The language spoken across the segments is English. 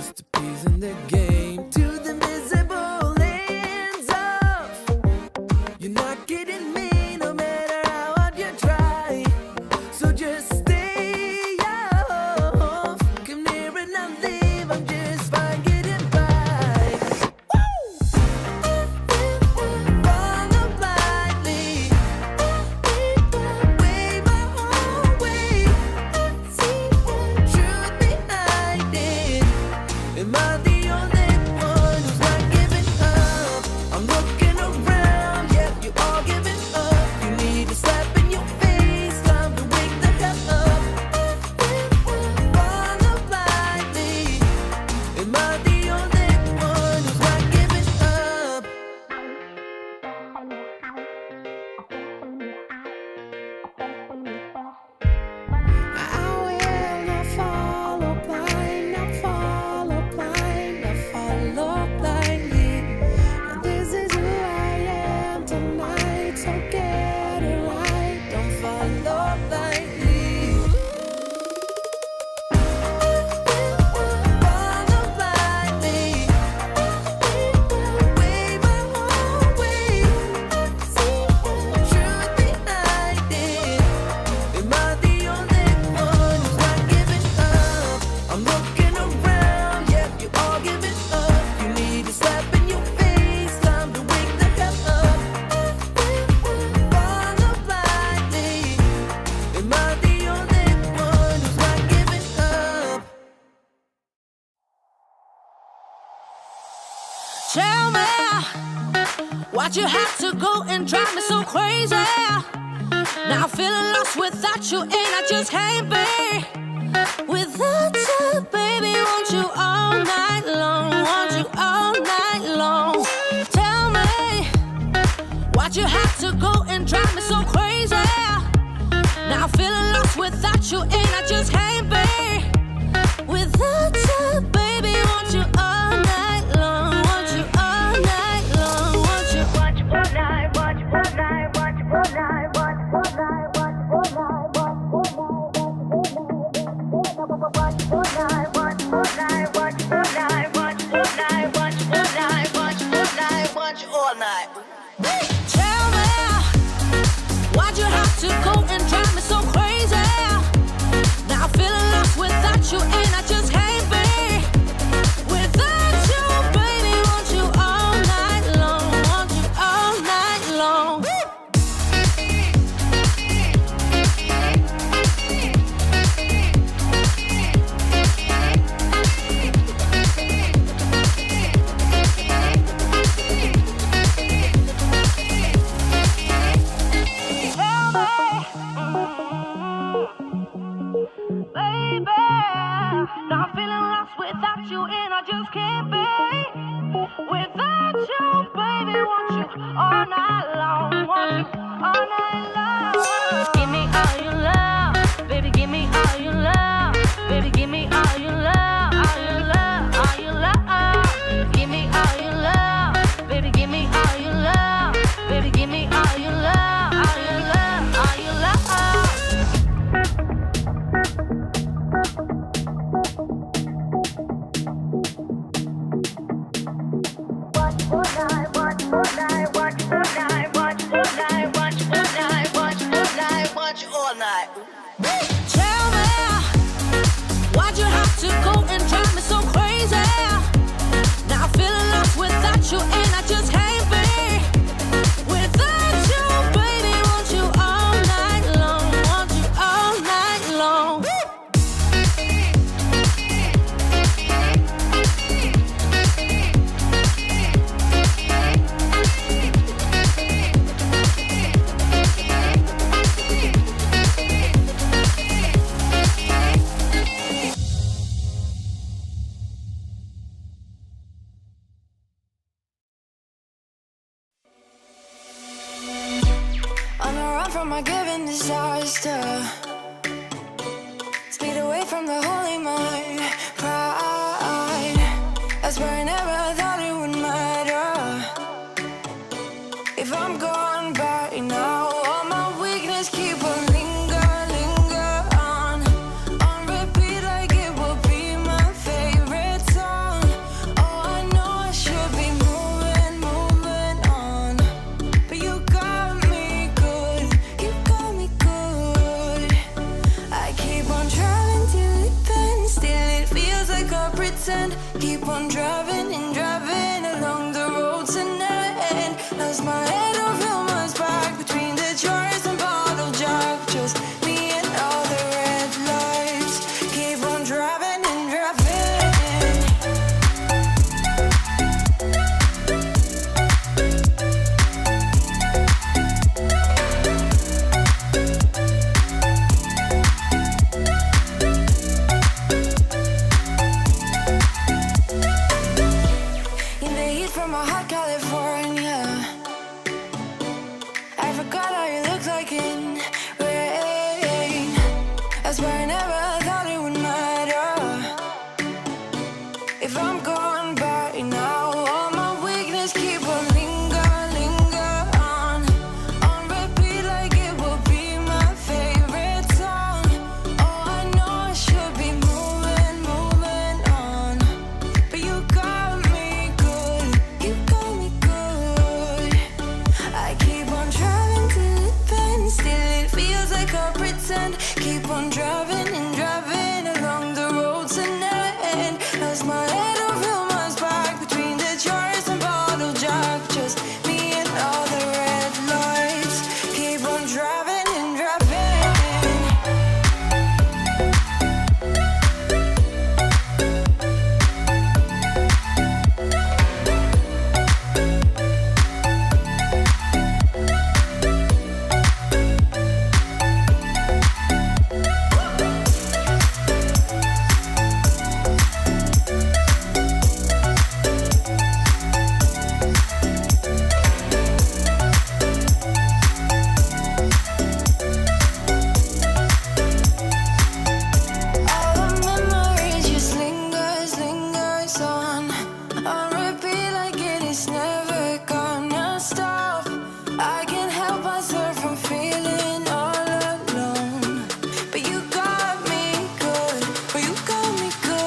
just a piece in the game. To the miserable ends of. You're not getting me no matter how hard you try. So just stay off. Come near and I'll leave. I'm just fine getting by. Follow blindly. Way my own way. See the truth behind it. Am I the only one who's not giving up? I'm looking around, yeah, you all giving up. You need a slap in your face, time to wake the hell up. Follow blindly. Am I the only one who's not giving up? I will not follow blind, not follow blind, not follow blindly. And this is who I am tonight, so get it right, don't follow blindly. Follow blindly. Way my own way. See the truth behind it. Am I the only one who's not giving up? I'm looking around, yeah, you all giving up. You need a slap in your face, time to wake the hell up. Follow blindly. Am I the only one who's not giving up? Tell me, why'd you have to go and drive me so crazy? Now I'm feeling lost without you, and I just can't be without you, baby. Want you all night long, want you all night long. Tell me, why'd you have to go and drive me so crazy? Now I'm feeling lost without you, and I just can't be without you, baby. Want you all night long, want you all night long, want you all night, want you all night, want you all night, want you all night, want you all night, want you all night, want you all night, want you all night, want you all night, want you all night, want you all night, want you all night. Tell me, why'd you have to go and drive me so crazy? Now I'm feeling lost without you, and I just can't be without you, baby. Want you all night long, want you all night long. Baby, now I'm feeling lost without you, and I just can't be without you, baby. Want you all night long, want you all night long. Give me all your love, baby. Give me all your love, baby. Give me all your love, all your love, all your love. Give me all your love, baby. Give me all your love, baby. Give me all your love, all your love, all your love. Tell me, why'd you have to go and drive me so crazy? Now I'm feeling lost without you, and I just can't be without you, baby. Want you all night long, want you all night long. On the run from my given disaster, speed away from the holy mind, pride. That's where I never thought it would matter. If I'm gone by now, all my weakness keep on linger on repeat like it will be my favorite song. pretend. Keep on driving and driving along the road to never end. Lost my head over my back between the jars and bottle jack. Just me and all the red lights. Keep on driving and driving. In the heat from a hot California, I forgot how you looked like in rain. I swear I never thought it would matter if I'm gone by now. All my weakness keep on linger on repeat like it will be my favorite song. Oh, I know I should be moving on, but you got me good, you got me good. I keep on driving till it bends, still it feels like I pretend. Keep on driving and driving along the road to never end. Lost my head over my back between the jars and bottle jack. Just me and all the red lights. Keep on driving and driving. All the memories just lingers on repeat like it is never gonna stop. I can't help myself from feeling all alone, but you got me good, but you got me good.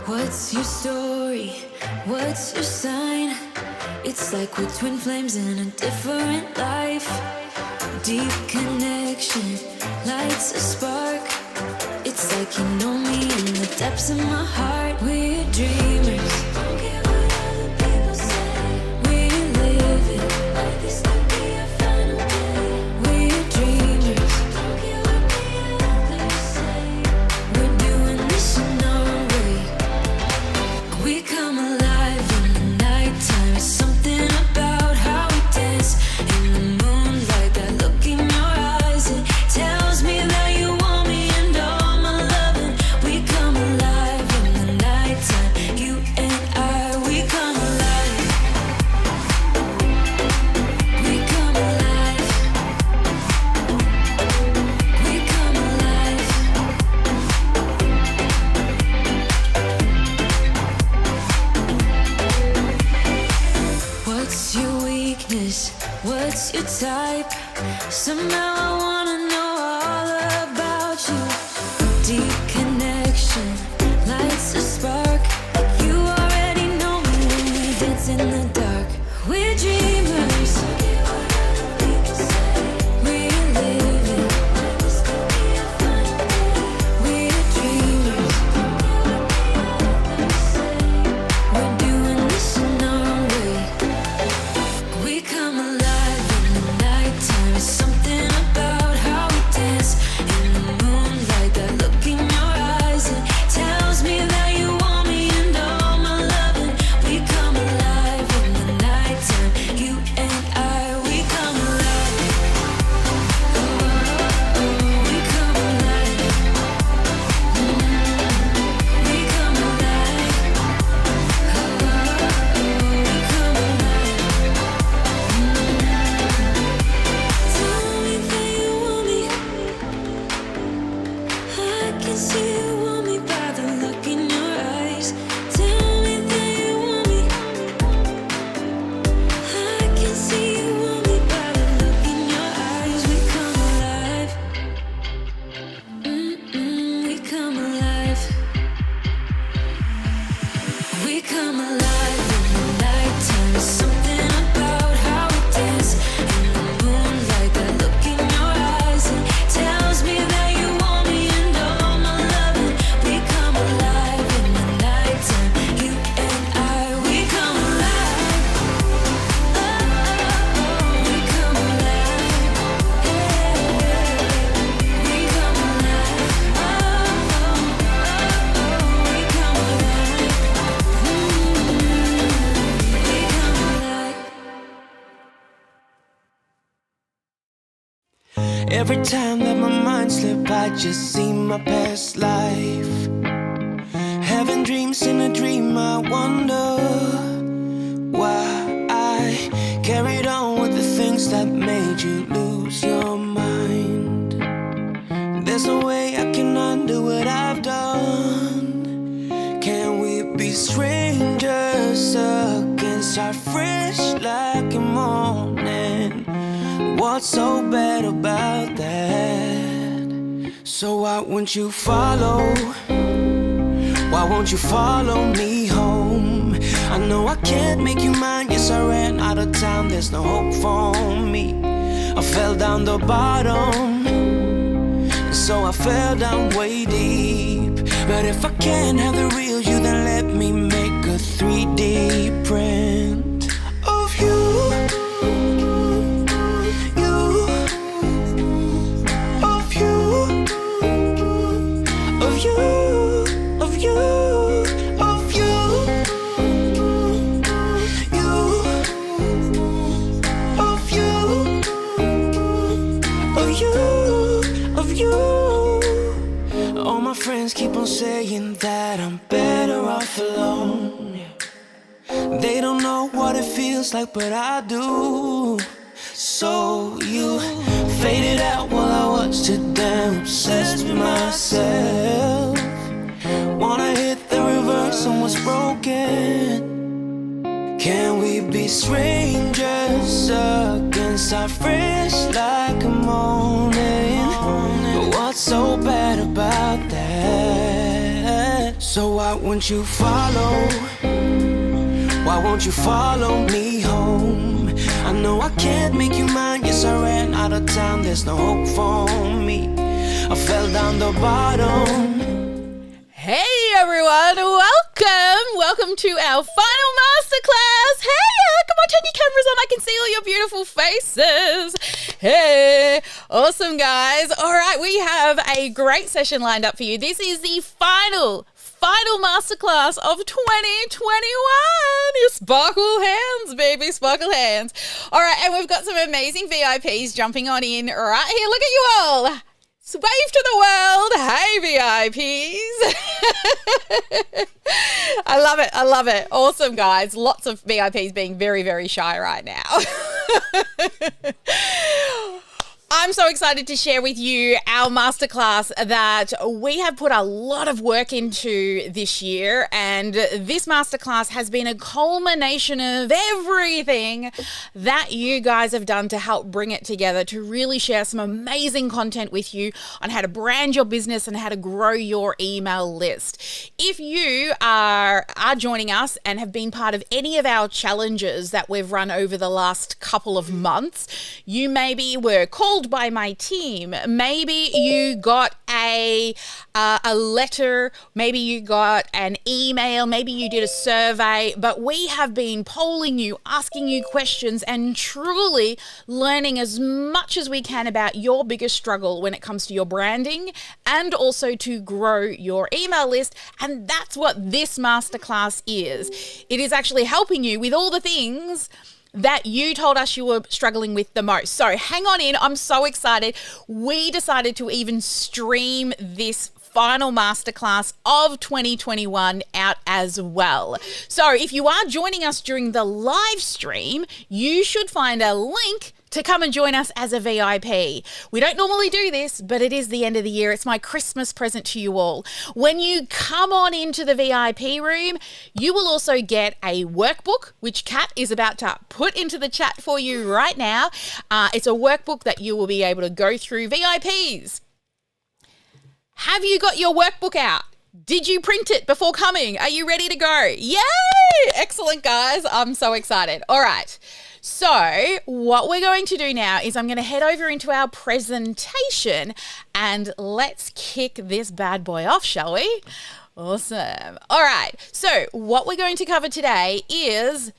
What's your story? What's your sign? It's like we're twin flames in a different life. Deep connection lights a spark. It's like you know me in the depths of my heart. We're dreamers. Don't care what other people say. We're living like this could be our final day. We're dreamers. Don't care what the others say. We're doing this in our way. We come alive in the nighttime. It's something about how we dance in the moonlight. That look in your eyes, it tells me that you want me and all my loving. We come alive in the nighttime. You and I, we come alive. We come alive. We come alive. What's your weakness? What's your type? Somehow I wanna know all about you. Deep connection lights a spark. You already know me when we dance in the dark. We're dreamers. We're living. We're dreamers. We're doing this in our way. We come alive in the nighttime. It's something about can see you want me by the look in your eyes. Tell me that you want me. I can see you want me by the look in your eyes. We come alive. We come alive. We come alive in the nighttime. There's something about how we dance in the moonlight. That look in your eyes, it tells me that you want me and all my loving. We come alive in the nighttime. You and I, we come alive. Oh, oh, oh, we come alive. Yeah, we come alive. Oh, oh, oh, we come alive. We come alive. Every time that my mind slip, I just see my past life. Having dreams in a dream, I wonder why I carried on with the things that made you lose your mind. There's no way I can undo what I've done. Can we be strangers again? Start fresh like a morning. What's so bad about that? So why won't you follow? Why won't you follow me home? I know I can't make you mine. Yes, I ran out of town. There's no hope for me. I fell down the bottom, so I fell down way deep. But if I can't have the real you, then let me make a 3D print of you. Keep on saying that I'm better off alone. They don't know what it feels like, but I do. So you faded out while I watched it damn obsessed with myself. Wanna hit the reverse on what's broken. Can we be strangers again? Start fresh like a morning. But what's so bad about that? So why won't you follow? Why won't you follow me home? I know I can't make you mine. Yes, I ran out of town. There's no hope for me. I fell down the bottom. Hey everyone, welcome to our final masterclass. Hey, come on, turn your cameras on. I can see all your beautiful faces. Hey, awesome guys. All right, we have a great session lined up for you. This is the final masterclass of 2021. You sparkle hands, baby, sparkle hands. All right, and we've got some amazing VIPs jumping on in right here. Look at you all. So wave to the world. Hey, VIPs. I love it. Awesome, guys. Lots of VIPs being very, very shy right now. I'm so excited to share with you our masterclass that we have put a lot of work into this year, and this masterclass has been a culmination of everything that you guys have done to help bring it together, to really share some amazing content with you on how to brand your business and how to grow your email list. If you are joining us and have been part of any of our challenges that we've run over the last couple of months, you maybe were called by my team. Maybe you got a letter, maybe you got an email, maybe you did a survey, but we have been polling you, asking you questions, and truly learning as much as we can about your biggest struggle when it comes to your branding and also to grow your email list. And that's what this masterclass is. It is actually helping you with all the things that you told us you were struggling with the most. So hang on in. I'm so excited. We decided to even stream this final masterclass of 2021 out as well. So if you are joining us during the live stream, you should find a link to come and join us as a VIP. We don't normally do this, but it is the end of the year. It's my Christmas present to you all. When you come on into the VIP room, you will also get a workbook, which Kat is about to put into the chat for you right now. It's a workbook that you will be able to go through. VIPs, have you got your workbook out? Did you print it before coming? Are you ready to go? Yay! Excellent, guys. I'm so excited. All right. So what we're going to do now is I'm going to head over into our presentation and let's kick this bad boy off, shall we? Awesome. All right. So what we're going to cover today is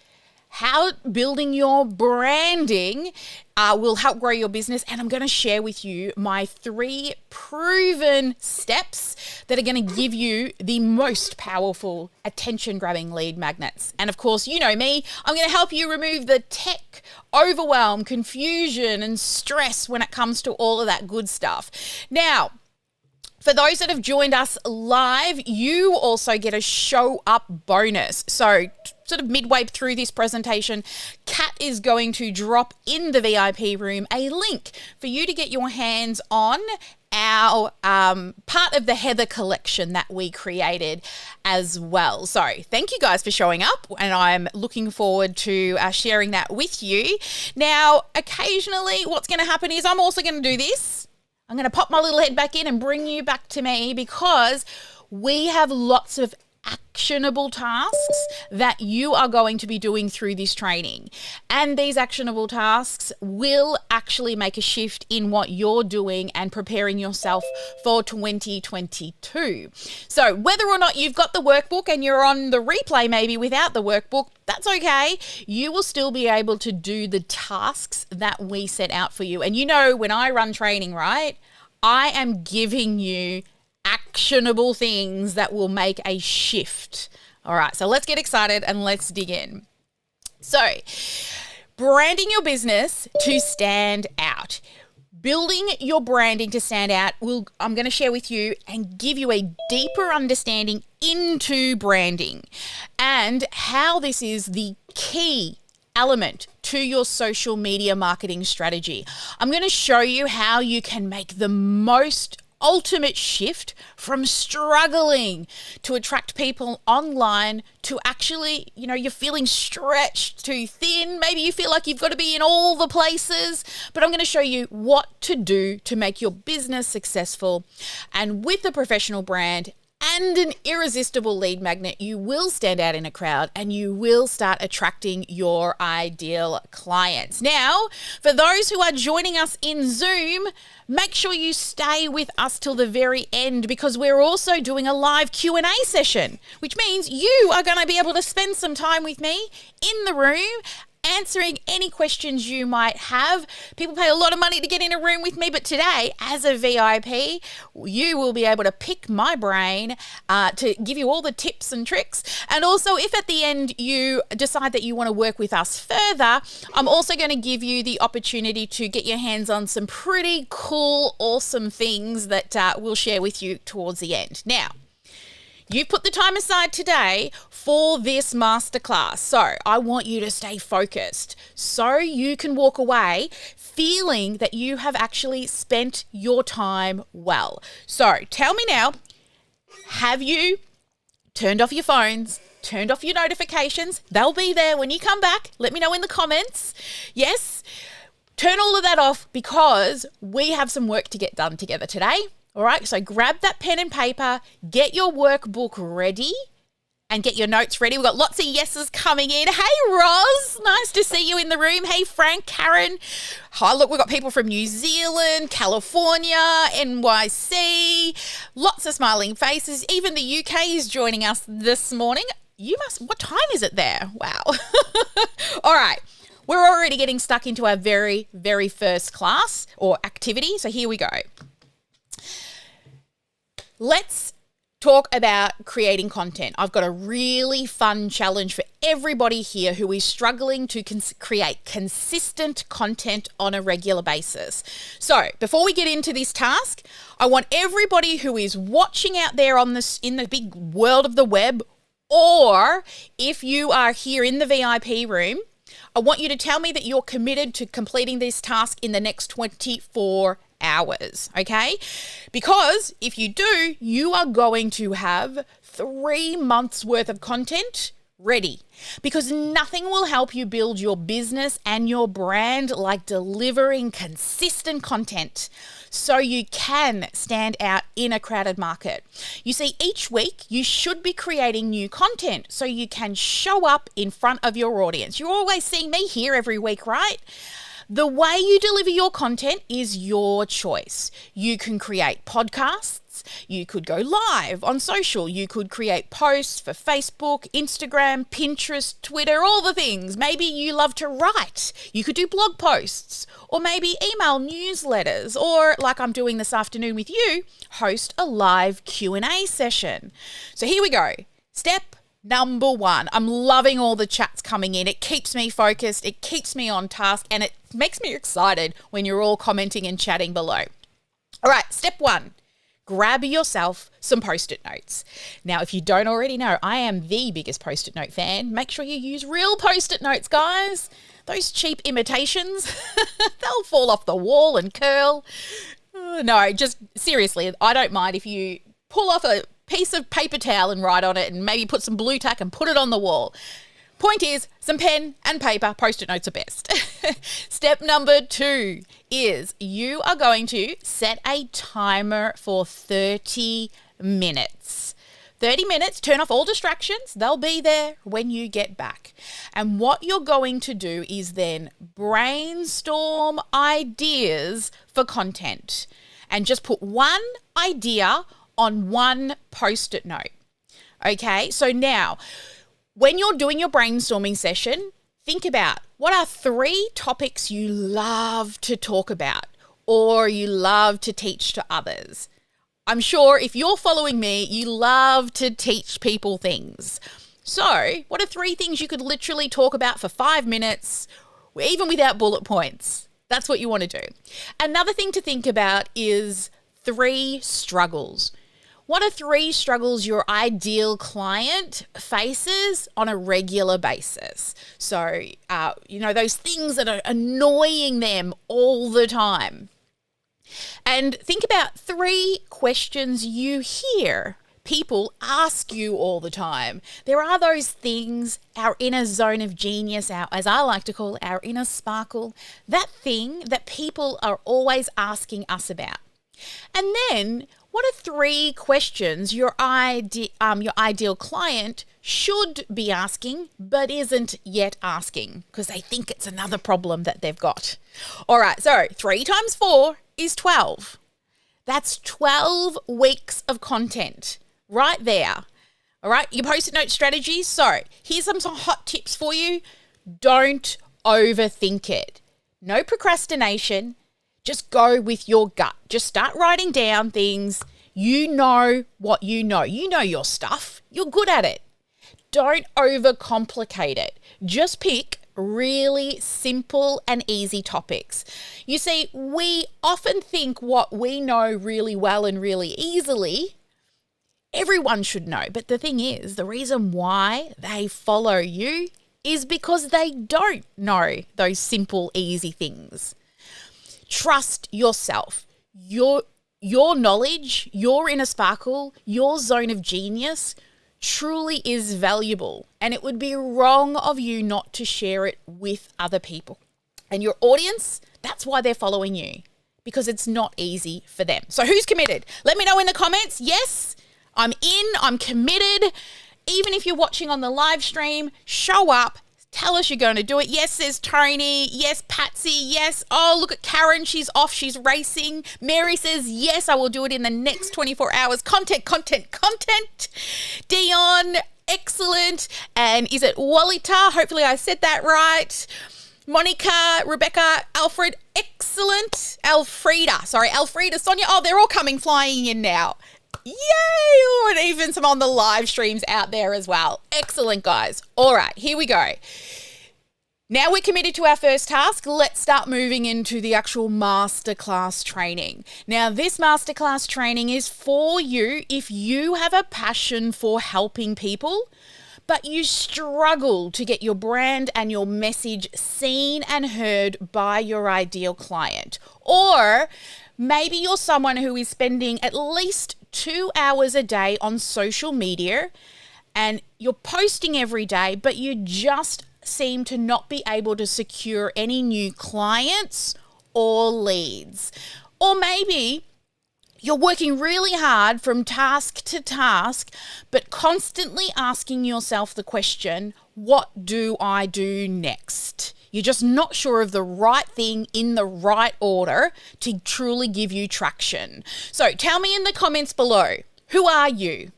how building your branding will help grow your business. And I'm going to share with you my 3 proven steps that are going to give you the most powerful attention-grabbing lead magnets. And of course, you know me, I'm going to help you remove the tech overwhelm, confusion, and stress when it comes to all of that good stuff. Now, for those that have joined us live, you also get a show up bonus. So sort of midway through this presentation, Kat is going to drop in the VIP room a link for you to get your hands on our part of the Heather collection that we created as well. So thank you guys for showing up, and I'm looking forward to sharing that with you. Now, occasionally what's going to happen is I'm also going to do this. I'm going to pop my little head back in and bring you back to me because we have lots of actionable tasks that you are going to be doing through this training. And these actionable tasks will actually make a shift in what you're doing and preparing yourself for 2022. So whether or not you've got the workbook and you're on the replay maybe without the workbook, that's okay. You will still be able to do the tasks that we set out for you. And you know, when I run training, right, I am giving you actionable things that will make a shift. All right, so let's get excited and let's dig in. So, branding your business to stand out. Building your branding to stand out I'm going to share with you and give you a deeper understanding into branding and how this is the key element to your social media marketing strategy. I'm going to show you how you can make the most ultimate shift from struggling to attract people online to actually, you know, you're feeling stretched too thin. Maybe you feel like you've got to be in all the places, but I'm going to show you what to do to make your business successful. And with a professional brand and an irresistible lead magnet, you will stand out in a crowd and you will start attracting your ideal clients. Now, for those who are joining us in Zoom, make sure you stay with us till the very end because we're also doing a live Q&A session, which means you are going to be able to spend some time with me in the room answering any questions you might have. People pay a lot of money to get in a room with me, but today, as a VIP, you will be able to pick my brain to give you all the tips and tricks. And also, if at the end you decide that you want to work with us further, I'm also going to give you the opportunity to get your hands on some pretty cool, awesome things that we'll share with you towards the end. Now, you've put the time aside today for this masterclass. So I want you to stay focused so you can walk away feeling that you have actually spent your time well. So tell me now, have you turned off your phones, turned off your notifications? They'll be there when you come back. Let me know in the comments. Yes, turn all of that off because we have some work to get done together today. All right, so grab that pen and paper, get your workbook ready, and get your notes ready. We've got lots of yeses coming in. Hey, Roz, nice to see you in the room. Hey, Frank, Karen. Oh, look, we've got people from New Zealand, California, NYC, lots of smiling faces. Even the UK is joining us this morning. What time is it there? Wow. All right. We're already getting stuck into our very, very first class or activity. So here we go. Let's talk about creating content. I've got a really fun challenge for everybody here who is struggling to create consistent content on a regular basis. So before we get into this task, I want everybody who is watching out there in the big world of the web, or if you are here in the VIP room, I want you to tell me that you're committed to completing this task in the next 24 hours, okay? Because if you do, you are going to have 3 months worth of content ready, because nothing will help you build your business and your brand like delivering consistent content so you can stand out in a crowded market. You see, each week you should be creating new content so you can show up in front of your audience. You're always seeing me here every week, right? The way you deliver your content is your choice. You can create podcasts. You could go live on social. You could create posts for Facebook, Instagram, Pinterest, Twitter, all the things. Maybe you love to write. You could do blog posts, or maybe email newsletters, or like I'm doing this afternoon with you, host a live Q&A session. So here we go. Step number 1. I'm loving all the chats coming in. It keeps me focused. It keeps me on task, and it makes me excited when you're all commenting and chatting below. All right, step 1. Grab yourself some Post-it notes. Now, if you don't already know, I am the biggest Post-it note fan. Make sure you use real Post-it notes, guys. Those cheap imitations, they'll fall off the wall and curl. No, just seriously, I don't mind if you pull off a piece of paper towel and write on it, and maybe put some blue tack and put it on the wall. Point is, some pen and paper, Post-it notes are best. Step number 2 is you are going to set a timer for 30 minutes. 30 minutes, turn off all distractions. They'll be there when you get back. And what you're going to do is then brainstorm ideas for content, and just put one idea on one Post-it note. Okay, so now when you're doing your brainstorming session, think about what are 3 topics you love to talk about or you love to teach to others. I'm sure if you're following me, you love to teach people things. So what are 3 things you could literally talk about for 5 minutes, even without bullet points? That's what you want to do. Another thing to think about is 3 struggles. What are 3 struggles your ideal client faces on a regular basis? So, those things that are annoying them all the time. And think about 3 questions you hear people ask you all the time. There are those things, our inner zone of genius, as I like to call our inner sparkle, that thing that people are always asking us about. And then, what are 3 questions your ideal client should be asking but isn't yet asking because they think it's another problem that they've got? All right, so 3 times 4 is 12. That's 12 weeks of content right there. All right, your Post-it note strategies. So here's some hot tips for you. Don't overthink it. No procrastination. Just go with your gut. Just start writing down things. You know what you know. You know your stuff. You're good at it. Don't overcomplicate it. Just pick really simple and easy topics. You see, we often think what we know really well and really easily, everyone should know. But the thing is, the reason why they follow you is because they don't know those simple, easy things. Trust yourself. Your knowledge, your inner sparkle, your zone of genius truly is valuable, and it would be wrong of you not to share it with other people. And your audience, that's why they're following you, because it's not easy for them. So who's committed? Let me know in the comments. Yes, I'm in, I'm committed. Even if you're watching on the live stream, show up. Tell us you're going to do it. Yes, says Tony. Yes, Patsy. Yes. Oh, look at Karen. She's off. She's racing. Mary says, yes, I will do it in the next 24 hours. Content. Dion, excellent. And is it Walita? Hopefully I said that right. Monica, Rebecca, Alfred, excellent. Elfrida, Sonia. Oh, they're all coming flying in now. Yay! Oh, and even some on the live streams out there as well. Excellent, guys. All right, here we go. Now we're committed to our first task. Let's start moving into the actual masterclass training. Now, this masterclass training is for you if you have a passion for helping people, but you struggle to get your brand and your message seen and heard by your ideal client. Or maybe you're someone who is spending at least 2 hours a day on social media and you're posting every day, but you just seem to not be able to secure any new clients or leads. Or maybe you're working really hard from task to task, but constantly asking yourself the question, what do I do next? You're just not sure of the right thing in the right order to truly give you traction. So tell me in the comments below, who are you?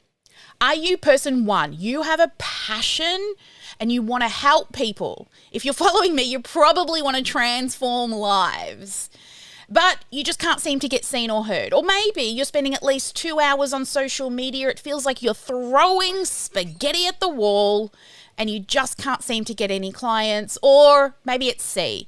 Are you person one? You have a passion and you want to help people. If you're following me, you probably want to transform lives, but you just can't seem to get seen or heard. Or maybe you're spending at least 2 hours on social media. It feels like you're throwing spaghetti at the wall and you just can't seem to get any clients. Or maybe it's C.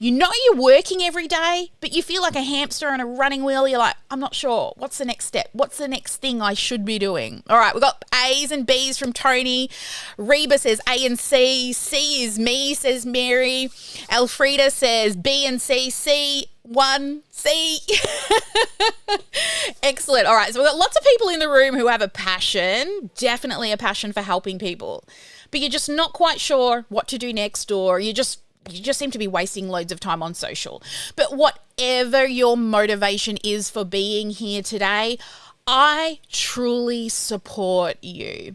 You know you're working every day, but you feel like a hamster on a running wheel. You're like, I'm not sure. What's the next step? What's the next thing I should be doing? All right, we've got A's and B's from Tony. Reba says A and C. C is me, says Mary. Elfrida says B and C. C1, C. Excellent. All right, so we've got lots of people in the room who have a passion, definitely a passion for helping people, but you're just not quite sure what to do next, or you just seem to be wasting loads of time on social. But whatever your motivation is for being here today, I truly support you.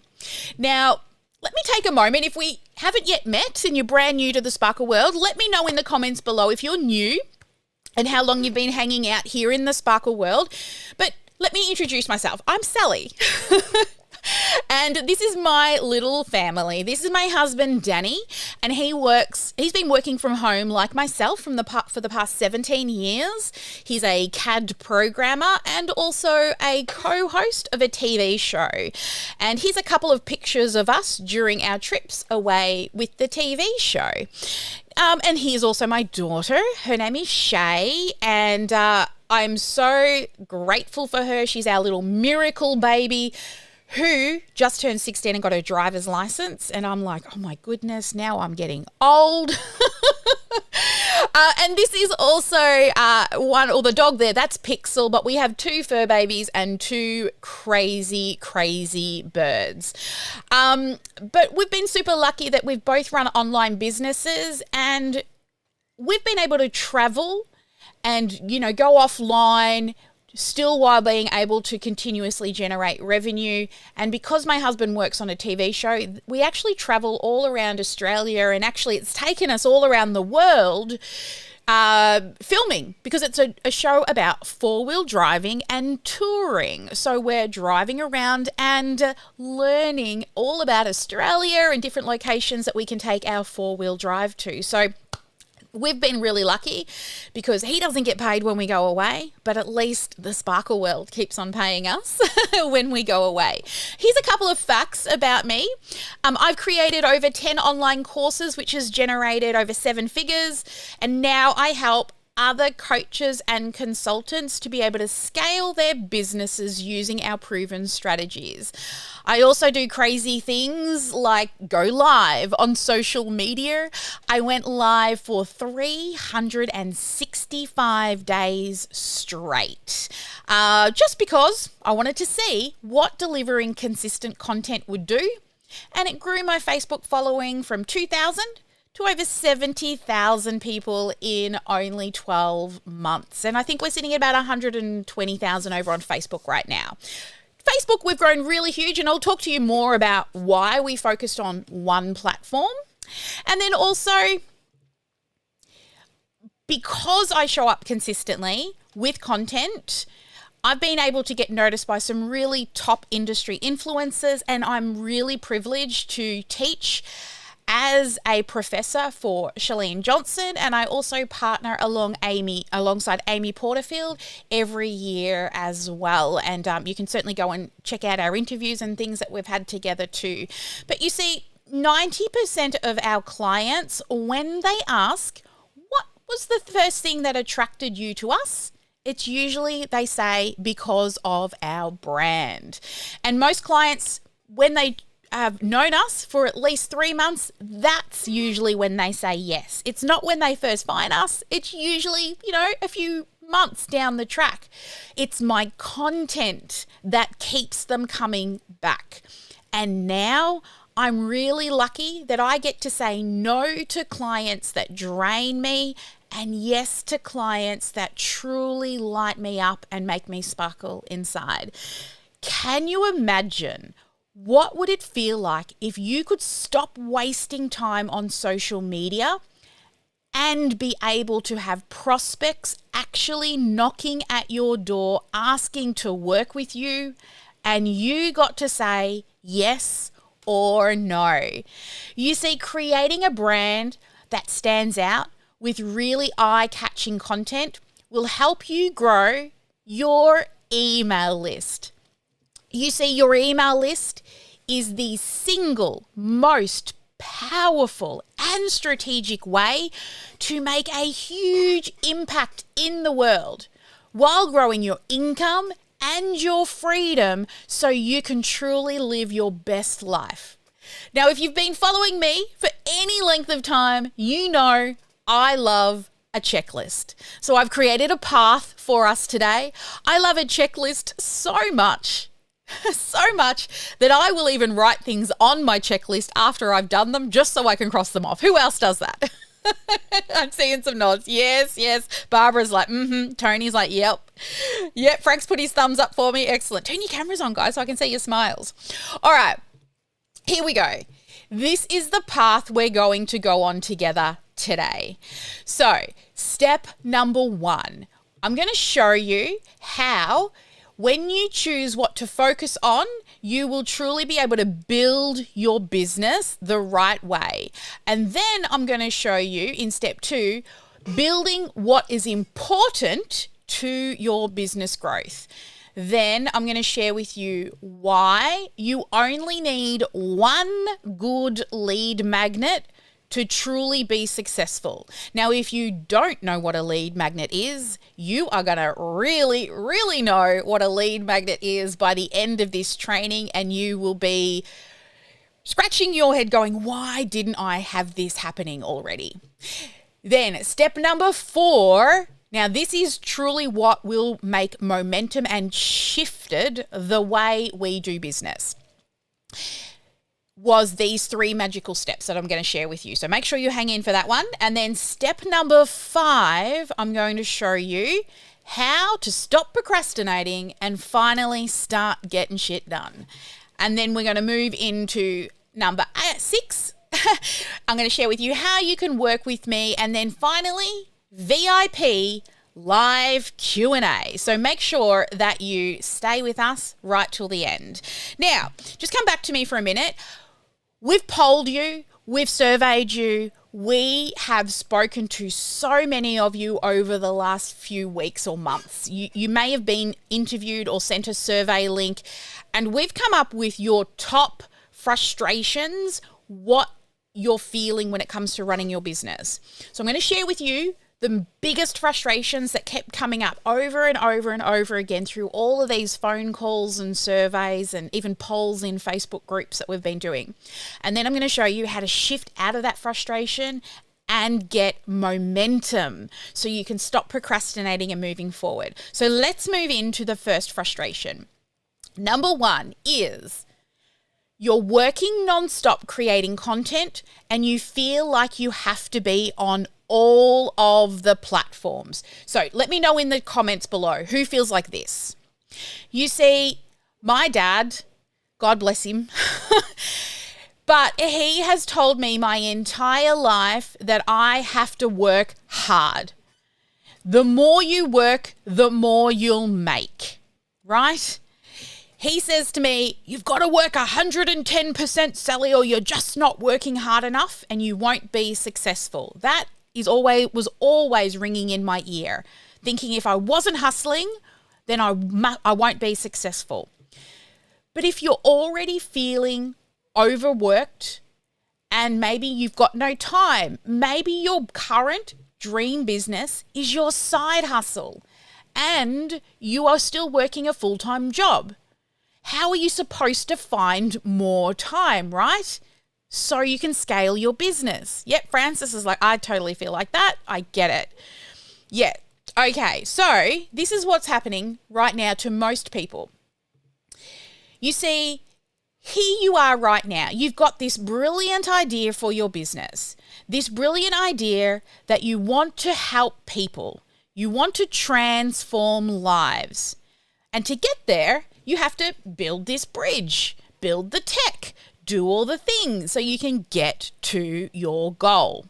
Now, let me take a moment. If we haven't yet met and you're brand new to the Sparkle world, let me know in the comments below if you're new and how long you've been hanging out here in the Sparkle world. But let me introduce myself. I'm Sally. And this is my little family. This is my husband, Danny, and he's been working from home like myself for the past 17 years. He's a CAD programmer and also a co-host of a TV show. And here's a couple of pictures of us during our trips away with the TV show. And here's also my daughter. Her name is Shay, and I'm so grateful for her. She's our little miracle baby who just turned 16 and got her driver's license. And I'm like, oh my goodness, now I'm getting old. And this is also the dog there, that's Pixel, but we have 2 fur babies and 2 crazy, crazy birds. But we've been super lucky that we've both run online businesses and we've been able to travel and, go offline still while being able to continuously generate revenue. And because my husband works on a TV show, we actually travel all around Australia, and actually it's taken us all around the world filming, because it's a show about 4-wheel driving and touring. So we're driving around and learning all about Australia and different locations that we can take our 4-wheel drive to. So we've been really lucky because he doesn't get paid when we go away, but at least the Sparkle world keeps on paying us when we go away. Here's a couple of facts about me. I've created over 10 online courses, which has generated over 7 figures. And now I help other coaches and consultants to be able to scale their businesses using our proven strategies. I also do crazy things like go live on social media. I went live for 365 days straight, just because I wanted to see what delivering consistent content would do. And it grew my Facebook following from 2,000 to over 70,000 people in only 12 months. And I think we're sitting at about 120,000 over on Facebook right now. Facebook, we've grown really huge, and I'll talk to you more about why we focused on one platform. And then also, because I show up consistently with content, I've been able to get noticed by some really top industry influencers, and I'm really privileged to teach as a professor for Shalene Johnson, and I also partner alongside Amy Porterfield every year as well. And you can certainly go and check out our interviews and things that we've had together too. But you see, 90% of our clients, when they ask, what was the first thing that attracted you to us? It's usually they say, because of our brand. And most clients, when they have known us for at least 3 months, that's usually when they say yes. It's not when they first find us. It's usually, a few months down the track. It's my content that keeps them coming back. And now I'm really lucky that I get to say no to clients that drain me and yes to clients that truly light me up and make me sparkle inside. Can you imagine what would it feel like if you could stop wasting time on social media and be able to have prospects actually knocking at your door, asking to work with you, and you got to say yes or no? You see, creating a brand that stands out with really eye-catching content will help you grow your email list. You see, your email list is the single most powerful and strategic way to make a huge impact in the world while growing your income and your freedom so you can truly live your best life. Now, if you've been following me for any length of time, you know I love a checklist. So I've created a path for us today. I love a checklist so much that I will even write things on my checklist after I've done them just so I can cross them off. Who else does that? I'm seeing some nods. Yes. Barbara's like, Tony's like, yep. Frank's put his thumbs up for me. Excellent. Turn your cameras on, guys, so I can see your smiles. All right, here we go. This is the path we're going to go on together today. So, step number 1, I'm going to show you how when you choose what to focus on, you will truly be able to build your business the right way. And then I'm going to show you in step 2, building what is important to your business growth. Then I'm going to share with you why you only need one good lead magnet to truly be successful. Now, if you don't know what a lead magnet is, you are going to really, really know what a lead magnet is by the end of this training, and you will be scratching your head going, why didn't I have this happening already? Then step number 4, now this is truly what will make momentum and shifted the way we do business, was these 3 magical steps that I'm going to share with you. So make sure you hang in for that one. And then step number 5, I'm going to show you how to stop procrastinating and finally start getting shit done. And then we're going to move into number 6. I'm going to share with you how you can work with me. And then finally, VIP live Q&A. So make sure that you stay with us right till the end. Now, just come back to me for a minute. We've polled you, we've surveyed you, we have spoken to so many of you over the last few weeks or months. You may have been interviewed or sent a survey link, and we've come up with your top frustrations, what you're feeling when it comes to running your business. So I'm going to share with you the biggest frustrations that kept coming up over and over and over again through all of these phone calls and surveys and even polls in Facebook groups that we've been doing. And then I'm going to show you how to shift out of that frustration and get momentum so you can stop procrastinating and moving forward. So let's move into the first frustration. Number 1 is you're working nonstop creating content and you feel like you have to be on all of the platforms. So let me know in the comments below who feels like this. You see, my dad, God bless him, but he has told me my entire life that I have to work hard. The more you work, the more you'll right? He says to me, you've got to work 110%, Sally, or you're just not working hard enough and you won't be successful. That was always ringing in my ear, thinking if I wasn't hustling, then I won't be successful. But if you're already feeling overworked and maybe you've got no time, maybe your current dream business is your side hustle and you are still working a full-time job. how are you supposed to find more time, right? So you can scale your business. Yep, Francis is like, I totally feel like that. I get it. Yeah. Okay, so this is what's happening right now to most people. You see, here you are right now. You've got this brilliant idea for your business, this brilliant idea that you want to help people. You want to transform lives. And to get there, you have to build this bridge, build the tech, do all the things so you can get to your goal.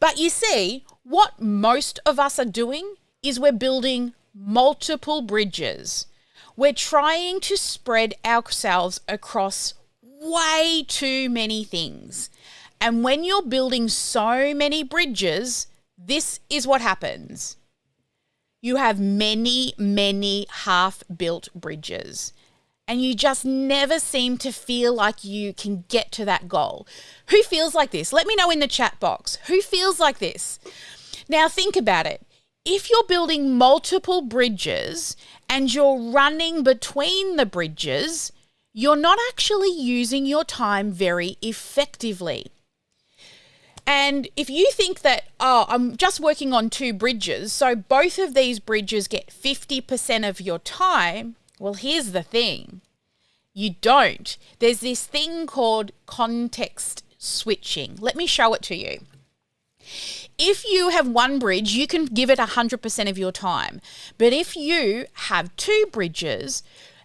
But you see, what most of us are doing is we're building multiple bridges. We're trying to spread ourselves across way too many things. And when you're building so many bridges, this is what happens. You have many, many half-built bridges. And you just never seem to feel like you can get to that goal. Who feels like this? Let me know in the chat box. Who feels like this? Now think about it. If you're building multiple bridges and you're running between the bridges, you're not actually using your time very effectively. And if you think that, I'm just working on 2 bridges, so both of these bridges get 50% of your time, well, here's the thing. You don't. There's this thing called context switching. Let me show it to you. If you have one bridge, you can give it 100% of your time. But if you have 2 bridges,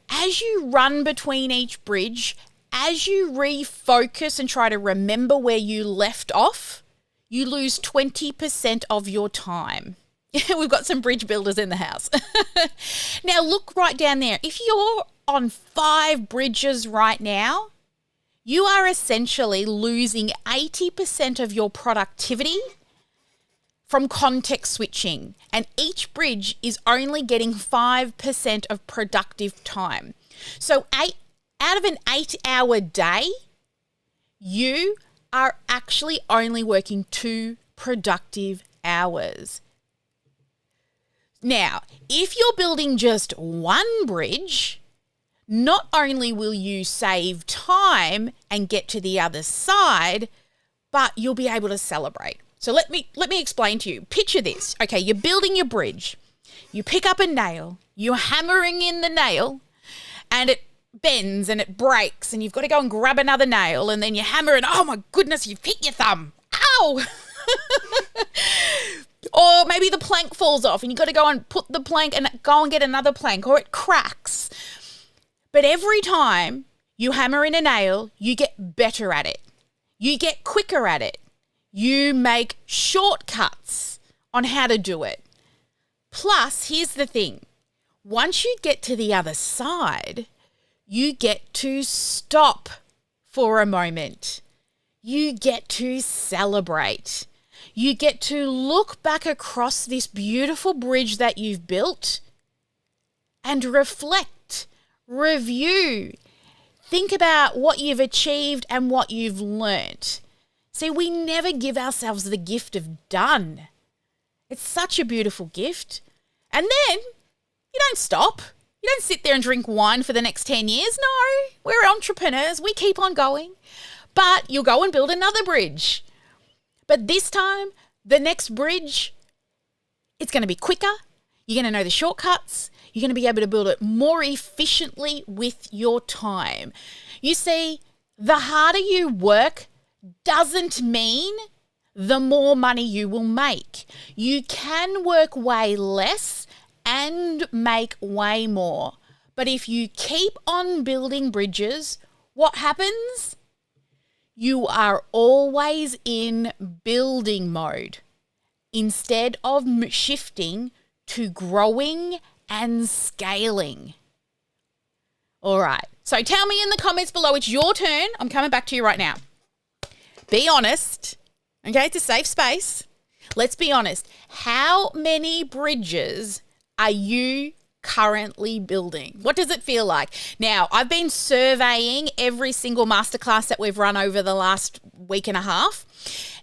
as you run between each bridge, as you refocus and try to remember where you left off, you lose 20% of your time. We've got some bridge builders in the house. Now look right down there. If you're on 5 bridges right now, you are essentially losing 80% of your productivity from context switching, and each bridge is only getting 5% of productive time. So out of an 8-hour day, you are actually only working 2 productive hours. Now, if you're building just one bridge, not only will you save time and get to the other side, but you'll be able to celebrate. So let me explain to you. Picture this. Okay, you're building your bridge. You pick up a nail, you're hammering in the nail, and it bends and it breaks, and you've got to go and grab another nail, and then you hammer and oh my goodness, you've hit your thumb. Ow! Or maybe the plank falls off and you've got to go and put the plank and go and get another plank, or it cracks. But every time you hammer in a nail, you get better at it. You get quicker at it. You make shortcuts on how to do it. Plus, here's the thing. Once you get to the other side, you get to stop for a moment. You get to celebrate. You get to look back across this beautiful bridge that you've built and reflect, review, think about what you've achieved and what you've learnt. See, we never give ourselves the gift of done. It's such a beautiful gift. And then you don't stop. You don't sit there and drink wine for the next 10 years. No, we're entrepreneurs. We keep on going. But you'll go and build another bridge. But this time, the next bridge, it's going to be quicker. You're going to know the shortcuts. You're going to be able to build it more efficiently with your time. You see, the harder you work doesn't mean the more money you will make. You can work way less and make way more. But if you keep on building bridges, what happens? You are always in building mode instead of shifting to growing and scaling. All right. So tell me in the comments below. It's your turn. I'm coming back to you right now. Be honest. Okay, it's a safe space. Let's be honest. How many bridges are you currently building? What does it feel like? Now, I've been surveying every single masterclass that we've run over the last week and a half,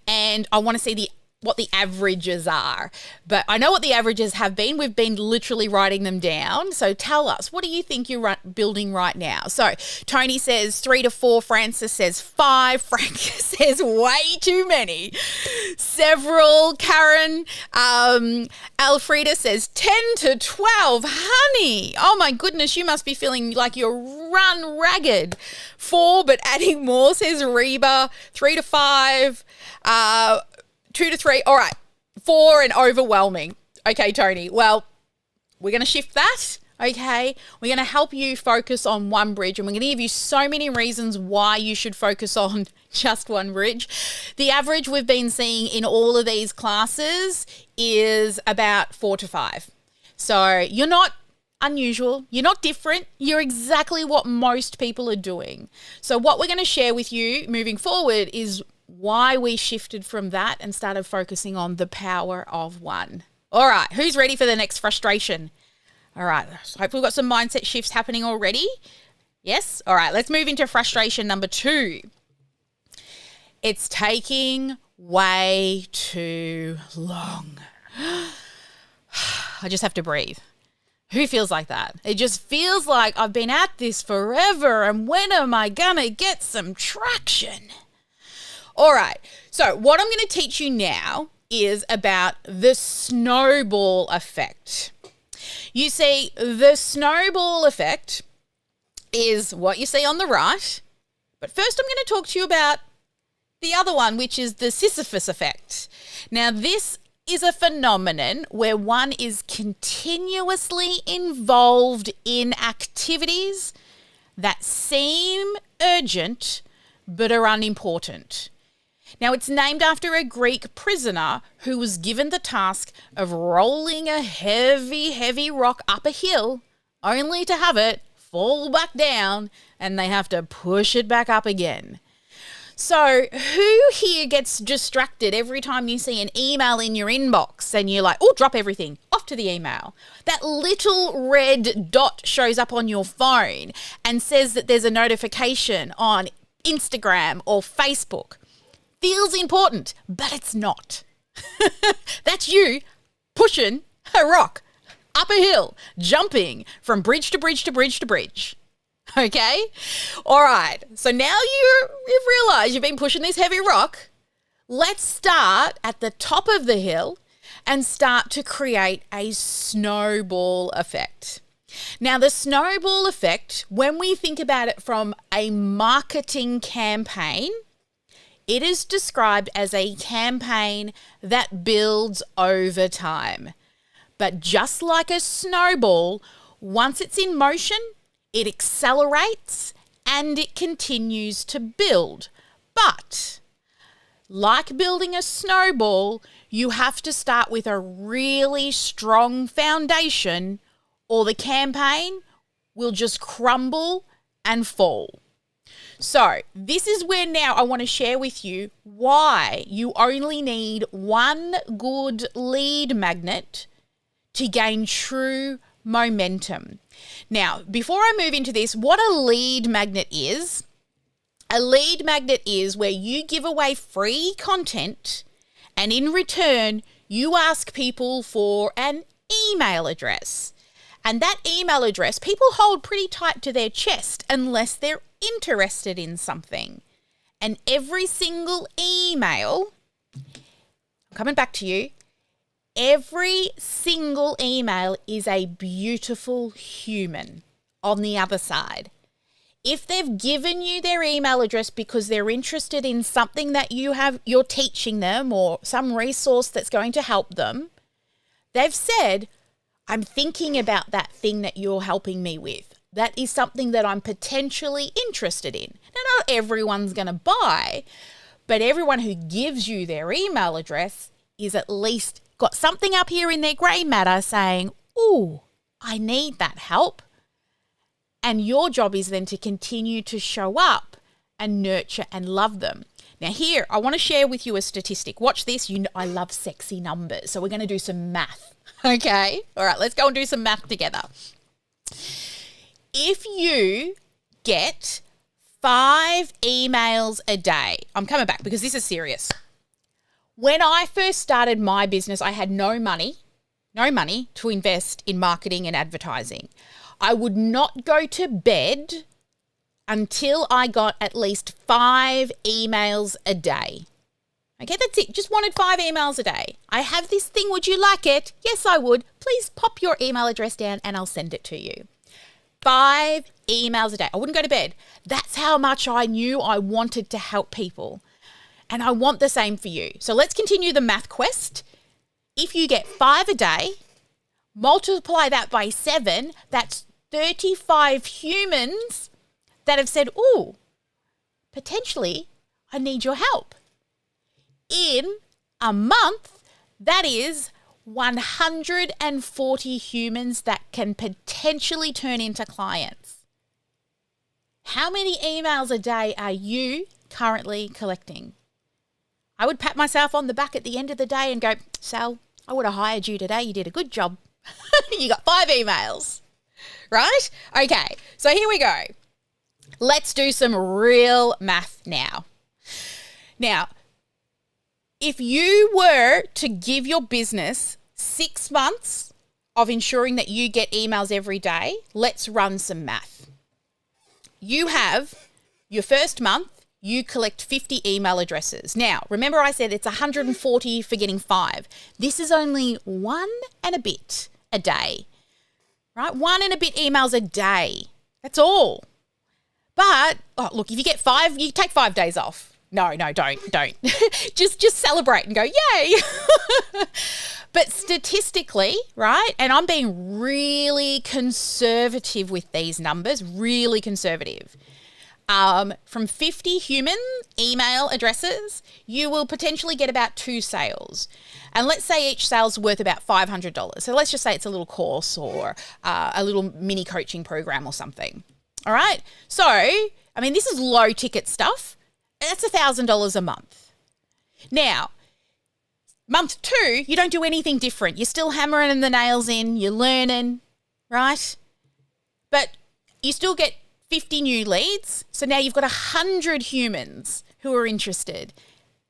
and I want to see the what the averages are, but I know what the averages have been. We've been literally writing them down. So tell us, what do you think you're building right now? So Tony says 3 to 4. Francis says 5. Frank says way too many. Several. Karen, Alfreda says 10 to 12. Honey, oh my goodness, you must be feeling like you're run ragged. 4, but adding more, says Reba. 3 to 5. 2 to 3. All right. 4 and overwhelming. Okay, Tony. Well, we're going to shift that. Okay. We're going to help you focus on one bridge, and we're going to give you so many reasons why you should focus on just one bridge. The average we've been seeing in all of these classes is about 4 to 5. So you're not unusual. You're not different. You're exactly what most people are doing. So what we're going to share with you moving forward is why we shifted from that and started focusing on the power of one. All right, who's ready for the next frustration? All right, so hopefully we've got some mindset shifts happening already. Yes? All right, let's move into frustration number 2. It's taking way too long. I just have to breathe. Who feels like that? It just feels like I've been at this forever, and when am I gonna get some traction? All right, so what I'm going to teach you now is about the snowball effect. You see, the snowball effect is what you see on the right, but first I'm going to talk to you about the other one, which is the Sisyphus Effect. Now, this is a phenomenon where one is continuously involved in activities that seem urgent but are unimportant. Now, it's named after a Greek prisoner who was given the task of rolling a heavy, heavy rock up a hill only to have it fall back down and they have to push it back up again. So who here gets distracted every time you see an email in your inbox and you're like, oh, drop everything, off to the email? That little red dot shows up on your phone and says that there's a notification on Instagram or Facebook. Feels important, but it's not. That's you pushing a rock up a hill, jumping from bridge to bridge to bridge to bridge. Okay? All right. So now you've realized you've been pushing this heavy rock. Let's start at the top of the hill and start to create a snowball effect. Now, the snowball effect, when we think about it from a marketing campaign, it is described as a campaign that builds over time. But just like a snowball, once it's in motion, it accelerates and it continues to build. But like building a snowball, you have to start with a really strong foundation or the campaign will just crumble and fall. So this is where now I want to share with you why you only need one good lead magnet to gain true momentum. Now, before I move into this, what a lead magnet is where you give away free content and in return, you ask people for an email address. And that email address, people hold pretty tight to their chest unless they're interested in something. And every single email, I'm coming back to you, every single email is a beautiful human on the other side. If they've given you their email address because they're interested in something that you're teaching them or some resource that's going to help them, they've said, I'm thinking about that thing that you're helping me with. That is something that I'm potentially interested in. Now, not everyone's going to buy, but everyone who gives you their email address is at least got something up here in their grey matter saying, ooh, I need that help. And your job is then to continue to show up and nurture and love them. Now here, I want to share with you a statistic. Watch this. I love sexy numbers. So we're going to do some math. Okay. All right. Let's go and do some math together. If you get 5 emails a day, I'm coming back because this is serious. When I first started my business, I had no money to invest in marketing and advertising. I would not go to bed until I got at least 5 emails a day. Okay, that's it. Just wanted 5 emails a day. I have this thing. Would you like it? Yes, I would. Please pop your email address down and I'll send it to you. 5 emails a day. I wouldn't go to bed. That's how much I knew I wanted to help people. And I want the same for you. So let's continue the math quest. If you get 5 a day, multiply that by 7, that's 35 humans that have said, ooh, potentially I need your help. In a month, that is 140 humans that can potentially turn into clients. How many emails a day are you currently collecting? I would pat myself on the back at the end of the day and go, Sal, I would have hired you today. You did a good job. You got 5 emails, right? Okay, so here we go. Let's do some real math now. Now, if you were to give your business 6 months of ensuring that you get emails every day, let's run some math. You have your first month, you collect 50 email addresses. Now, remember I said it's 140 for getting 5. This is only 1 and a bit a day, right? 1 and a bit emails a day. That's all. But, look, if you get 5, you take 5 days off. No, don't. just celebrate and go, yay. But statistically, right, and I'm being really conservative with these numbers, really conservative. From 50 human email addresses, you will potentially get about 2 sales. And let's say each sale's worth about $500. So let's just say it's a little course or a little mini coaching program or something. All right. So, I mean, this is low ticket stuff. That's $1,000 a month. Now, month 2, you don't do anything different. You're still hammering the nails in, you're learning, right? But you still get 50 new leads. So now you've got 100 humans who are interested.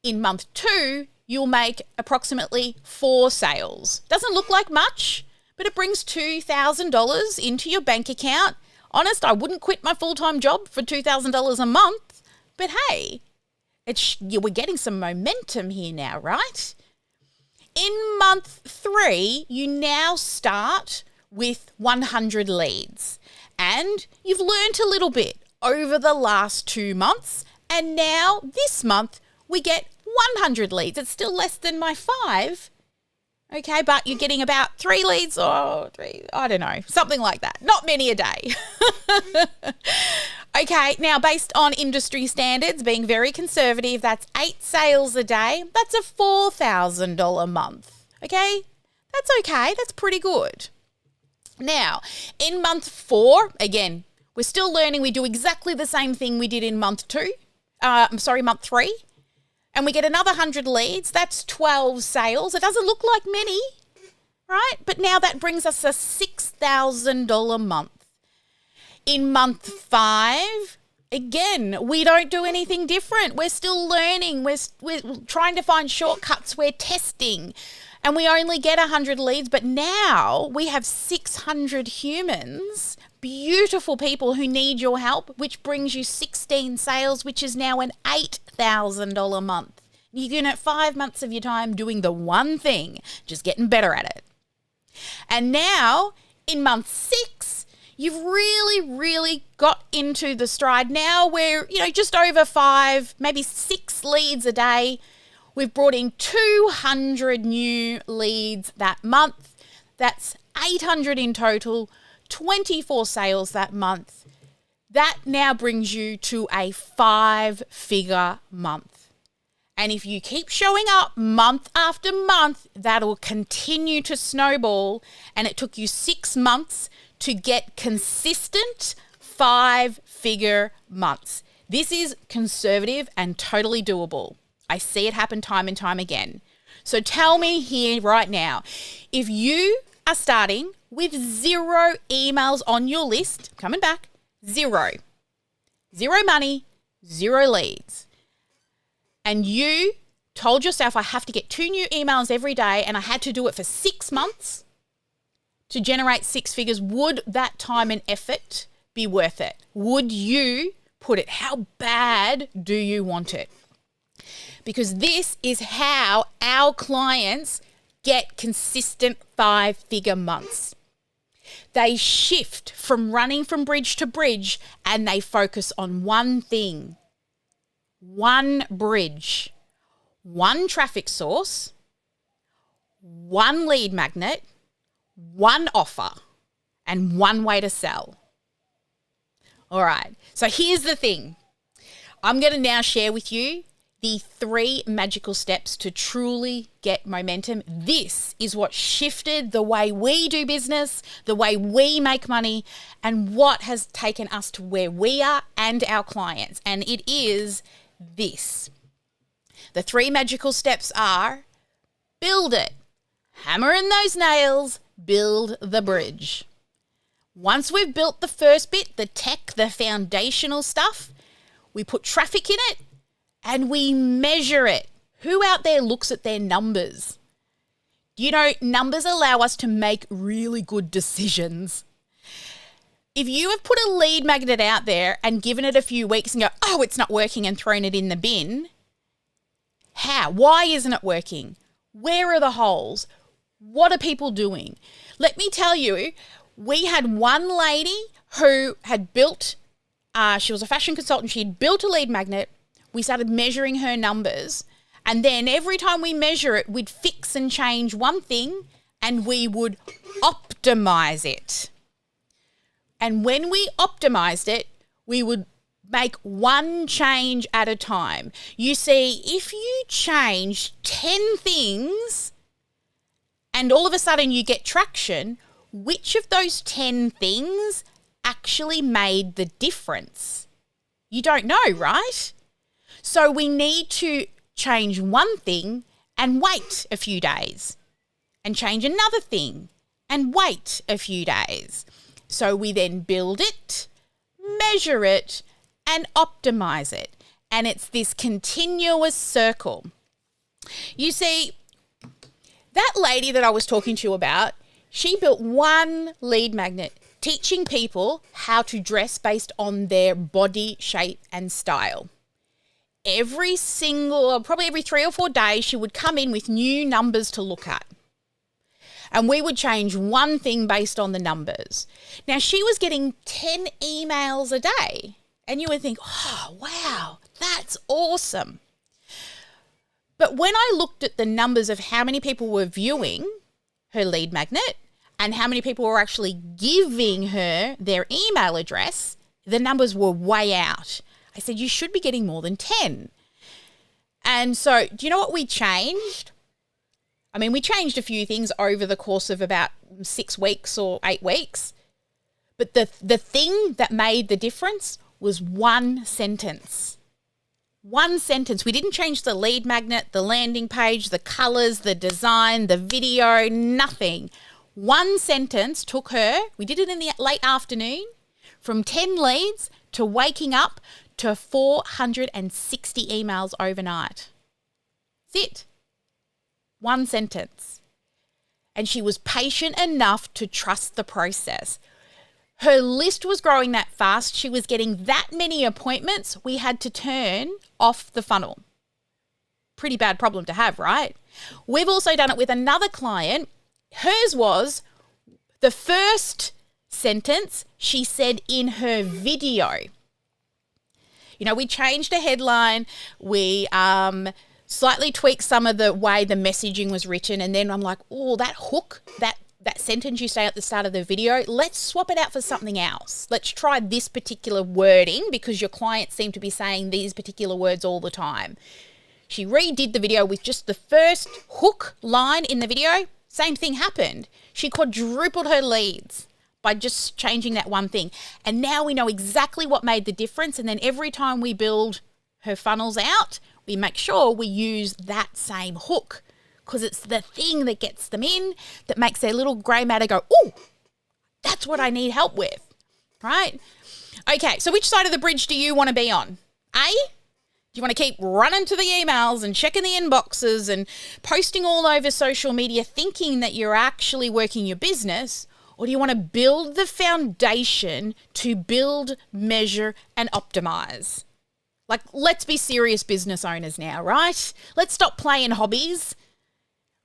In month 2, you'll make approximately 4 sales. Doesn't look like much, but it brings $2,000 into your bank account. Honest, I wouldn't quit my full-time job for $2,000 a month. But hey, we're getting some momentum here now, right? In month 3, you now start with 100 leads. And you've learned a little bit over the last 2 months. And now this month, we get 100 leads. It's still less than my 5. Okay, but you're getting about 3 leads or 3, I don't know, something like that. Not many a day. Okay, now based on industry standards, being very conservative, that's 8 sales a day. That's a $4,000 month. Okay, that's okay. That's pretty good. Now, in month 4, again, we're still learning. We do exactly the same thing we did in month 3. And we get another 100 leads. That's 12 sales. It doesn't look like many, right? But now that brings us a $6,000 month. In month 5, again, we don't do anything different. We're still learning. We're trying to find shortcuts. We're testing. And we only get 100 leads. But now we have 600 humans, beautiful people who need your help, which brings you 16 sales, which is now an $8,000 month. You can at 5 months of your time doing the one thing, just getting better at it. And now in month 6, you've really got into the stride. Now we're, just over 5, maybe 6 leads a day. We've brought in 200 new leads that month. That's 800 in total, 24 sales that month. That now brings you to a 5-figure month. And if you keep showing up month after month, that'll continue to snowball. And it took you 6 months to get consistent 5-figure months. This is conservative and totally doable. I see it happen time and time again. So tell me here right now, if you are starting with 0 emails on your list, coming back, 0 money, 0 leads, and you told yourself I have to get 2 new emails every day and I had to do it for 6 months to generate 6 figures, would that time and effort be worth it? Would you put it? How bad do you want it? Because this is how our clients get consistent 5-figure months. They shift from running from bridge to bridge and they focus on one thing, one bridge, one traffic source, one lead magnet, one offer, and one way to sell. All right, so here's the thing. I'm going to now share with you the 3 magical steps to truly get momentum. This is what shifted the way we do business, the way we make money, and what has taken us to where we are and our clients. And it is this. The 3 magical steps are: build it, hammer in those nails, build the bridge. Once we've built the first bit, the tech, the foundational stuff, we put traffic in it and we measure it. Who out there looks at their numbers? You know, numbers allow us to make really good decisions. If you have put a lead magnet out there and given it a few weeks and go, oh, it's not working, and thrown it in the bin, how? Why isn't it working? Where are the holes? What are people doing? Let me tell you, we had one lady who had built, she was a fashion consultant, she had built a lead magnet. We started measuring her numbers, and then every time we measure it, we'd fix and change one thing and we would optimize it. And when we optimized it, we would make one change at a time. You see, if you change 10 things and all of a sudden you get traction, which of those 10 things actually made the difference? You don't know, right? So we need to change one thing and wait a few days, and change another thing and wait a few days. So we then build it, measure it, and optimize it. And it's this continuous circle. You see, that lady that I was talking to you about, she built one lead magnet teaching people how to dress based on their body shape and style. Every 3 or 4 days, she would come in with new numbers to look at. And we would change one thing based on the numbers. Now, she was getting 10 emails a day. And you would think, oh, wow, that's awesome. But when I looked at the numbers of how many people were viewing her lead magnet and how many people were actually giving her their email address, the numbers were way out. I said, you should be getting more than 10. And so, do you know what we changed? I mean, we changed a few things over the course of about 6 weeks or 8 weeks. But the thing that made the difference was one sentence. One sentence. We didn't change the lead magnet, the landing page, the colors, the design, the video, nothing. One sentence took her, we did it in the late afternoon, from 10 leads to waking up to 460 emails overnight. That's it. One sentence. And she was patient enough to trust the process. Her list was growing that fast. She was getting that many appointments. We had to turn off the funnel. Pretty bad problem to have, right? We've also done it with another client. Hers was the first sentence she said in her video. You know, we changed a headline. We slightly tweaked some of the way the messaging was written. And then I'm like, oh, that hook, that sentence you say at the start of the video, let's swap it out for something else. Let's try this particular wording because your clients seem to be saying these particular words all the time. She redid the video with just the first hook line in the video. Same thing happened. She quadrupled her leads by just changing that one thing. And now we know exactly what made the difference. And then every time we build her funnels out, we make sure we use that same hook, because it's the thing that gets them in, that makes their little grey matter go, oh, that's what I need help with, right? Okay, so which side of the bridge do you want to be on? A, Do you want to keep running to the emails and checking the inboxes and posting all over social media thinking that you're actually working your business? Or do you want to build the foundation to build, measure, and optimize? Like, let's be serious business owners now, right? Let's stop playing hobbies.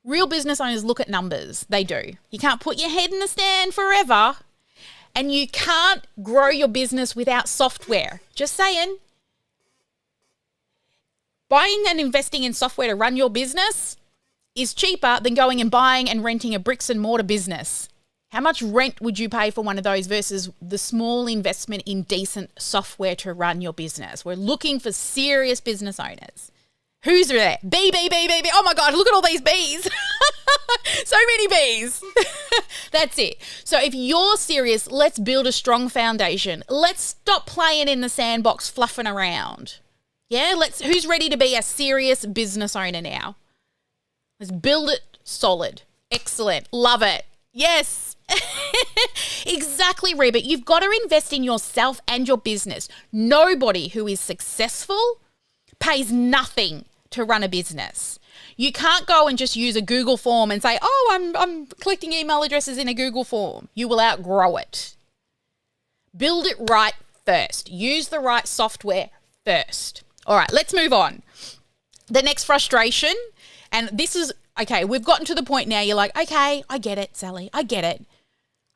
Real business owners look at numbers. They do. You can't put your head in the sand forever, and you can't grow your business without software. Just saying. Buying and investing in software to run your business is cheaper than going and buying and renting a bricks and mortar business. How much rent would you pay for one of those versus the small investment in decent software to run your business? We're looking for serious business owners. Who's there? B. Oh my God, look at all these bees. So many bees. That's it. So if you're serious, let's build a strong foundation. Let's stop playing in the sandbox, fluffing around. Yeah, who's ready to be a serious business owner now? Let's build it solid. Excellent. Love it. Yes. Exactly, Reba. You've got to invest in yourself and your business. Nobody who is successful pays nothing to run a business. You can't go and just use a Google form and say, oh, I'm collecting email addresses in a Google form. You will outgrow it. Build it right first. Use the right software first. All right, let's move on. The next frustration, and this is, okay, we've gotten to the point now you're like, okay, I get it, Sally, I get it.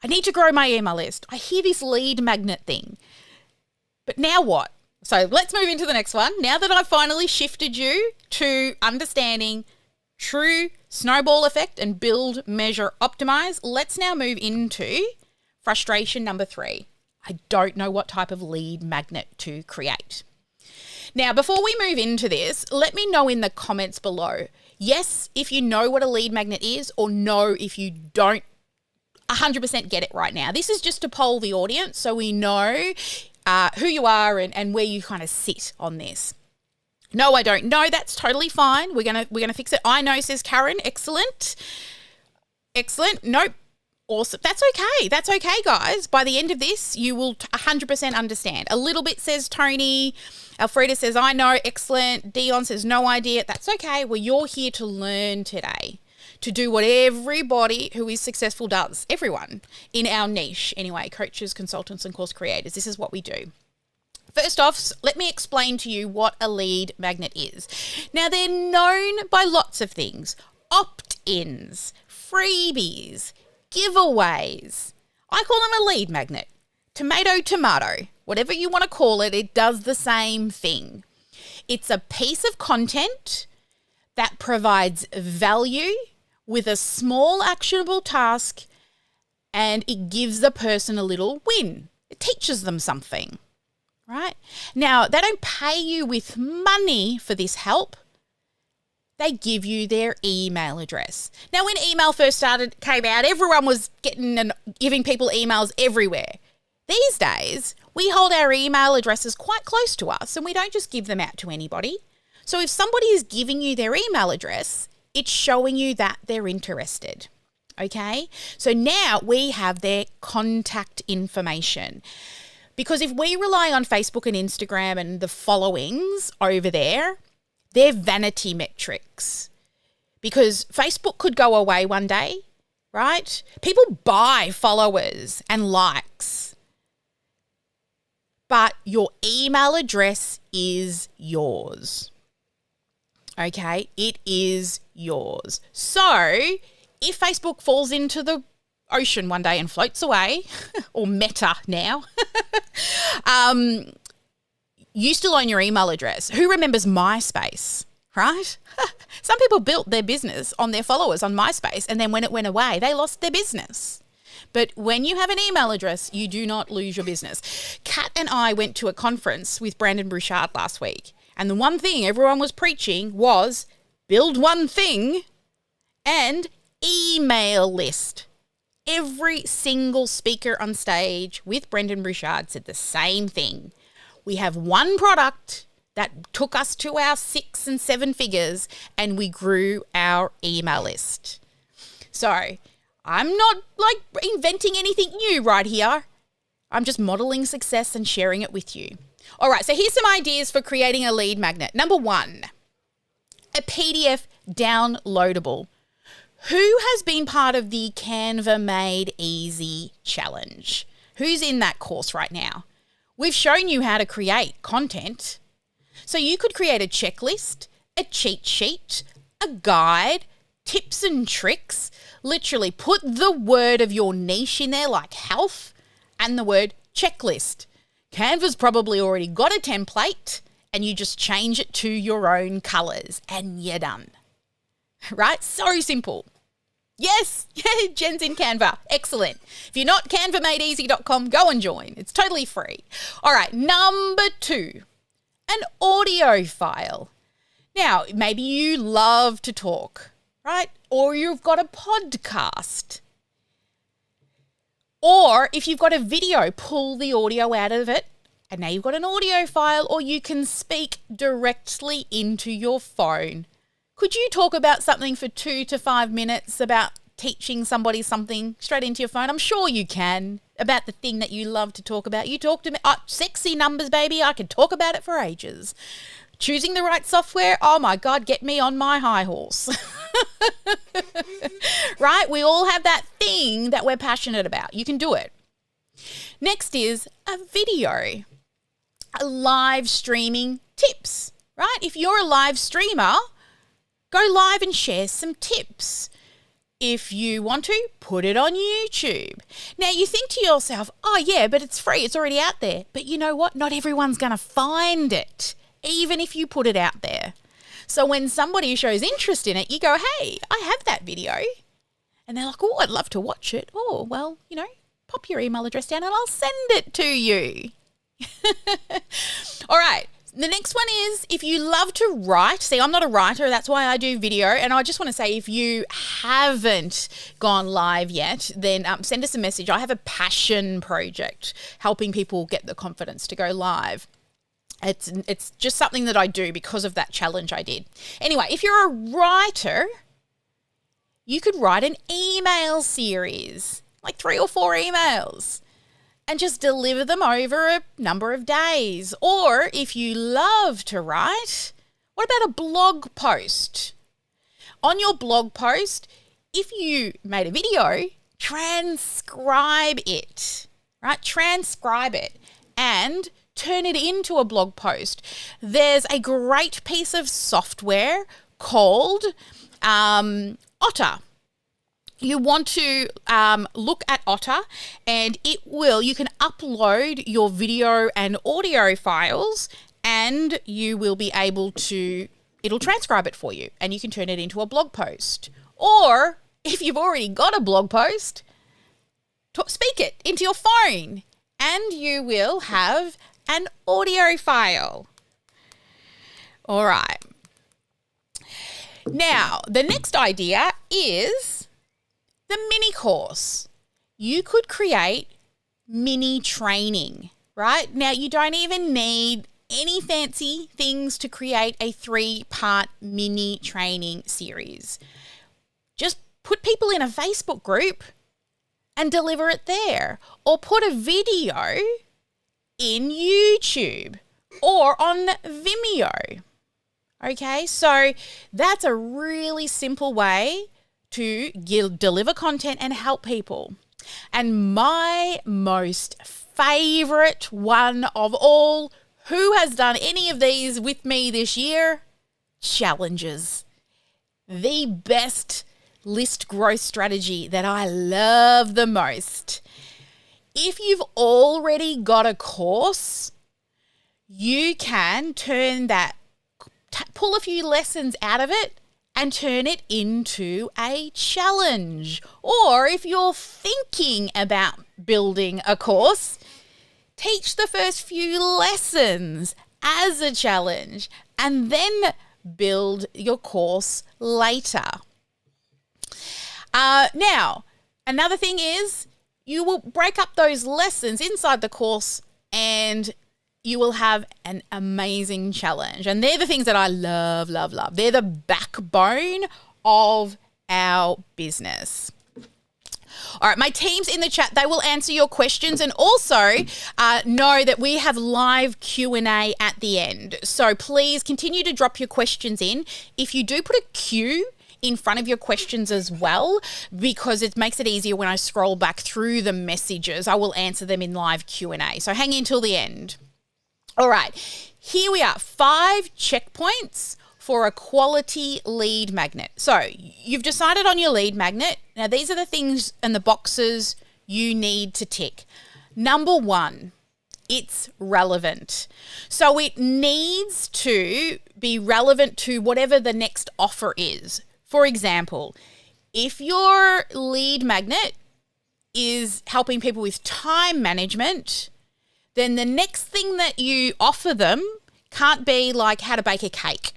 I need to grow my email list. I hear this lead magnet thing. But now what? So let's move into the next one. Now that I've finally shifted you to understanding true snowball effect and build, measure, optimize, let's now move into frustration number 3. I don't know what type of lead magnet to create. Now, before we move into this, let me know in the comments below. Yes, if you know what a lead magnet is, or no, if you don't 100% get it right now. This is just to poll the audience so we know who you are and where you kind of sit on this. No, I don't know. That's totally fine. We're gonna fix it. I know, says Karen. Excellent. Nope. Awesome. That's okay. That's okay, guys. By the end of this, you will 100% understand. A little bit, says Tony. Alfreda says, I know. Excellent. Dion says, no idea. That's okay. Well, you're here to learn today, to do what everybody who is successful does. Everyone in our niche. Anyway, coaches, consultants, and course creators. This is what we do. First off, let me explain to you what a lead magnet is. Now, they're known by lots of things. Opt-ins, freebies, giveaways. I call them a lead magnet. Tomato, whatever you want to call it, it does the same thing. It's a piece of content that provides value with a small actionable task, and it gives the person a little win. It teaches them something, right? Now, they don't pay you with money for this help. They give you their email address. Now, when email first came out, everyone was getting and giving people emails everywhere. These days, we hold our email addresses quite close to us and we don't just give them out to anybody. So if somebody is giving you their email address, it's showing you that they're interested. Okay? So now we have their contact information. Because if we rely on Facebook and Instagram and the followings over there, they're vanity metrics. Because Facebook could go away one day, right? People buy followers and likes. But your email address is yours. Okay? It is yours. So if Facebook falls into the ocean one day and floats away, or Meta now, you still own your email address. Who remembers MySpace, right? Some people built their business on their followers on MySpace, and then when it went away, they lost their business. But when you have an email address, you do not lose your business. Kat and I went to a conference with Brandon Bouchard last week, and the one thing everyone was preaching was build one thing and email list. Every single speaker on stage with Brendan Bouchard said the same thing. We have one product that took us to our 6 and 7 figures, and we grew our email list. So I'm not like inventing anything new right here. I'm just modeling success and sharing it with you. All right, so here's some ideas for creating a lead magnet. Number 1, a PDF downloadable. Who has been part of the Canva Made Easy challenge? Who's in that course right now? We've shown you how to create content. So you could create a checklist, a cheat sheet, a guide, tips and tricks. Literally put the word of your niche in there, like health, and the word checklist. Canva's probably already got a template and you just change it to your own colours and you're done. Right? So simple. Yes, Jen's in Canva. Excellent. If you're not, canvamadeeasy.com, go and join. It's totally free. All right, number 2, an audio file. Now, maybe you love to talk, right? Or you've got a podcast. Or if you've got a video, pull the audio out of it. And now you've got an audio file, or you can speak directly into your phone. Could you talk about something for 2 to 5 minutes about teaching somebody something straight into your phone? I'm sure you can, about the thing that you love to talk about. You talk to me, sexy numbers, baby. I could talk about it for ages. Choosing the right software, oh my God, get me on my high horse. Right? We all have that thing that we're passionate about. You can do it. Next is a video, a live streaming tips, right? If you're a live streamer, go live and share some tips. If you want to, put it on YouTube. Now, you think to yourself, oh yeah, but it's free. It's already out there. But you know what? Not everyone's going to find it, even if you put it out there. So when somebody shows interest in it, you go, hey, I have that video. And they're like, oh, I'd love to watch it. Oh, well, pop your email address down and I'll send it to you. All right. The next one is, if you love to write, see, I'm not a writer, that's why I do video. And I just want to say, if you haven't gone live yet, then send us a message. I have a passion project helping people get the confidence to go live. It's just something that I do because of that challenge I did. Anyway, if you're a writer, you could write an email series, like 3 or 4 emails, and just deliver them over a number of days. Or if you love to write, what about a blog post? On your blog post, if you made a video, transcribe it, right? Transcribe it and turn it into a blog post. There's a great piece of software called Otter. You want to look at Otter, and you can upload your video and audio files, and you will be able to, it'll transcribe it for you, and you can turn it into a blog post. Or if you've already got a blog post, speak it into your phone, and you will have an audio file. All right. Now, the next idea is the mini course. You could create mini training, right? Now, you don't even need any fancy things to create a 3-part mini training series. Just put people in a Facebook group and deliver it there, or put a video in YouTube or on Vimeo. Okay, so that's a really simple way to deliver content and help people. And my most favorite one of all, who has done any of these with me this year? Challenges. The best list growth strategy that I love the most. If you've already got a course, you can turn that, pull a few lessons out of it and turn it into a challenge. Or if you're thinking about building a course, teach the first few lessons as a challenge and then build your course later. Now, another thing is, you will break up those lessons inside the course and you will have an amazing challenge. And they're the things that I love, love, love. They're the backbone of our business. All right, my team's in the chat. They will answer your questions, and also know that we have live Q&A at the end. So please continue to drop your questions in. If you do put a Q in front of your questions as well, because it makes it easier when I scroll back through the messages, I will answer them in live Q&A. So hang in till the end. All right, here we are, 5 checkpoints for a quality lead magnet. So you've decided on your lead magnet. Now these are the things and the boxes you need to tick. Number 1, it's relevant. So it needs to be relevant to whatever the next offer is. For example, if your lead magnet is helping people with time management, then the next thing that you offer them can't be like how to bake a cake,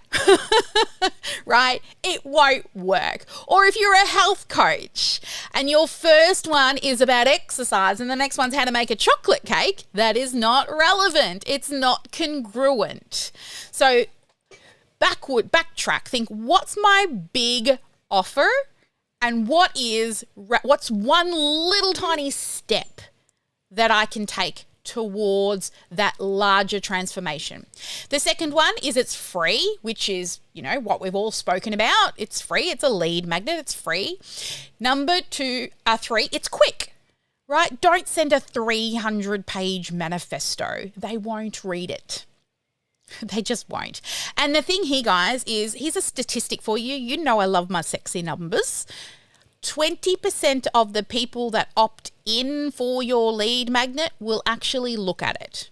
right? It won't work. Or if you're a health coach and your first one is about exercise and the next one's how to make a chocolate cake, that is not relevant. It's not congruent. So backtrack, think, what's my big offer and what's one little tiny step that I can take towards that larger transformation. The second one is it's free, which is, what we've all spoken about. It's free. It's a lead magnet. It's free. Number 3, it's quick, right? Don't send a 300-page manifesto. They won't read it. They just won't. And the thing here, guys, is here's a statistic for you. You know I love my sexy numbers. 20% of the people that opt in for your lead magnet will actually look at it.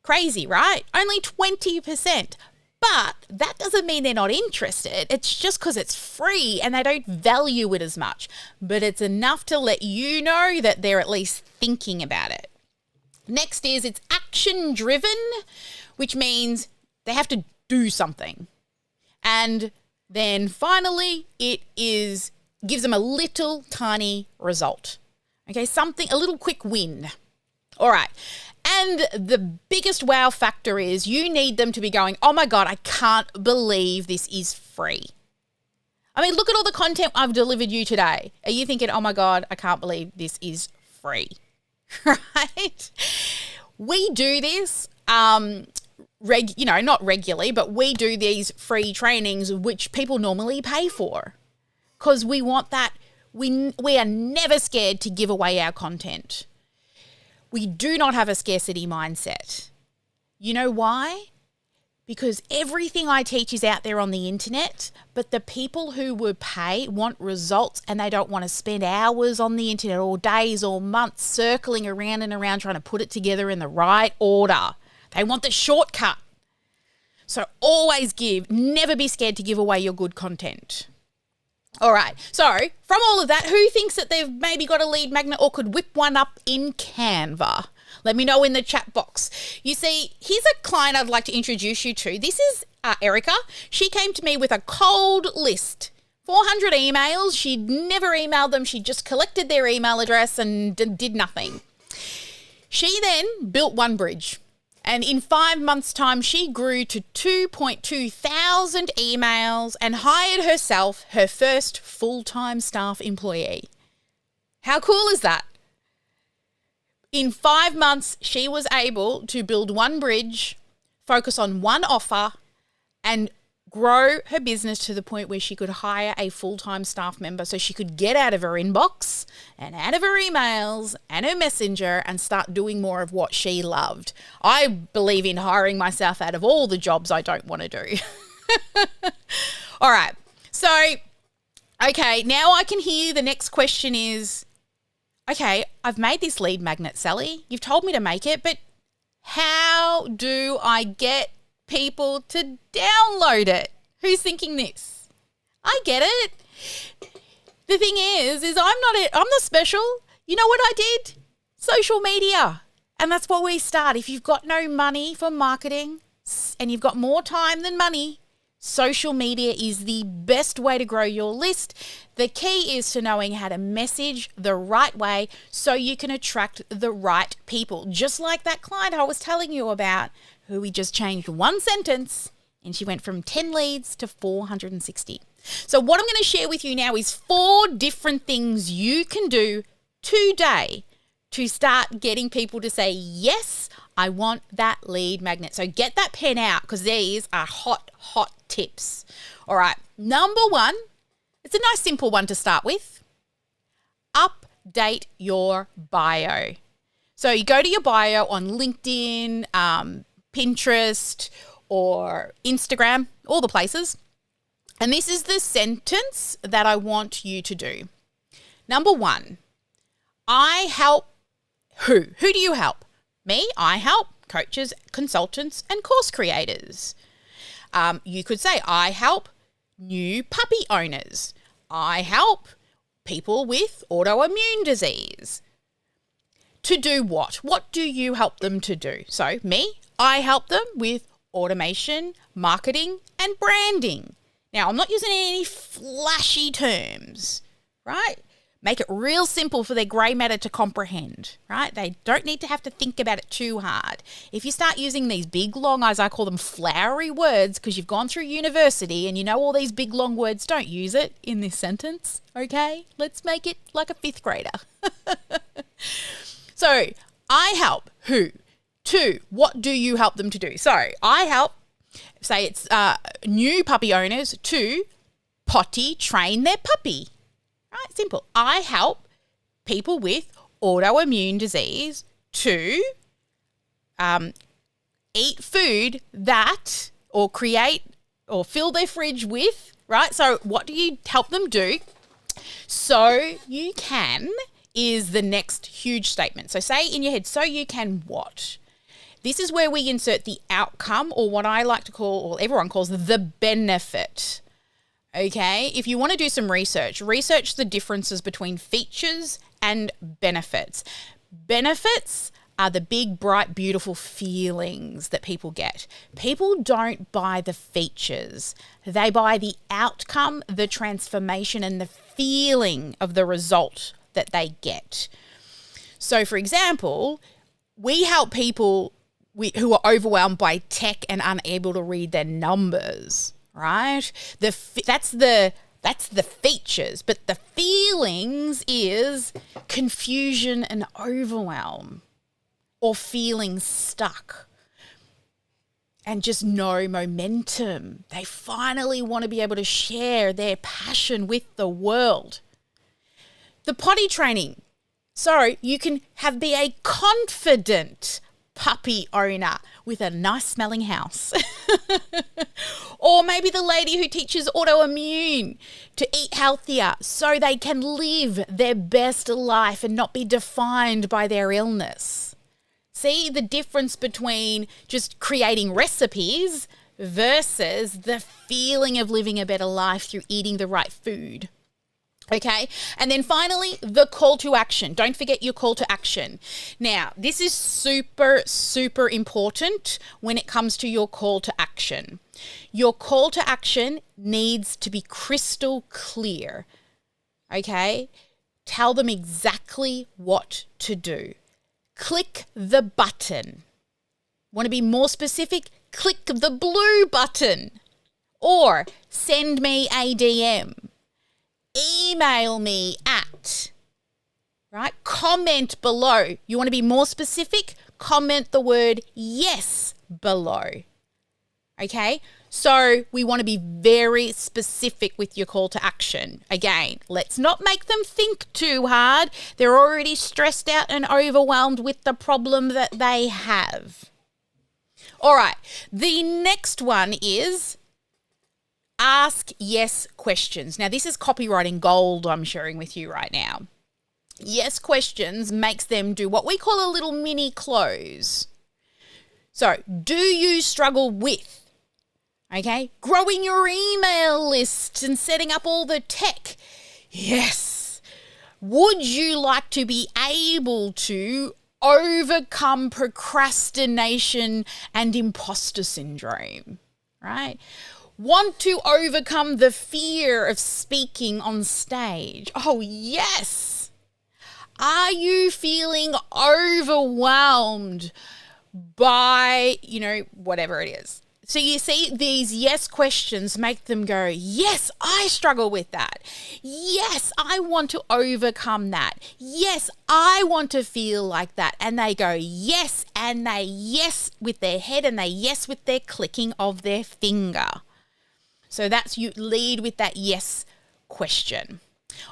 Crazy, right? Only 20%. But that doesn't mean they're not interested. It's just because it's free and they don't value it as much. But it's enough to let you know that they're at least thinking about it. Next is it's action driven, which means they have to do something. And then finally, it gives them a little tiny result. Okay, a little quick win. All right. And the biggest wow factor is you need them to be going, oh my God, I can't believe this is free. I mean, look at all the content I've delivered you today. Are you thinking, oh my God, I can't believe this is free, right? We do this, not regularly, but we do these free trainings, which people normally pay for, because we want that. We are never scared to give away our content. We do not have a scarcity mindset. You know why? Because everything I teach is out there on the internet, but the people who would pay want results and they don't want to spend hours on the internet or days or months circling around and around trying to put it together in the right order. They want the shortcut. So always give. Never be scared to give away your good content. All right. So from all of that, who thinks that they've maybe got a lead magnet or could whip one up in Canva? Let me know in the chat box. You see, here's a client I'd like to introduce you to. This is Erica. She came to me with a cold list, 400 emails. She'd never emailed them. She just collected their email address and did nothing. She then built OneBridge. And in 5 months' time, she grew to 2.2 thousand emails and hired herself her first full-time staff employee. How cool is that? In 5 months, she was able to build OneBridge, focus on one offer, and grow her business to the point where she could hire a full-time staff member so she could get out of her inbox and out of her emails and her messenger and start doing more of what she loved. I believe in hiring myself out of all the jobs I don't want to do. All right. So, okay, now I can hear the next question is, okay, I've made this lead magnet, Sally. You've told me to make it, but how do I get people to download it? Who's thinking this? I get it. The thing is I'm not special. You know what I did? Social media. And that's where we start. If you've got no money for marketing and you've got more time than money, social media is the best way to grow your list. The key is to knowing how to message the right way so you can attract the right people. Just like that client I was telling you about, who we just changed one sentence And she went from 10 leads to 460. So what I'm going to share with you now is 4 different things you can do today to start getting people to say, yes, I want that lead magnet. So get that pen out because these are hot, hot tips. All right. Number 1, it's a nice simple one to start with. Update your bio. So you go to your bio on LinkedIn, Pinterest, or Instagram, all the places. And this is the sentence that I want you to do. Number 1, I help who? Who do you help? Me, I help coaches, consultants, and course creators. You could say, I help new puppy owners. I help people with autoimmune disease. To do what? What do you help them to do? So me, I help them with automation, marketing, and branding. Now, I'm not using any flashy terms, right? Make it real simple for their grey matter to comprehend, right? They don't need to have to think about it too hard. If you start using these big, long, as I call them, flowery words, because you've gone through university and you know all these big, long words, don't use it in this sentence, okay? Let's make it like a 5th grader. So, I help who? To, what do you help them to do? So, I help, say it's new puppy owners to potty train their puppy. Right, simple. I help people with autoimmune disease to eat food that, or create, or fill their fridge with, right? So what do you help them do? So you can is the next huge statement. So say in your head, so you can what? This is where we insert the outcome, or what I like to call, or everyone calls, the benefit. Okay, if you want to do some research the differences between features and benefits. Benefits are the big, bright, beautiful feelings that people get. People don't buy the features. They buy the outcome, the transformation, and the feeling of the result that they get. So, for example, we help people who are overwhelmed by tech and unable to read their numbers, right? That's the features, but the feelings is confusion and overwhelm, or feeling stuck and just no momentum. They finally want to be able to share their passion with the world. The potty training. So you can be a confident puppy owner with a nice smelling house. Or maybe the lady who teaches autoimmune to eat healthier so they can live their best life and not be defined by their illness. See the difference between just creating recipes versus the feeling of living a better life through eating the right food. Okay, and then finally, the call to action. Don't forget your call to action. Now, this is super, super important when it comes to your call to action. Your call to action needs to be crystal clear. Okay, tell them exactly what to do. Click the button. Want to be more specific? Click the blue button. Or send me a DM. Email me at, right? Comment below. You want to be more specific? Comment the word yes below. Okay? So we want to be very specific with your call to action. Again, let's not make them think too hard. They're already stressed out and overwhelmed with the problem that they have. All right. The next one is ask yes questions. Now, this is copywriting gold I'm sharing with you right now. Yes questions makes them do what we call a little mini close. So, do you struggle with, okay, growing your email list and setting up all the tech? Yes. Would you like to be able to overcome procrastination and imposter syndrome, right? Want to overcome the fear of speaking on stage? Oh, yes. Are you feeling overwhelmed by, whatever it is, So you see, these yes questions make them go, yes, I struggle with that. Yes, I want to overcome that. Yes, I want to feel like that. And they go yes, and they yes with their head, and they yes with their clicking of their finger. So that's, you lead with that yes question.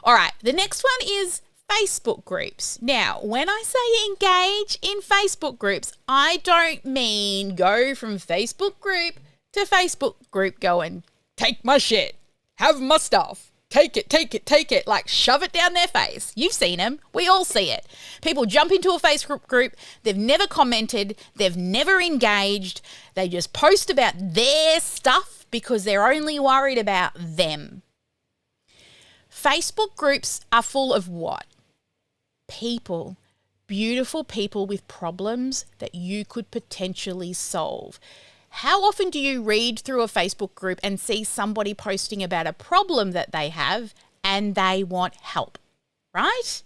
All right, the next one is Facebook groups. Now, when I say engage in Facebook groups, I don't mean go from Facebook group to Facebook group going, take my shit, have my stuff, take it, like shove it down their face. You've seen them. We all see it. People jump into a Facebook group. They've never commented. They've never engaged. They just post about their stuff because they're only worried about them. Facebook groups are full of what? People, beautiful people with problems that you could potentially solve. How often do you read through a Facebook group and see somebody posting about a problem that they have and they want help, right?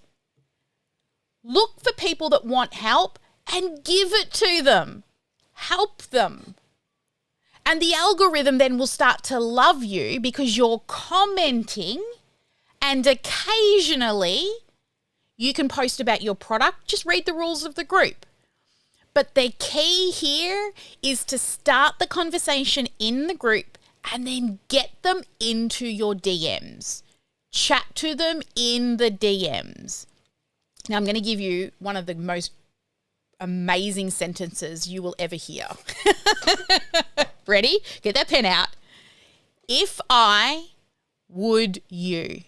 Look for people that want help and give it to them. Help them. And the algorithm then will start to love you because you're commenting, and occasionally you can post about your product. Just read the rules of the group. But the key here is to start the conversation in the group and then get them into your DMs. Chat to them in the DMs. Now, I'm going to give you one of the most amazing sentences you will ever hear. Ready? Get that pen out. If I would you.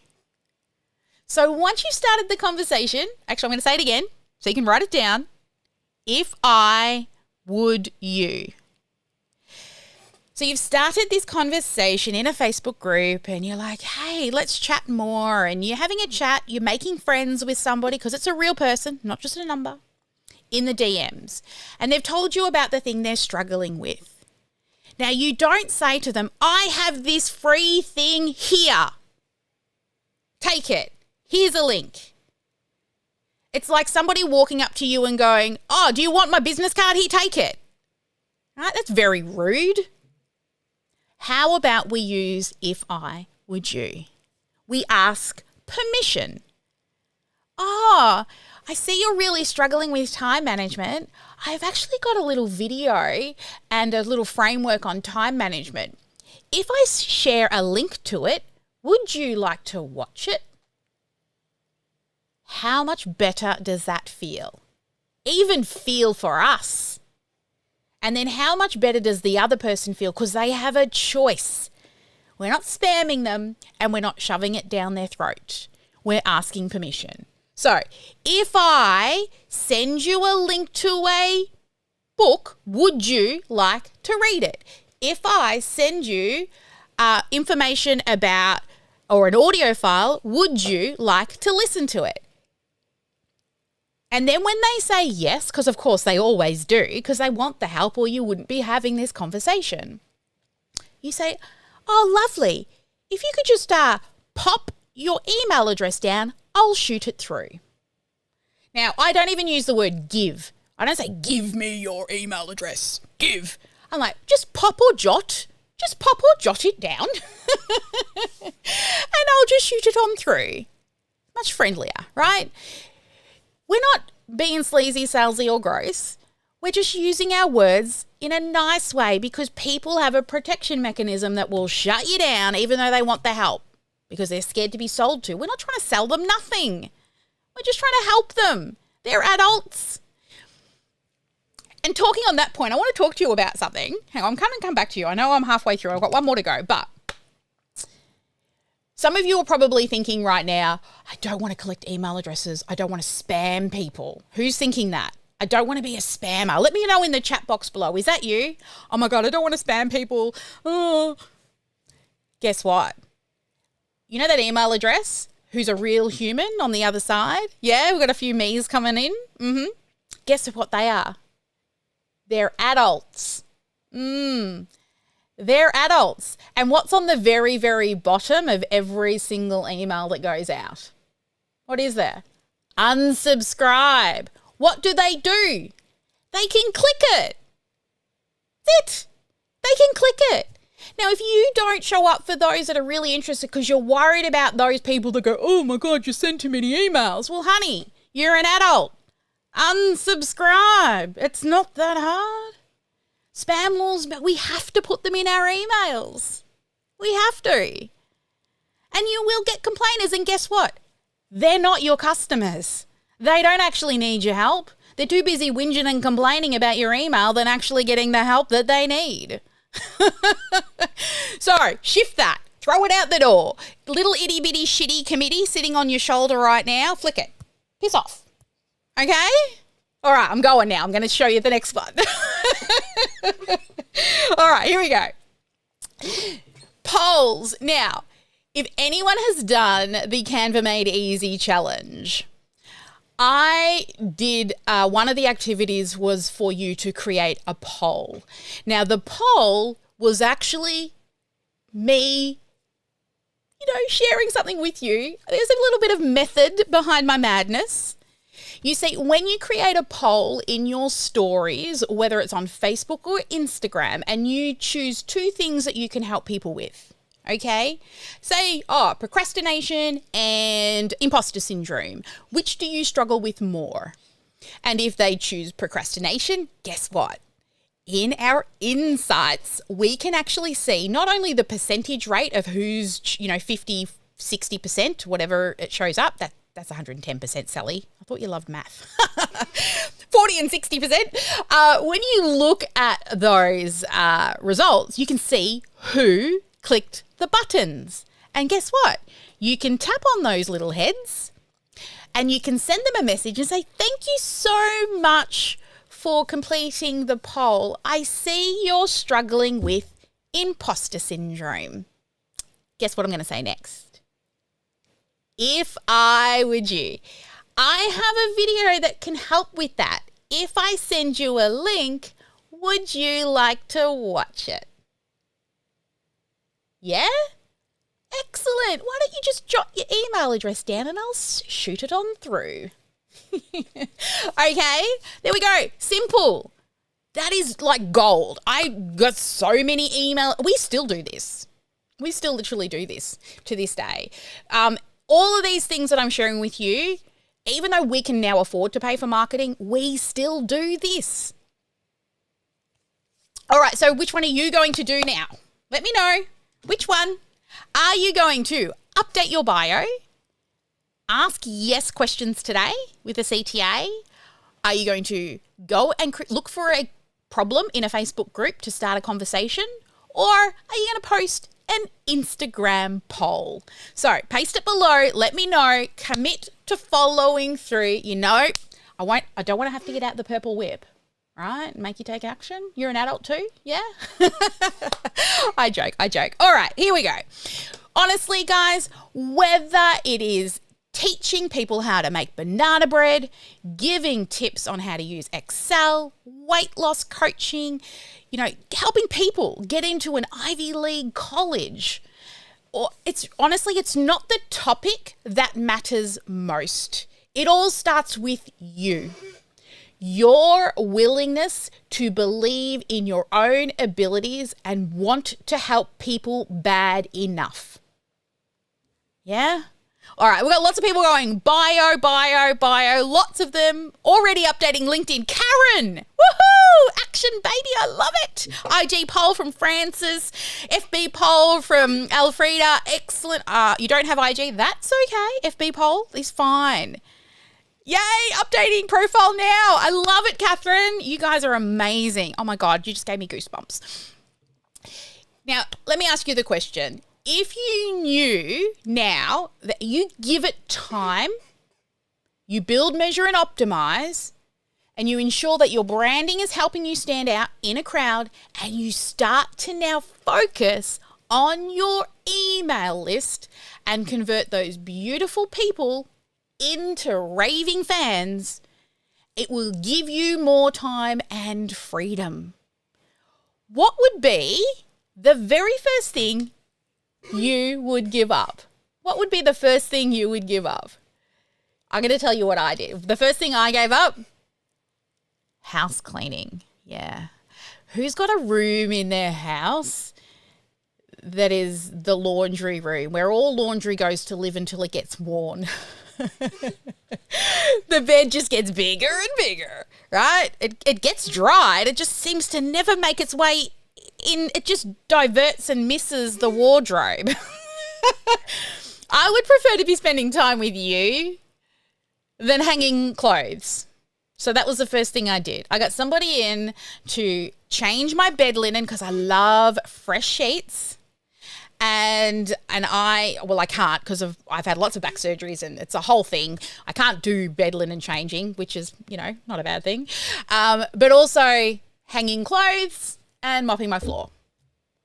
So once you've started the conversation, actually, I'm going to say it again so you can write it down. If I would you. So you've started this conversation in a Facebook group and you're like, hey, let's chat more. And you're having a chat. You're making friends with somebody because it's a real person, not just a number, in the DMs. And they've told you about the thing they're struggling with. Now, you don't say to them, I have this free thing here. Take it. Here's a link. It's like somebody walking up to you and going, oh, do you want my business card? Here, take it. Right? That's very rude. How about we use if I would you? We ask permission. Oh, I see you're really struggling with time management. I've actually got a little video and a little framework on time management. If I share a link to it, would you like to watch it? How much better does that feel? Even feel for us. And then how much better does the other person feel? Because they have a choice. We're not spamming them and we're not shoving it down their throat. We're asking permission. So if I send you a link to a book, would you like to read it? If I send you information about or an audio file, would you like to listen to it? And then when they say yes, because of course they always do, because they want the help or you wouldn't be having this conversation, you say, oh, lovely. If you could just pop your email address down, I'll shoot it through. Now, I don't even use the word give. I don't say, give me your email address. Give. I'm like, just pop or jot. Just pop or jot it down. And I'll just shoot it on through. Much friendlier, right? We're not being sleazy, salesy or gross. We're just using our words in a nice way because people have a protection mechanism that will shut you down even though they want the help because they're scared to be sold to. We're not trying to sell them nothing. We're just trying to help them. They're adults. And talking on that point, I want to talk to you about something. Hang on, I'm going to come back to you. I know I'm halfway through. I've got one more to go, but some of you are probably thinking right now, I don't want to collect email addresses. I don't want to spam people. Who's thinking that? I don't want to be a spammer. Let me know in the chat box below. Is that you? Oh my God, I don't want to spam people. Oh. Guess what? You know that email address? Who's a real human on the other side? Yeah, we've got a few me's coming in. Guess what they are? They're adults. They're adults. And what's on the very, very bottom of every single email that goes out? What is there? Unsubscribe. What do? They can click it. That's it. They can Now, if you don't show up for those that are really interested because you're worried about those people that go, oh my God, you sent too many emails. Well, honey, you're an adult. Unsubscribe. It's not that hard. Spam laws, but we have to put them in our emails. We have to. And you will get complainers, and guess what? They're not your customers. They don't actually need your help. They're too busy whinging and complaining about your email than actually getting the help that they need. So shift that. Throw it out the door. Little itty bitty shitty committee sitting on your shoulder right now. Flick it. Piss off. Okay? All right, I'm going now. I'm going to show you the next one. All right, here we go. Polls. Now, if anyone has done the Canva Made Easy challenge, I did one of the activities was for you to create a poll. Now, the poll was actually me, sharing something with you. There's a little bit of method behind my madness. You see, when you create a poll in your stories, whether it's on Facebook or Instagram, and you choose 2 things that you can help people with, okay? Say, procrastination and imposter syndrome. Which do you struggle with more? And if they choose procrastination, guess what? In our insights, we can actually see not only the percentage rate of who's, 50, 60%, whatever it shows up, that's 110%, Sally. I thought you loved math. 40 and 60%. When you look at those results, you can see who clicked the buttons. And guess what? You can tap on those little heads and you can send them a message and say, thank you so much for completing the poll. I see you're struggling with imposter syndrome. Guess what I'm going to say next? If I were you, I have a video that can help with that. If I send you a link, would you like to watch it? Yeah? Excellent. Why don't you just jot your email address down and I'll shoot it on through. Okay, there we go. Simple. That is like gold. I got so many emails. We still do this. We still literally do this to this day. All of these things that I'm sharing with you, even though we can now afford to pay for marketing, we still do this. All right, so which one are you going to do now? Let me know. Which one? Are you going to update your bio? Ask yes questions today with a CTA? Are you going to go and look for a problem in a Facebook group to start a conversation? Or are you going to post an Instagram poll? So paste it below. Let me know. Commit to following through. I don't want to have to get out the purple whip, right? Make you take action. You're an adult too, yeah? I joke. All right, here we go. Honestly, guys, whether it is teaching people how to make banana bread, giving tips on how to use Excel, weight loss coaching, helping people get into an Ivy League college, or it's not the topic that matters most. It all starts with you. Your willingness to believe in your own abilities and want to help people bad enough. Yeah? All right, we've got lots of people going bio, lots of them already updating LinkedIn. Karen, woohoo, action baby, I love it. IG poll from Francis, FB poll from Alfreda, excellent. You don't have IG, that's okay. FB poll is fine. Yay, updating profile now. I love it, Catherine. You guys are amazing. Oh my God, you just gave me goosebumps. Now, let me ask you the question. If you knew now that you give it time, you build, measure, and optimize, and you ensure that your branding is helping you stand out in a crowd, and you start to now focus on your email list and convert those beautiful people into raving fans, it will give you more time and freedom. What would be the very first thing you would give up? What would be the first thing you would give up? I'm going to tell you what I did. The first thing I gave up, house cleaning. Yeah. Who's got a room in their house that is the laundry room where all laundry goes to live until it gets worn. The bed just gets bigger and bigger, right? It gets dried. It just seems to never make its way in. It just diverts and misses the wardrobe. I would prefer to be spending time with you than hanging clothes. So that was the first thing I did. I got somebody in to change my bed linen because I love fresh sheets. And I can't because I've had lots of back surgeries and it's a whole thing. I can't do bed linen changing, which is, not a bad thing. But also hanging clothes and mopping my floor.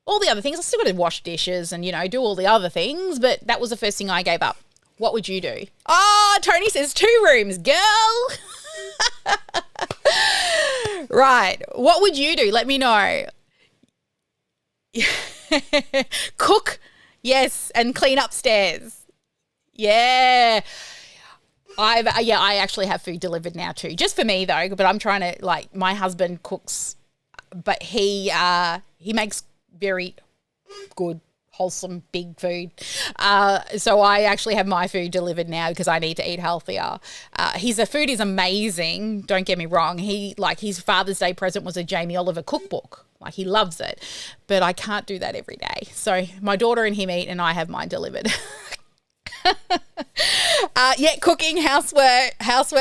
All the other things, I still got to wash dishes and, do all the other things, but that was the first thing I gave up. What would you do? Oh, Tony says 2 rooms, girl. Right. What would you do? Let me know. Cook, yes, and clean upstairs. Yeah. I actually have food delivered now too. Just for me though, but I'm trying to my husband cooks, but he makes very good, wholesome, big food. So I actually have my food delivered now because I need to eat healthier. His food is amazing. Don't get me wrong. His Father's Day present was a Jamie Oliver cookbook. He loves it, but I can't do that every day. So my daughter and him eat and I have mine delivered. Cooking, housework,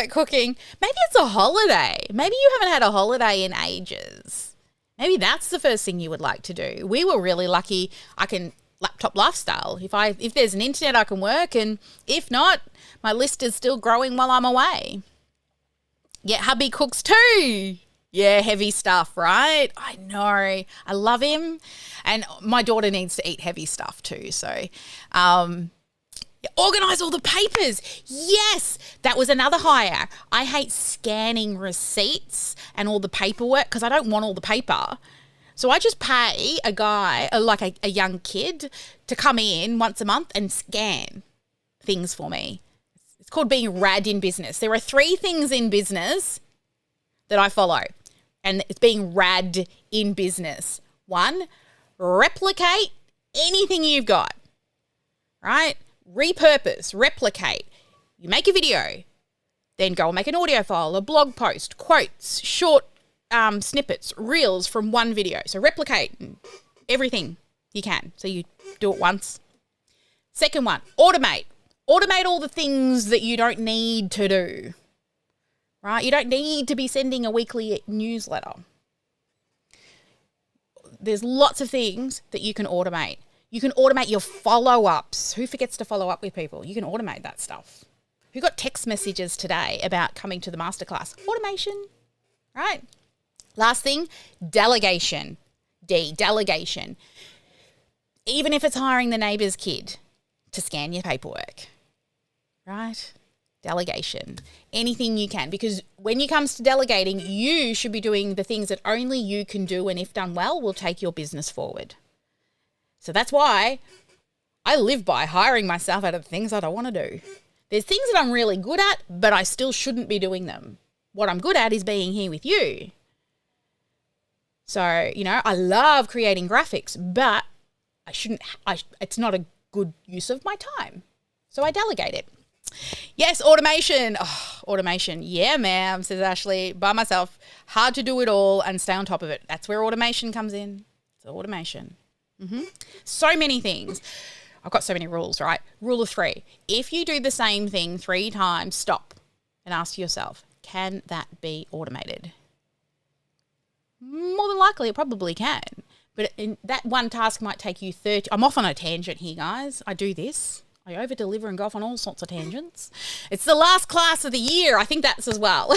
cooking. Maybe it's a holiday. Maybe you haven't had a holiday in ages. Maybe that's the first thing you would like to do. We were really lucky. I can laptop lifestyle. If there's an internet, I can work, and if not, my list is still growing while I'm away. Yeah, hubby cooks too. Yeah, heavy stuff, right? I know. I love him. And my daughter needs to eat heavy stuff too. So, organise all the papers. Yes, that was another hire. I hate scanning receipts and all the paperwork because I don't want all the paper. So I just pay a guy, a young kid, to come in once a month and scan things for me. It's called being rad in business. There are 3 things in business that I follow. And it's being rad in business. 1, replicate anything you've got, right? Repurpose, replicate. You make a video, then go and make an audio file, a blog post, quotes, short snippets, reels from one video. So replicate everything you can. So you do it once. Second one, automate. Automate all the things that you don't need to do. Right? You don't need to be sending a weekly newsletter. There's lots of things that you can automate. You can automate your follow-ups. Who forgets to follow up with people? You can automate that stuff. Who got text messages today about coming to the masterclass? Automation, right? Last thing, delegation. Delegation. Even if it's hiring the neighbour's kid to scan your paperwork, right? Delegation. Anything you can, because when it comes to delegating, you should be doing the things that only you can do, and if done well, will take your business forward. So that's why I live by hiring myself out of the things I don't want to do. There's things that I'm really good at, but I still shouldn't be doing them. What I'm good at is being here with you. So, I love creating graphics, but it's not a good use of my time. So I delegate it. Yes, automation. Oh, automation. Yeah, ma'am, says Ashley. By myself. Hard to do it all and stay on top of it. That's where automation comes in. It's automation. So many things. I've got so many rules, right? Rule of 3. If you do the same thing 3 times, stop and ask yourself, can that be automated? More than likely, it probably can. But that one task might take you 30. I'm off on a tangent here, guys. I do this. I over-deliver and go off on all sorts of tangents. It's the last class of the year. I think that's as well.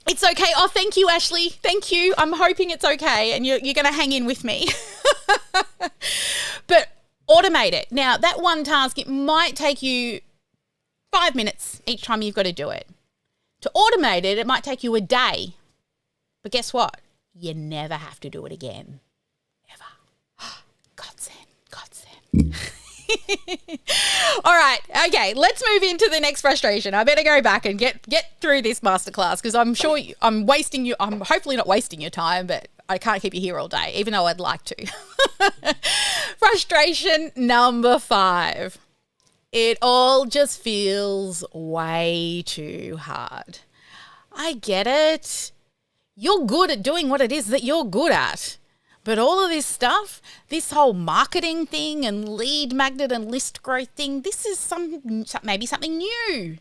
It's okay. Oh, thank you, Ashley. Thank you. I'm hoping it's okay and you're going to hang in with me. But automate it. Now, that one task, it might take you 5 minutes each time you've got to do it. To automate it, it might take you a day. But guess what? You never have to do it again. Ever. Godsend. All right. Okay. Let's move into the next frustration. I better go back and get through this masterclass because I'm sure I'm wasting you. I'm hopefully not wasting your time, but I can't keep you here all day, even though I'd like to. Frustration number 5. It all just feels way too hard. I get it. You're good at doing what it is that you're good at. But all of this stuff, this whole marketing thing and lead magnet and list growth thing, this is maybe something new.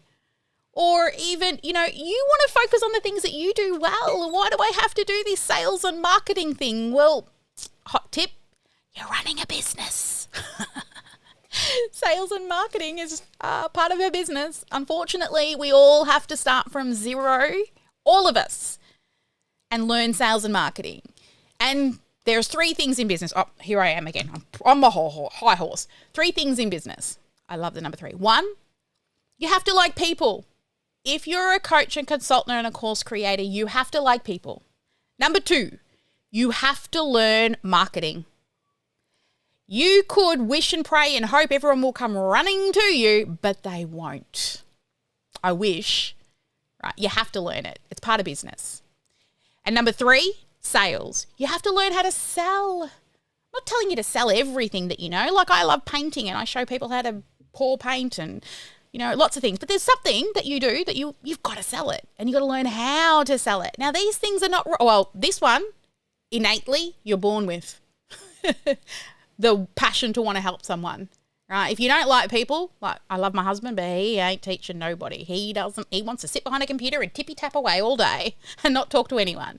Or even, you want to focus on the things that you do well. Why do I have to do this sales and marketing thing? Well, hot tip, you're running a business. Sales and marketing is part of our business. Unfortunately, we all have to start from zero, all of us, and learn sales and marketing. And there's 3 things in business. Oh, here I am again. I'm on my high horse. 3 things in business. I love the number 3. 1, you have to like people. If you're a coach and consultant and a course creator, you have to like people. Number 2, you have to learn marketing. You could wish and pray and hope everyone will come running to you, but they won't. I wish. Right? You have to learn it. It's part of business. And number 3, sales. You have to learn how to sell. I'm not telling you to sell everything that you know. Like I love painting and I show people how to pour paint and, lots of things. But there's something that you do that you've got to sell it and you've got to learn how to sell it. Now, these things are not, this one, innately, you're born with. The passion to want to help someone, right? If you don't like people, like I love my husband, but he ain't teaching nobody. He wants to sit behind a computer and tippy-tap away all day and not talk to anyone.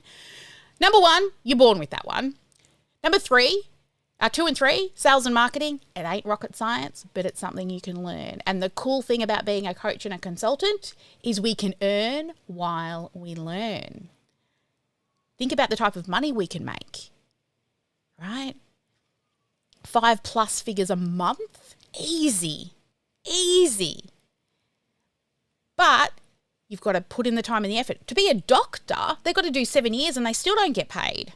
Number 1, you're born with that one. Number 3, 2 and 3, sales and marketing. It ain't rocket science, but it's something you can learn. And the cool thing about being a coach and a consultant is we can earn while we learn. Think about the type of money we can make, right? 5+ figures a month, easy. But you've got to put in the time and the effort. To be a doctor, they've got to do 7 years and they still don't get paid.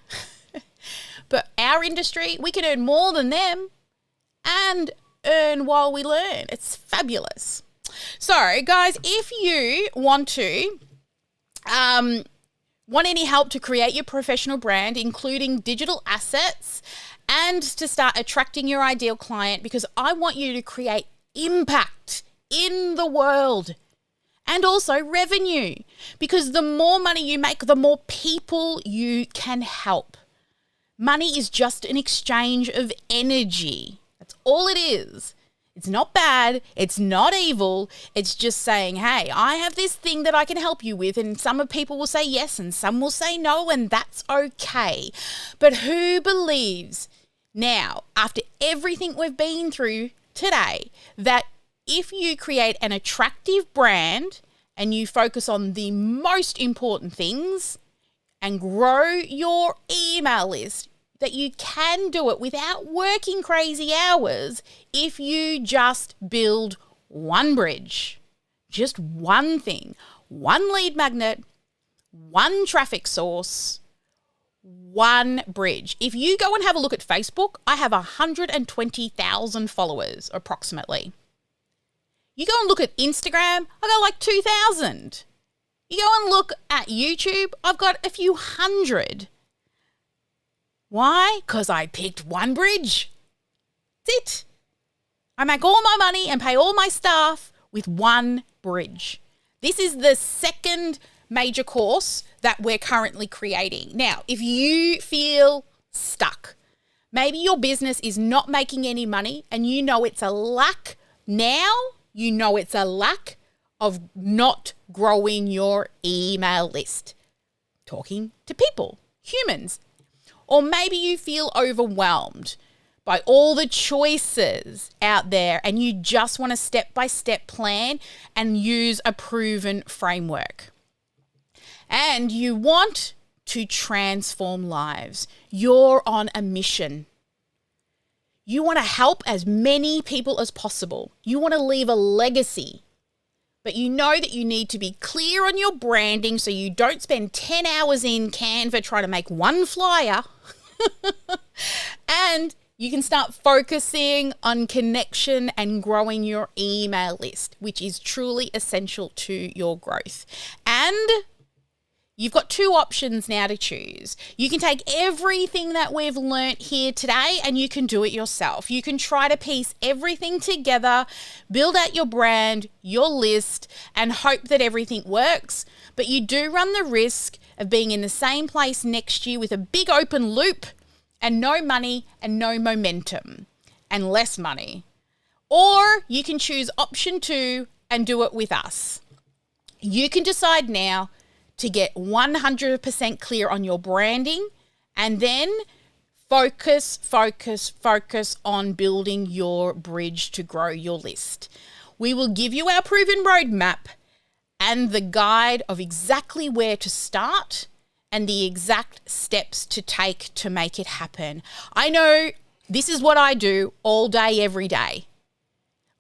But our industry, we can earn more than them and earn while we learn. It's fabulous. So, guys, if you want any help to create your professional brand, including digital assets, and to start attracting your ideal client, because I want you to create impact in the world and also revenue, because the more money you make, the more people you can help. Money is just an exchange of energy. That's all it is. It's not bad. It's not evil. It's just saying, hey, I have this thing that I can help you with. And some people will say yes and some will say no, and that's okay. But who believes now, after everything we've been through today, that if you create an attractive brand and you focus on the most important things and grow your email list, that you can do it without working crazy hours if you just build one bridge, just one thing, one lead magnet, one traffic source, one bridge. If you go and have a look at Facebook, I have 120,000 followers approximately. You go and look at Instagram, I got like 2,000. You go and look at YouTube, I've got a few hundred. Why? Because I picked one bridge. That's it. I make all my money and pay all my staff with one bridge. This is the second major course that we're currently creating. Now, if you feel stuck, maybe your business is not making any money and you know it's a lack now, you know it's a lack of not growing your email list, talking to people, humans. Or maybe you feel overwhelmed by all the choices out there and you just want a step-by-step plan and use a proven framework. And you want to transform lives. You're on a mission. You want to help as many people as possible. You want to leave a legacy. But you know that you need to be clear on your branding so you don't spend 10 hours in Canva trying to make one flyer. And you can start focusing on connection and growing your email list, which is truly essential to your growth. And you've got two options now to choose. You can take everything that we've learnt here today and you can do it yourself. You can try to piece everything together, build out your brand, your list, and hope that everything works. But you do run the risk of being in the same place next year with a big open loop and no money and no momentum and less money. Or you can choose option 2 and do it with us. You can decide now to get 100% clear on your branding and then focus on building your bridge to grow your list. We will give you our proven roadmap and the guide of exactly where to start and the exact steps to take to make it happen. I know this is what I do all day, every day.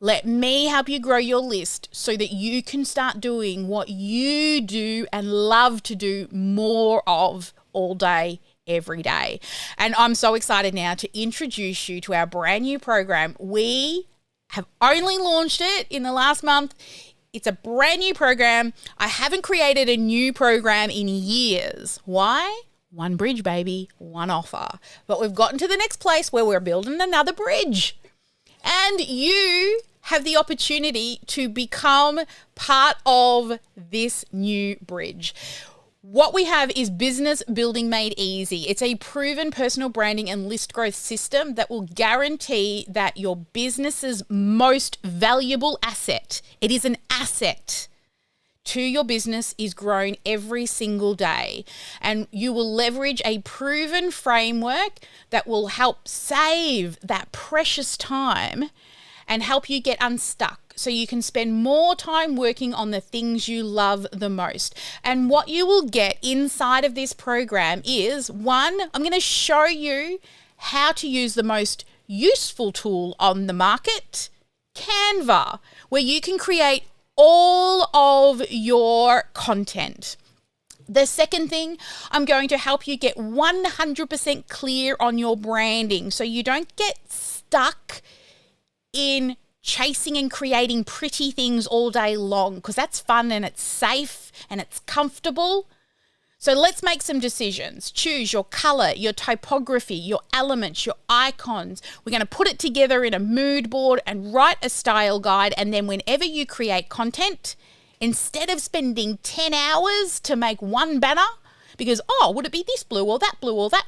Let me help you grow your list so that you can start doing what you do and love to do more of all day, every day. And I'm so excited now to introduce you to our brand new program. We have only launched it in the last month. It's a brand new program. I haven't created a new program in years. Why? One bridge, baby, one offer. But we've gotten to the next place where we're building another bridge. And you have the opportunity to become part of this new bridge. What we have is Business Building Made Easy. It's a proven personal branding and list growth system that will guarantee that your business's most valuable asset, it is an asset to your business, is grown every single day. And you will leverage a proven framework that will help save that precious time and help you get unstuck so you can spend more time working on the things you love the most. And what you will get inside of this program is, one, I'm going to show you how to use the most useful tool on the market, Canva, where you can create all of your content. The second thing, I'm going to help you get 100% clear on your branding so you don't get stuck in chasing and creating pretty things all day long, because that's fun and it's safe and it's comfortable. So let's make some decisions. Choose your color, your typography, your elements, your icons. We're going to put it together in a mood board and write a style guide. And then whenever you create content, instead of spending 10 hours to make one banner, because, would it be this blue or that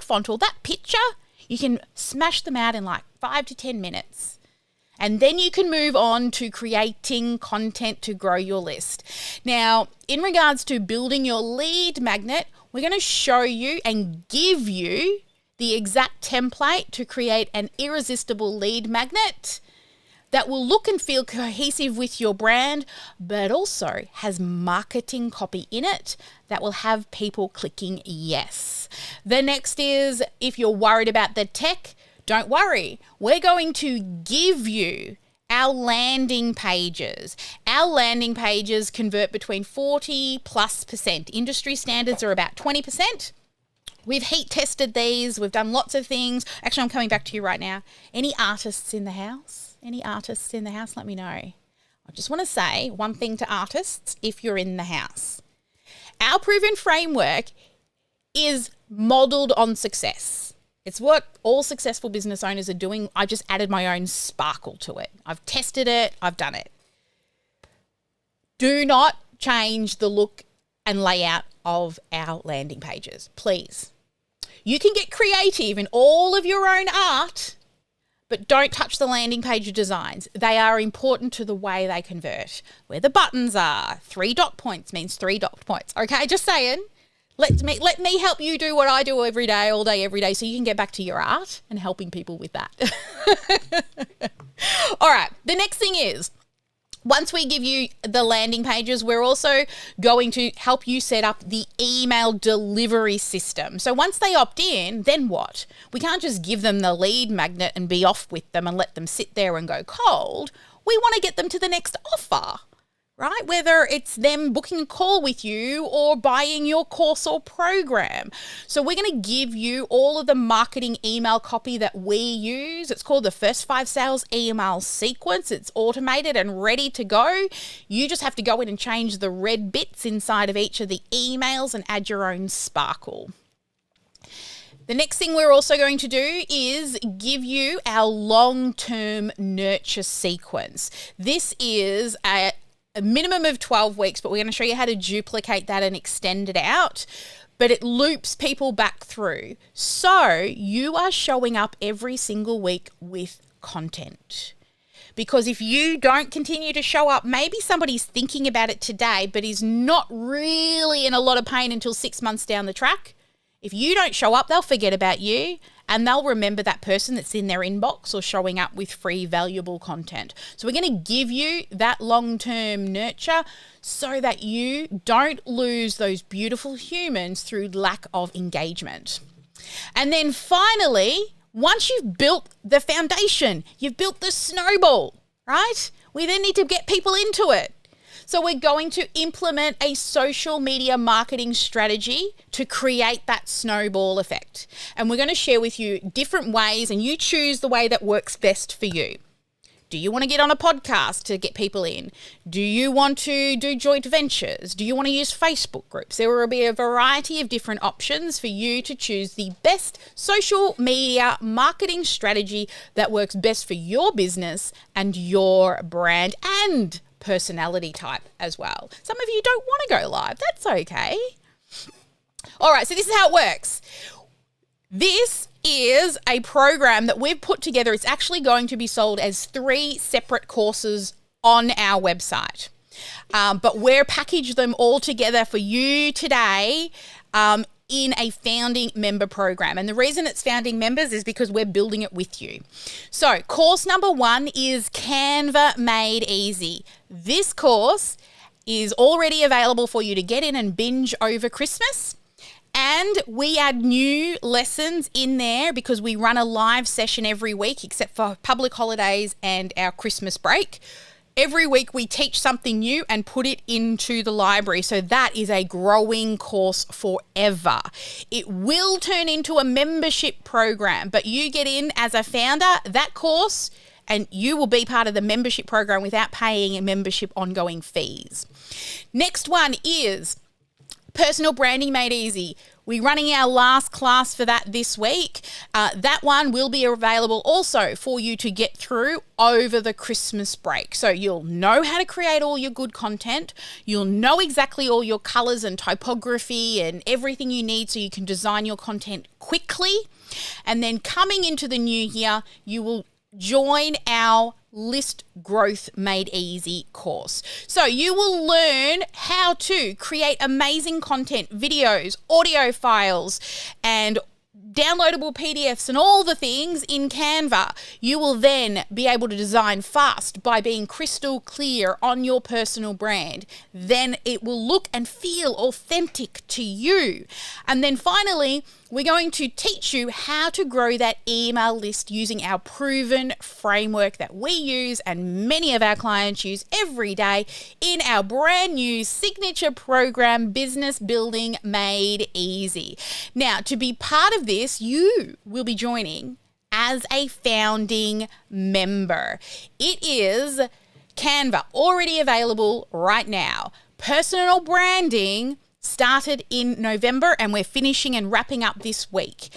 font or that picture? You can smash them out in like 5 to 10 minutes. And then you can move on to creating content to grow your list. Now, in regards to building your lead magnet, we're going to show you and give you the exact template to create an irresistible lead magnet that will look and feel cohesive with your brand, but also has marketing copy in it that will have people clicking yes. The next is, if you're worried about the tech, don't worry, we're going to give you our landing pages. Our landing pages convert between 40+%. Industry standards are about 20%. We've heat tested these. We've done lots of things. Actually, I'm coming back to you right now. Any artists in the house? Any artists in the house? Let me know. I just want to say one thing to artists if you're in the house. Our proven framework is modeled on success. It's what all successful business owners are doing. I just added my own sparkle to it. I've tested it. I've done it. Do not change the look and layout of our landing pages, please. You can get creative in all of your own art, but don't touch the landing page designs. They are important to the way they convert. Where the buttons are, 3 dot points means 3 dot points. Okay, just saying. Let me help you do what I do every day, all day, every day, so you can get back to your art and helping people with that. All right, the next thing is, once we give you the landing pages, we're also going to help you set up the email delivery system. So once they opt in, then what? We can't just give them the lead magnet and be off with them and let them sit there and go cold. We want to get them to the next offer, right? Whether it's them booking a call with you or buying your course or program. So we're going to give you all of the marketing email copy that we use. It's called the First 5 Sales Email Sequence. It's automated and ready to go. You just have to go in and change the red bits inside of each of the emails and add your own sparkle. The next thing we're also going to do is give you our long-term nurture sequence. This is a minimum of 12 weeks, but we're going to show you how to duplicate that and extend it out. But it loops people back through. So you are showing up every single week with content. Because if you don't continue to show up, maybe somebody's thinking about it today, but is not really in a lot of pain until 6 months down the track. If you don't show up, they'll forget about you and they'll remember that person that's in their inbox or showing up with free, valuable content. So we're going to give you that long-term nurture so that you don't lose those beautiful humans through lack of engagement. And then finally, once you've built the foundation, you've built the snowball, right? We then need to get people into it. So we're going to implement a social media marketing strategy to create that snowball effect. And we're going to share with you different ways, and you choose the way that works best for you. Do you want to get on a podcast to get people in? Do you want to do joint ventures? Do you want to use Facebook groups? There will be a variety of different options for you to choose the best social media marketing strategy that works best for your business and your brand and personality type as well. Some of you don't want to go live. That's okay. All right, so this is how it works. This is a program that we've put together. It's actually going to be sold as 3 separate courses on our website. But we're packaged them all together for you today in a founding member program. And the reason it's founding members is because we're building it with you. So course number 1 is Canva Made Easy. This course is already available for you to get in and binge over Christmas. And we add new lessons in there because we run a live session every week, except for public holidays and our Christmas break. Every week we teach something new and put it into the library. So that is a growing course forever. It will turn into a membership program, but you get in as a founder, that course, and you will be part of the membership program without paying a membership ongoing fees. Next one is Personal Branding Made Easy. We're running our last class for that this week. That one will be available also for you to get through over the Christmas break. So you'll know how to create all your good content. You'll know exactly all your colors and typography and everything you need so you can design your content quickly. And then coming into the new year, you will join our List Growth Made Easy course. So you will learn how to create amazing content, videos, audio files, and downloadable PDFs and all the things in Canva. You will then be able to design fast by being crystal clear on your personal brand. Then it will look and feel authentic to you. And then finally, we're going to teach you how to grow that email list using our proven framework that we use and many of our clients use every day in our brand new signature program, Business Building Made Easy. Now, to be part of this, you will be joining as a founding member. It is Canva, already available right now. Personal branding started in November and we're finishing and wrapping up this week.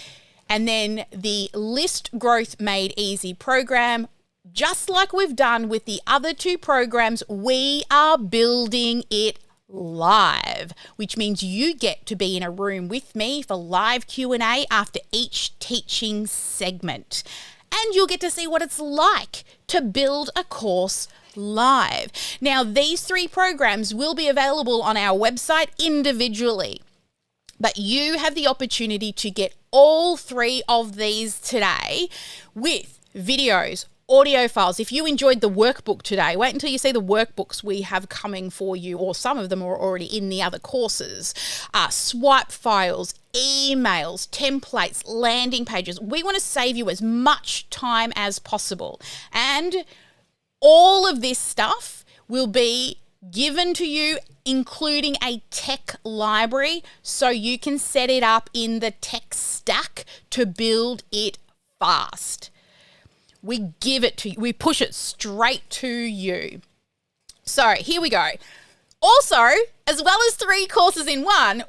And then the List Growth Made Easy program, just like we've done with the other 2 programs, we are building it live, which means you get to be in a room with me for live Q&A after each teaching segment. And you'll get to see what it's like to build a course live. Now, these 3 programs will be available on our website individually, but you have the opportunity to get all 3 of these today with videos, audio files. If you enjoyed the workbook today, wait until you see the workbooks we have coming for you, or some of them are already in the other courses. Swipe files, emails, templates, landing pages. We want to save you as much time as possible. And all of this stuff will be given to you, including a tech library, so you can set it up in the tech stack to build it fast. We give it to you. We push it straight to you. So here we go. Also, as well as 3 courses in one,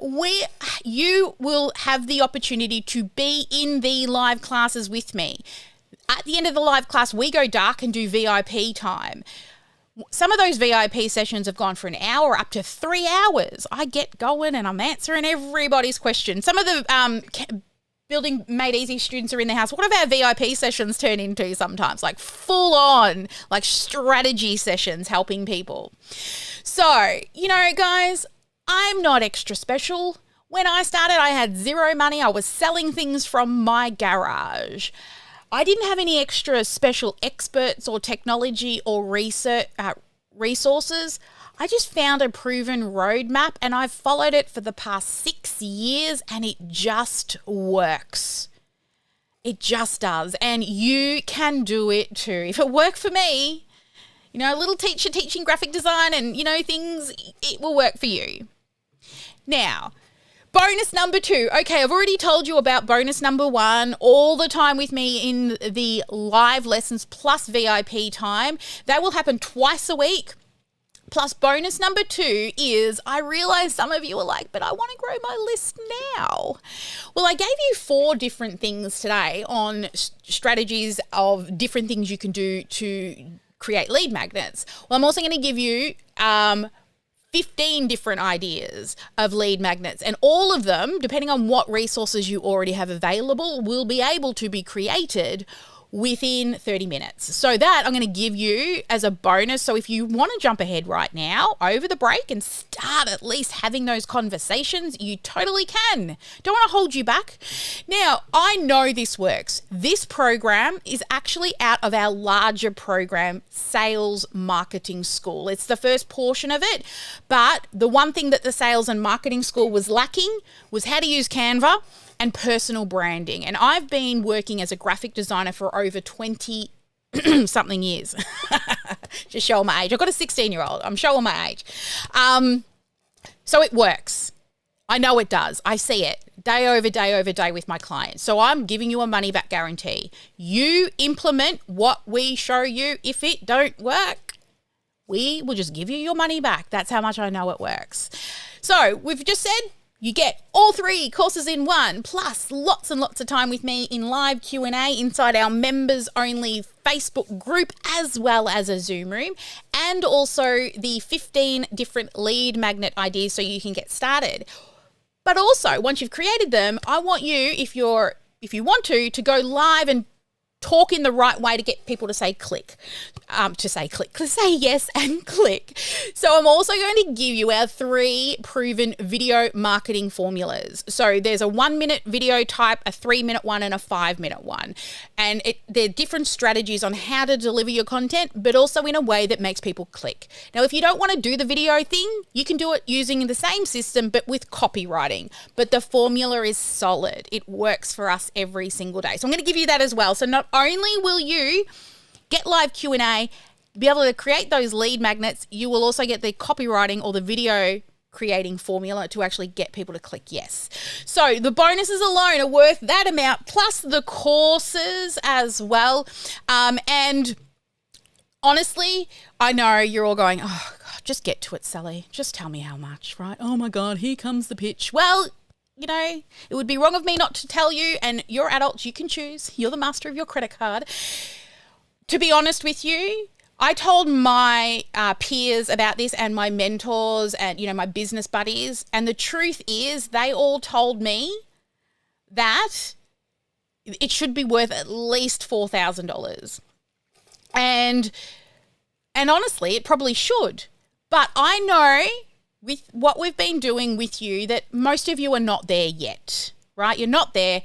you will have the opportunity to be in the live classes with me. At the end of the live class, we go dark and do VIP time. Some of those VIP sessions have gone for an hour, up to 3 hours. I get going and I'm answering everybody's questions. Some of the Building Made Easy students are in the house. What have our VIP sessions turn into sometimes? Like full on, like strategy sessions helping people. So, guys, I'm not extra special. When I started, I had 0 money. I was selling things from my garage. I didn't have any extra special experts or technology or research resources. I just found a proven roadmap and I've followed it for the past 6 years and it just works. It just does. And you can do it too. If it worked for me, a little teacher teaching graphic design and, things, it will work for you. Now, bonus number 2. Okay, I've already told you about bonus number 1, all the time with me in the live lessons plus VIP time. That will happen twice a week. Plus bonus number 2 is, I realize some of you are like, but I want to grow my list now. Well, I gave you 4 different things today on strategies of different things you can do to create lead magnets. Well, I'm also going to give you 15 different ideas of lead magnets, and all of them, depending on what resources you already have available, will be able to be created within 30 minutes. So that I'm going to give you as a bonus. So if you want to jump ahead right now over the break and start at least having those conversations, you totally can. Don't want to hold you back. Now, I know this works. This program is actually out of our larger program, Sales Marketing School. It's the first portion of it, but the one thing that the Sales and Marketing School was lacking was how to use Canva and personal branding. And I've been working as a graphic designer for over 20 something years. Just showing my age. I've got a 16-year-old. I'm showing my age. So it works. I know it does. I see it day over day with my clients. So I'm giving you a money back guarantee. You implement what we show you. If it don't work, we will just give you your money back. That's how much I know it works. So we've just said, you get all 3 courses in one, plus lots and lots of time with me in live Q&A inside our members-only Facebook group, as well as a Zoom room, and also the 15 different lead magnet ideas so you can get started. But also, once you've created them, I want you, if you want to go live and talk in the right way to get people to say say yes and click. So I'm also going to give you our 3 proven video marketing formulas. So there's a 1-minute video type, a 3-minute one, and a 5-minute one. And they're different strategies on how to deliver your content, but also in a way that makes people click. Now, if you don't want to do the video thing, you can do it using the same system, but with copywriting. But the formula is solid. It works for us every single day. So I'm going to give you that as well. So not only will you get live Q&A, be able to create those lead magnets, you will also get the copywriting or the video creating formula to actually get people to click yes. So the bonuses alone are worth that amount, plus the courses as well. And honestly, I know you're all going, oh, God, just get to it, Sally. Just tell me how much, right? Oh my God, here comes the pitch. Well, it would be wrong of me not to tell you, and you're adults, you can choose. You're the master of your credit card. To be honest with you, I told my peers about this and my mentors and, my business buddies, and the truth is they all told me that it should be worth at least $4,000. And honestly, it probably should. But I know with what we've been doing with you that most of you are not there yet, right? You're not there,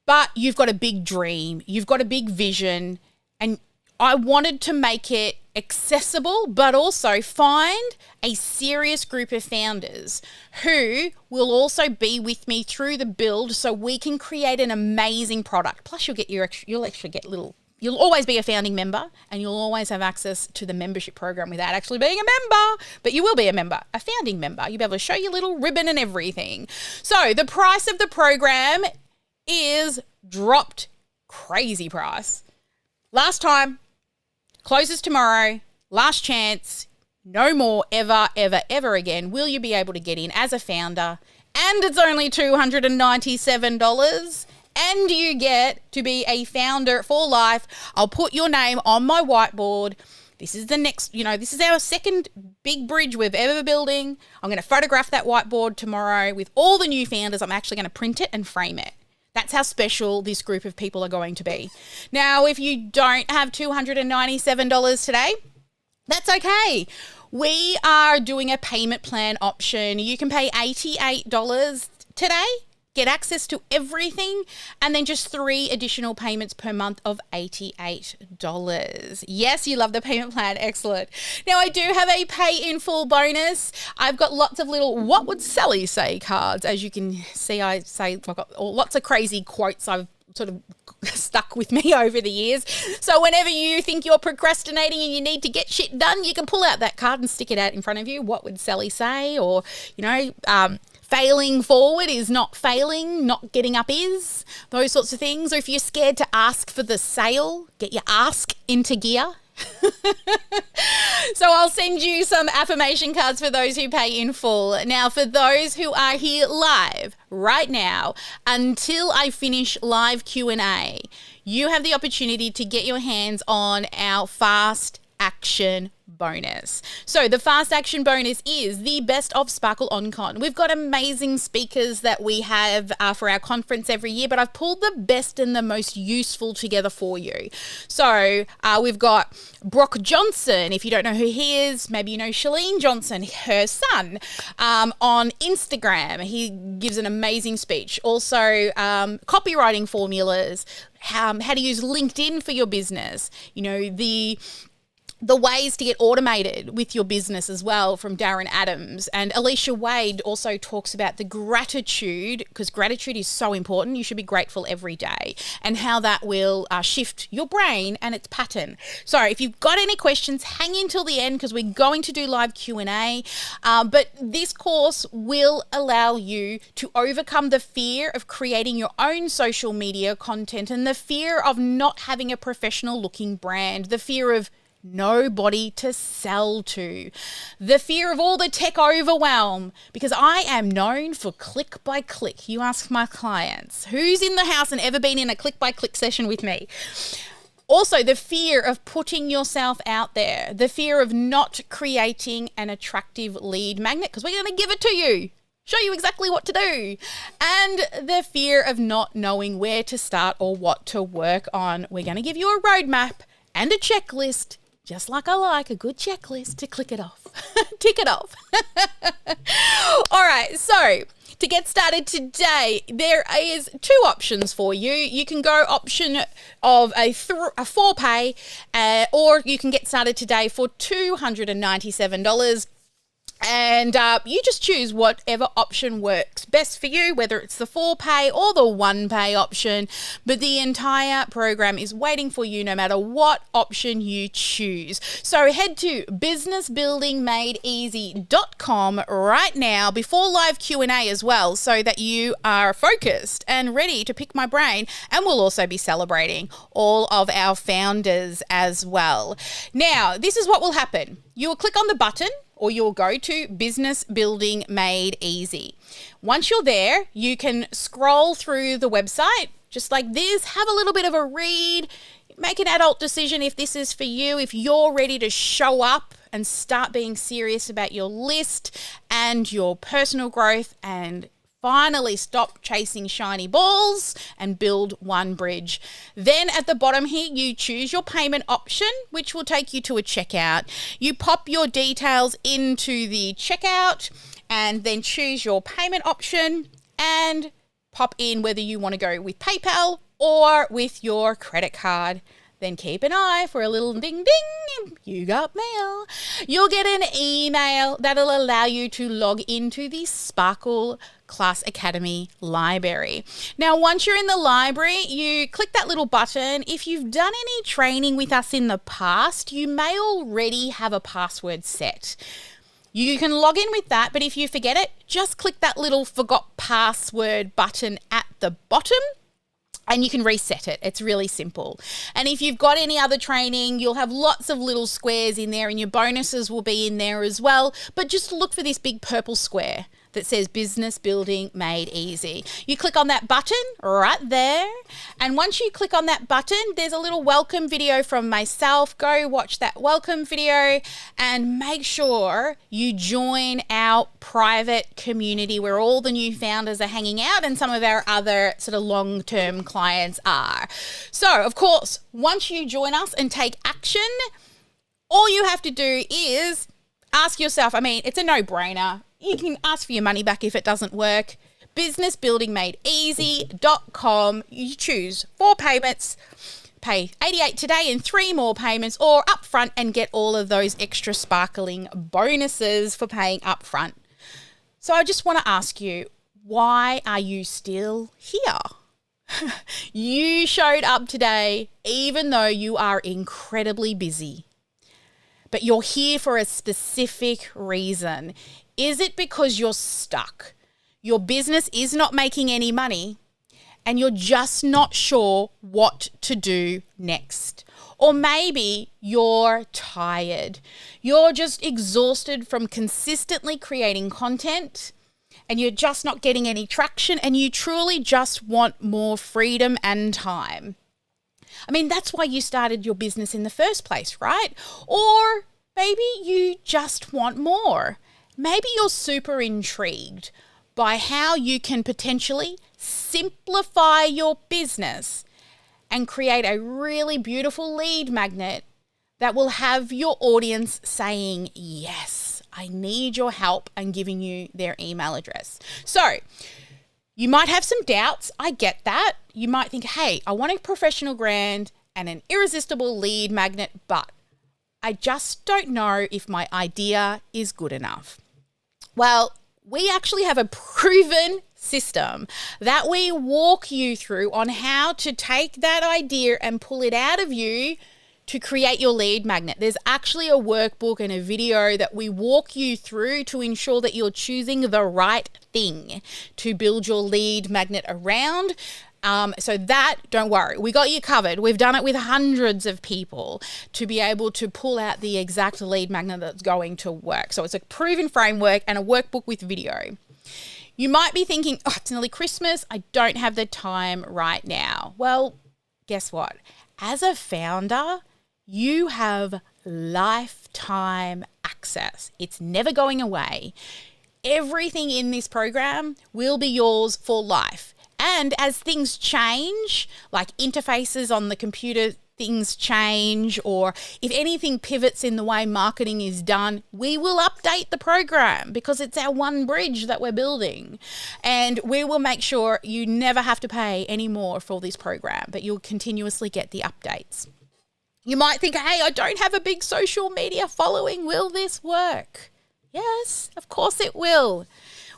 but you've got a big dream. You've got a big vision. And I wanted to make it accessible, but also find a serious group of founders who will also be with me through the build so we can create an amazing product. Plus you'll actually get little You'll always be a founding member, and you'll always have access to the membership program without actually being a member. But you will be a member, a founding member. You'll be able to show your little ribbon and everything. So the price of the program is dropped. Crazy price. Last time, closes tomorrow, last chance, no more ever, ever, ever again will you be able to get in as a founder. And it's only $297. And you get to be a founder for life. I'll put your name on my whiteboard. This is the next, this is our second big bridge we've ever building. I'm going to photograph that whiteboard tomorrow with all the new founders. I'm actually going to print it and frame it. That's how special this group of people are going to be. Now, if you don't have $297 today, that's okay. We are doing a payment plan option. You can pay $88 today, get access to everything, and then just 3 additional payments per month of $88. Yes, you love the payment plan. Excellent. Now, I do have a pay in full bonus. I've got lots of little what would Sally say cards. As you can see, I've got lots of crazy quotes I've sort of stuck with me over the years. So whenever you think you're procrastinating and you need to get shit done, you can pull out that card and stick it out in front of you. What would Sally say? Or, failing forward is not failing, not getting up is, those sorts of things. Or if you're scared to ask for the sale, get your ask into gear. So I'll send you some affirmation cards for those who pay in full. Now, for those who are here live right now, until I finish live Q&A, you have the opportunity to get your hands on our fast action bonus. So the fast action bonus is the best of Sparkle OnCon. We've got amazing speakers that we have for our conference every year, but I've pulled the best and the most useful together for you. So we've got Brock Johnson. If you don't know who he is, maybe you know Shalene Johnson, her son, on Instagram. He gives an amazing speech. Also, copywriting formulas, how to use LinkedIn for your business, the ways to get automated with your business as well, from Darren Adams. And Alicia Wade also talks about the gratitude, because gratitude is so important. You should be grateful every day, and how that will shift your brain and its pattern. So if you've got any questions, hang in till the end, because we're going to do live Q&A. But this course will allow you to overcome the fear of creating your own social media content, and the fear of not having a professional looking brand, the fear of nobody to sell to, the fear of all the tech overwhelm, because I am known for click by click. You ask my clients, who's in the house and ever been in a click by click session with me? Also, the fear of putting yourself out there, the fear of not creating an attractive lead magnet, because we're going to give it to you, show you exactly what to do, and the fear of not knowing where to start or what to work on. We're going to give you a roadmap and a checklist, just like I like a good checklist, to click it off, tick it off. All right, so to get started today, there is 2 options for you. You can go option of a 4-pay, or you can get started today for $297. And you just choose whatever option works best for you, whether it's the 4-pay or the 1-pay option. But the entire program is waiting for you no matter what option you choose. So head to businessbuildingmadeeasy.com right now before live Q&A as well, so that you are focused and ready to pick my brain. And we'll also be celebrating all of our founders as well. Now, this is what will happen. You will click on the button, or you'll go to Business Building Made Easy. Once you're there, you can scroll through the website just like this, have a little bit of a read, make an adult decision if this is for you, if you're ready to show up and start being serious about your list and your personal growth, and finally stop chasing shiny balls and build one bridge. Then at the bottom here, you choose your payment option, which will take you to a checkout. You pop your details into the checkout and then choose your payment option and pop in whether you want to go with PayPal or with your credit card. Then keep an eye for a little ding ding, you got mail. You'll get an email that'll allow you to log into the Sparkle Class Academy library. Now, once you're in the library, you click that little button. If you've done any training with us in the past, you may already have a password set. You can log in with that, but if you forget it, just click that little forgot password button at the bottom and you can reset it. It's really simple. And if you've got any other training, you'll have lots of little squares in there and your bonuses will be in there as well. But just look for this big purple square that says Business Building Made Easy. You click on that button right there. And once you click on that button, there's a little welcome video from myself. Go watch that welcome video and make sure you join our private community where all the new founders are hanging out and some of our other sort of long-term clients are. So, of course, once you join us and take action, all you have to do is ask yourself, it's a no-brainer. You can ask for your money back if it doesn't work. businessbuildingmadeeasy.com. You choose 4 payments, pay $88 today and 3 more payments, or upfront and get all of those extra sparkling bonuses for paying upfront. So I just want to ask you, why are you still here? You showed up today even though you are incredibly busy. But you're here for a specific reason. Is it because you're stuck? Your business is not making any money and you're just not sure what to do next. Or maybe you're tired. You're just exhausted from consistently creating content and you're just not getting any traction and you truly just want more freedom and time. That's why you started your business in the first place, right? Or maybe you just want more. Maybe you're super intrigued by how you can potentially simplify your business and create a really beautiful lead magnet that will have your audience saying, yes, I need your help, and giving you their email address. So you might have some doubts. I get that. You might think, hey, I want a professional brand and an irresistible lead magnet, but I just don't know if my idea is good enough. Well, we actually have a proven system that we walk you through on how to take that idea and pull it out of you to create your lead magnet. There's actually a workbook and a video that we walk you through to ensure that you're choosing the right thing to build your lead magnet around. So that, don't worry, we got you covered. We've done it with hundreds of people to be able to pull out the exact lead magnet that's going to work. So it's a proven framework and a workbook with video. You might be thinking, it's nearly Christmas. I don't have the time right now. Well, guess what? As a founder, you have lifetime access. It's never going away. Everything in this program will be yours for life. And as things change, like interfaces on the computer, things change, or if anything pivots in the way marketing is done, we will update the program because it's our one bridge that we're building. And we will make sure you never have to pay any more for this program, but you'll continuously get the updates. You might think, hey, I don't have a big social media following. Will this work? Yes, of course it will.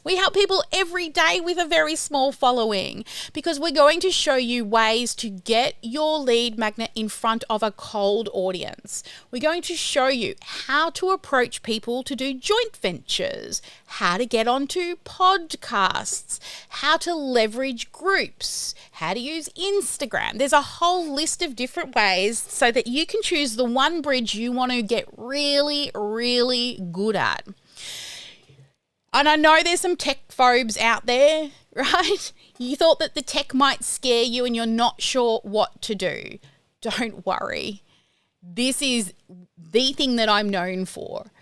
We help people every day with a very small following because we're going to show you ways to get your lead magnet in front of a cold audience. We're going to show you how to approach people to do joint ventures, how to get onto podcasts, how to leverage groups, how to use Instagram. There's a whole list of different ways so that you can choose the one bridge you want to get really, really good at. And I know there's some tech phobes out there, right? You thought that the tech might scare you and you're not sure what to do. Don't worry. This is the thing that I'm known for.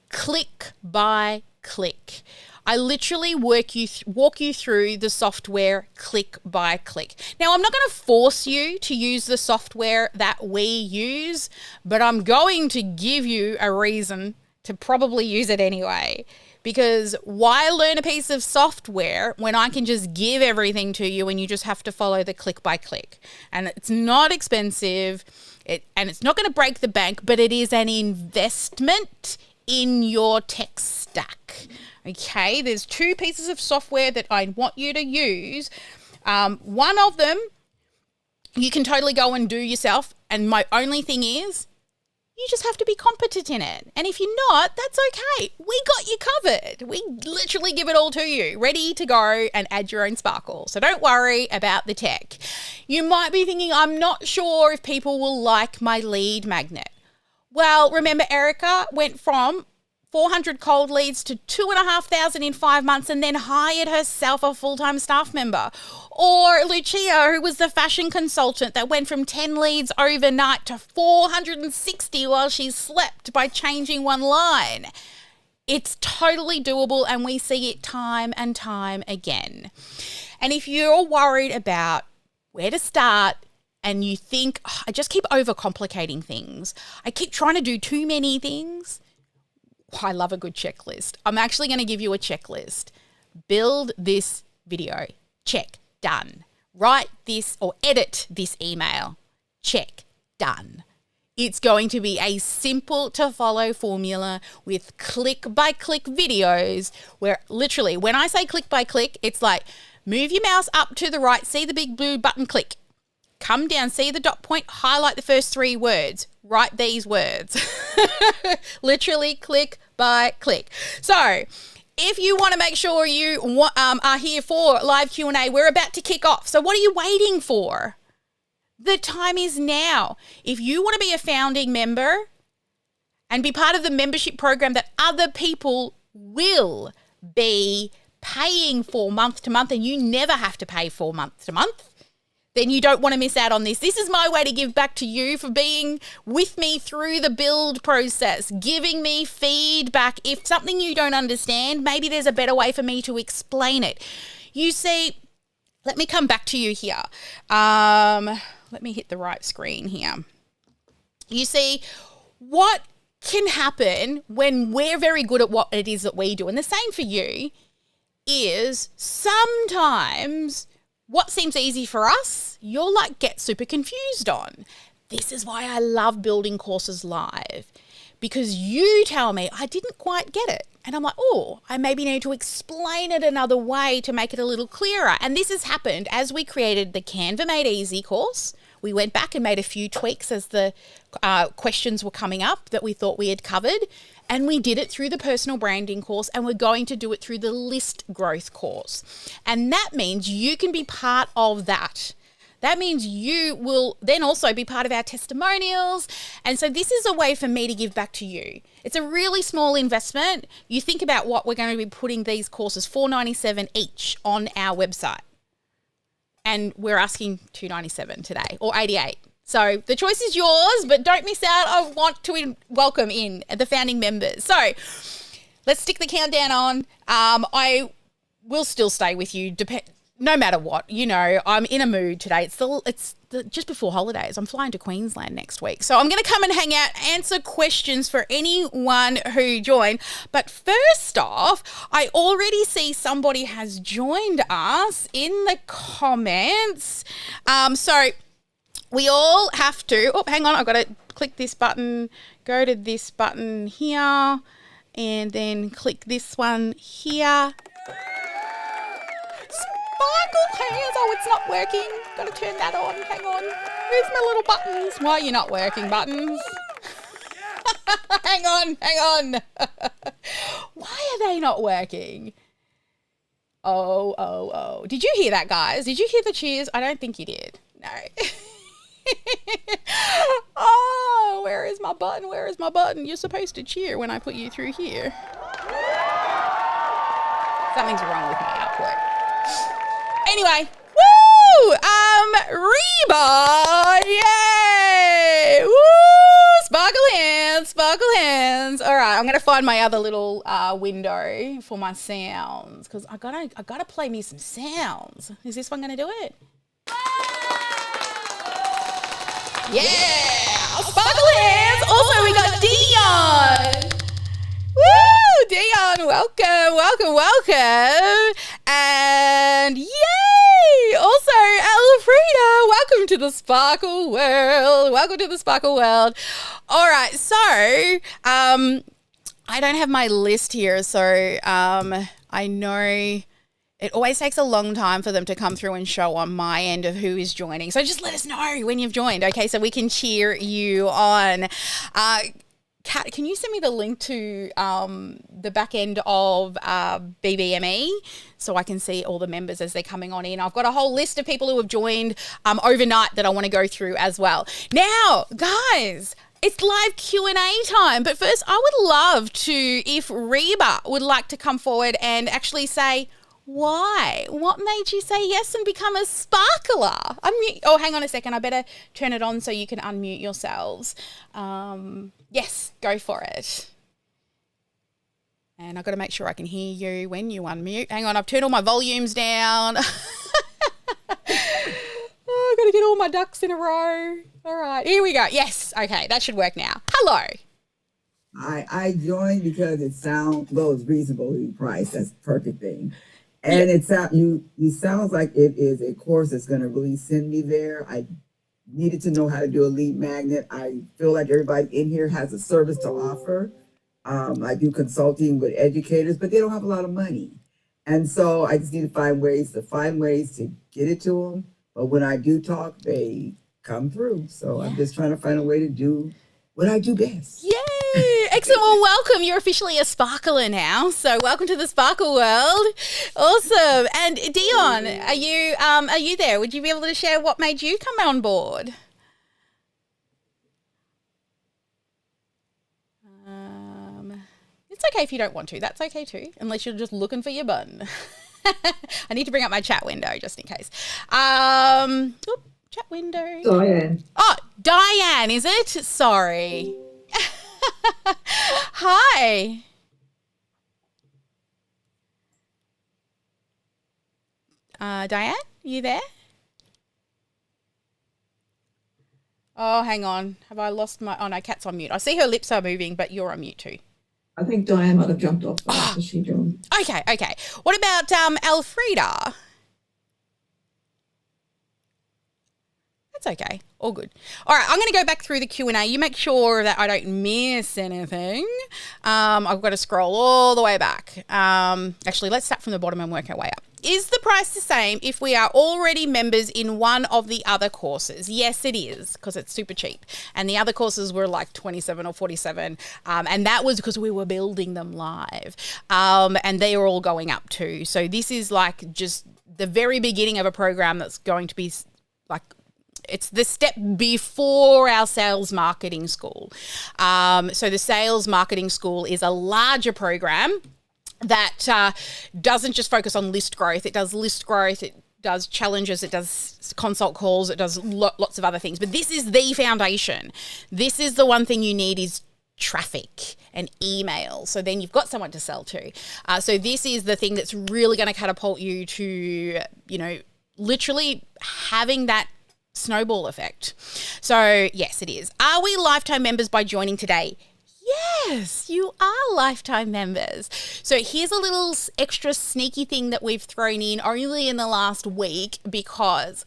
Click by click. I literally walk you through the software click by click. Now, I'm not going to force you to use the software that we use, but I'm going to give you a reason to probably use it anyway. Because why learn a piece of software when I can just give everything to you and you just have to follow the click by click? And it's not expensive and it's not going to break the bank, but it is an investment in your tech stack. Okay, there's 2 pieces of software that I want you to use. One of them you can totally go and do yourself, and my only thing is you just have to be competent in it. And if you're not, that's okay. We got you covered. We literally give it all to you, ready to go and add your own sparkle. So don't worry about the tech. You might be thinking, I'm not sure if people will like my lead magnet. Well, remember Erica went from 400 cold leads to 2,500 in 5 months and then hired herself a full-time staff member. Or Lucia, who was the fashion consultant that went from 10 leads overnight to 460 while she slept by changing one line. It's totally doable, and we see it time and time again. And if you're worried about where to start and you think, oh, I just keep overcomplicating things, I keep trying to do too many things, I love a good checklist. I'm actually going to give you a checklist. Build this video. Check. Done. Write this or edit this email. Check. Done. It's going to be a simple to follow formula with click by click videos where literally when I say click by click, it's like move your mouse up to the right, see the big blue button, click. Come down, see the dot point, highlight the first 3 words, write these words. Literally click by click. So if you want to make sure you are here for live Q&A, we're about to kick off. So what are you waiting for? The time is now. If you want to be a founding member and be part of the membership program that other people will be paying for month to month, and you never have to pay for month to month, then you don't want to miss out on this. This is my way to give back to you for being with me through the build process, giving me feedback. If something you don't understand, maybe there's a better way for me to explain it. You see, let me come back to you here. Let me hit the right screen here. You see, what can happen when we're very good at what it is that we do, and the same for you, is sometimes what seems easy for us, you'll get super confused on. This is why I love building courses live, because you tell me I didn't quite get it. And I'm like, oh, I maybe need to explain it another way to make it a little clearer. And this has happened as we created the Canva Made Easy course. We went back and made a few tweaks as the questions were coming up that we thought we had covered. And we did it through the personal branding course, and we're going to do it through the list growth course. And that means you can be part of that. That means you will then also be part of our testimonials. And so this is a way for me to give back to you. It's a really small investment. You think about what we're going to be putting these courses, $497 each, on our website. And we're asking $297 today, or $88. So the choice is yours, but don't miss out. I want to welcome in the founding members. So let's stick the countdown on. I will still stay with you no matter what. You know, I'm in a mood today. It's just before holidays. I'm flying to Queensland next week. So I'm going to come and hang out, answer questions for anyone who joined. But first off, I already see somebody has joined us in the comments. So we all have to, hang on, I've got to click this button, go to this button here, and then click this one here. Sparkle hands, oh, it's not working. Got to turn that on, hang on. Where's my little buttons? Why are you not working, buttons? hang on. Why are they not working? Oh. Did you hear that, guys? Did you hear the cheers? I don't think you did. No. Oh, where is my button? You're supposed to cheer when I put you through here. Something's wrong with my output. Anyway, woo! Reba! Yay! Woo! Sparkle hands. All right, I'm gonna find my other little window for my sounds, because I gotta play me some sounds. Is this one gonna do it? Yeah! Sparkle hands! Also, we got Dion! Woo! Dion, welcome! And yay! Also, Elfrida, welcome to the Sparkle World. All right, so I don't have my list here, so I know it always takes a long time for them to come through and show on my end of who is joining. So just let us know when you've joined, okay, so we can cheer you on. Kat, can you send me the link to the back end of BBME so I can see all the members as they're coming on in? I've got a whole list of people who have joined overnight that I want to go through as well. Now, guys, it's live Q&A time. But first, I would love to, if Reba would like to come forward and actually say, why? What made you say yes and become a sparkler? Unmute. Oh, hang on a second. I better turn it on so you can unmute yourselves. Yes, go for it. And I've got to make sure I can hear you when you unmute. Hang on, I've turned all my volumes down. I've got to get all my ducks in a row. All right, here we go. Yes, okay, that should work now. Hello. I joined because it's reasonably priced. That's the perfect thing. And it sounds like it is a course that's going to really send me there. I needed to know how to do a lead magnet. I feel like everybody in here has a service to offer. I do consulting with educators, but they don't have a lot of money. And so I just need to find ways to get it to them. But when I do talk, they come through. So I'm just trying to find a way to do what I do best. Yay! Excellent. Well, welcome. You're officially a sparkler now. So welcome to the sparkle world. Awesome. And Dion, are you there? Would you be able to share what made you come on board? It's okay if you don't want to. That's okay too, unless you're just looking for your button. I need to bring up my chat window just in case. Chat window. Diane. Oh, Diane, is it? Sorry. Hi. Diane, you there? Oh, hang on. Have I lost my... Oh, no, Kat's on mute. I see her lips are moving, but you're on mute too. I think Diane might have jumped off after she joined. Okay. What about Elfrida? That's okay. All good. All right, I'm going to go back through the Q&A. You make sure that I don't miss anything. I've got to scroll all the way back. Actually, let's start from the bottom and work our way up. Is the price the same if we are already members in one of the other courses? Yes, it is, because it's super cheap. And the other courses were like 27 or 47. And that was because we were building them live. And they are all going up too. So this is like just the very beginning of a program that's going to be like, it's the step before our sales marketing school. So the sales marketing school is a larger program that doesn't just focus on list growth. It does list growth, it does challenges, it does consult calls, it does lots of other things. But this is the foundation. This is the one thing you need is traffic and email. So then you've got someone to sell to. So this is the thing that's really going to catapult you to, literally having that snowball effect. So yes, it is. Are we lifetime members by joining today? Yes, you are lifetime members. So here's a little extra sneaky thing that we've thrown in only in the last week, because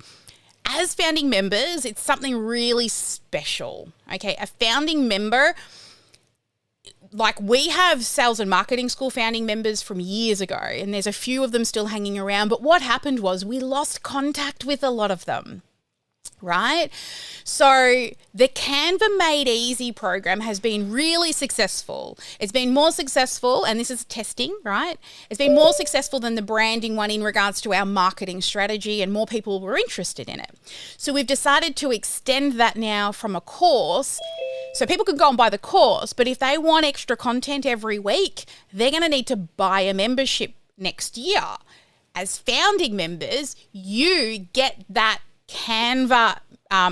as founding members, it's something really special. Okay, a founding member, like we have sales and marketing school founding members from years ago, and there's a few of them still hanging around. But what happened was we lost contact with a lot of them. Right? So the Canva Made Easy program has been really successful. It's been more successful, and this is testing, right? It's been more successful than the branding one in regards to our marketing strategy, and more people were interested in it. So we've decided to extend that now from a course. So people can go and buy the course, but if they want extra content every week, they're going to need to buy a membership next year. As founding members, you get that Canva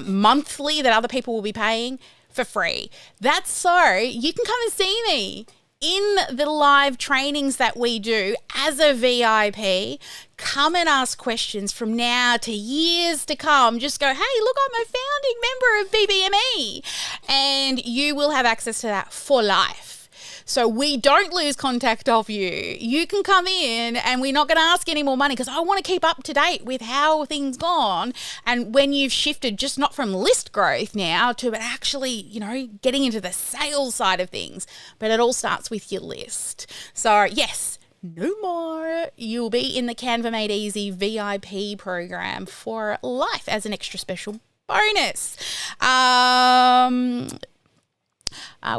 monthly that other people will be paying for free. That's so you can come and see me in the live trainings that we do as a VIP. Come and ask questions from now to years to come. Just go, hey, look, I'm a founding member of BBME. And you will have access to that for life. So we don't lose contact of you. You can come in and we're not going to ask any more money because I want to keep up to date with how things gone. And when you've shifted just not from list growth now to actually, you know, getting into the sales side of things, but it all starts with your list. So yes, no more. You'll be in the Canva Made Easy VIP program for life as an extra special bonus.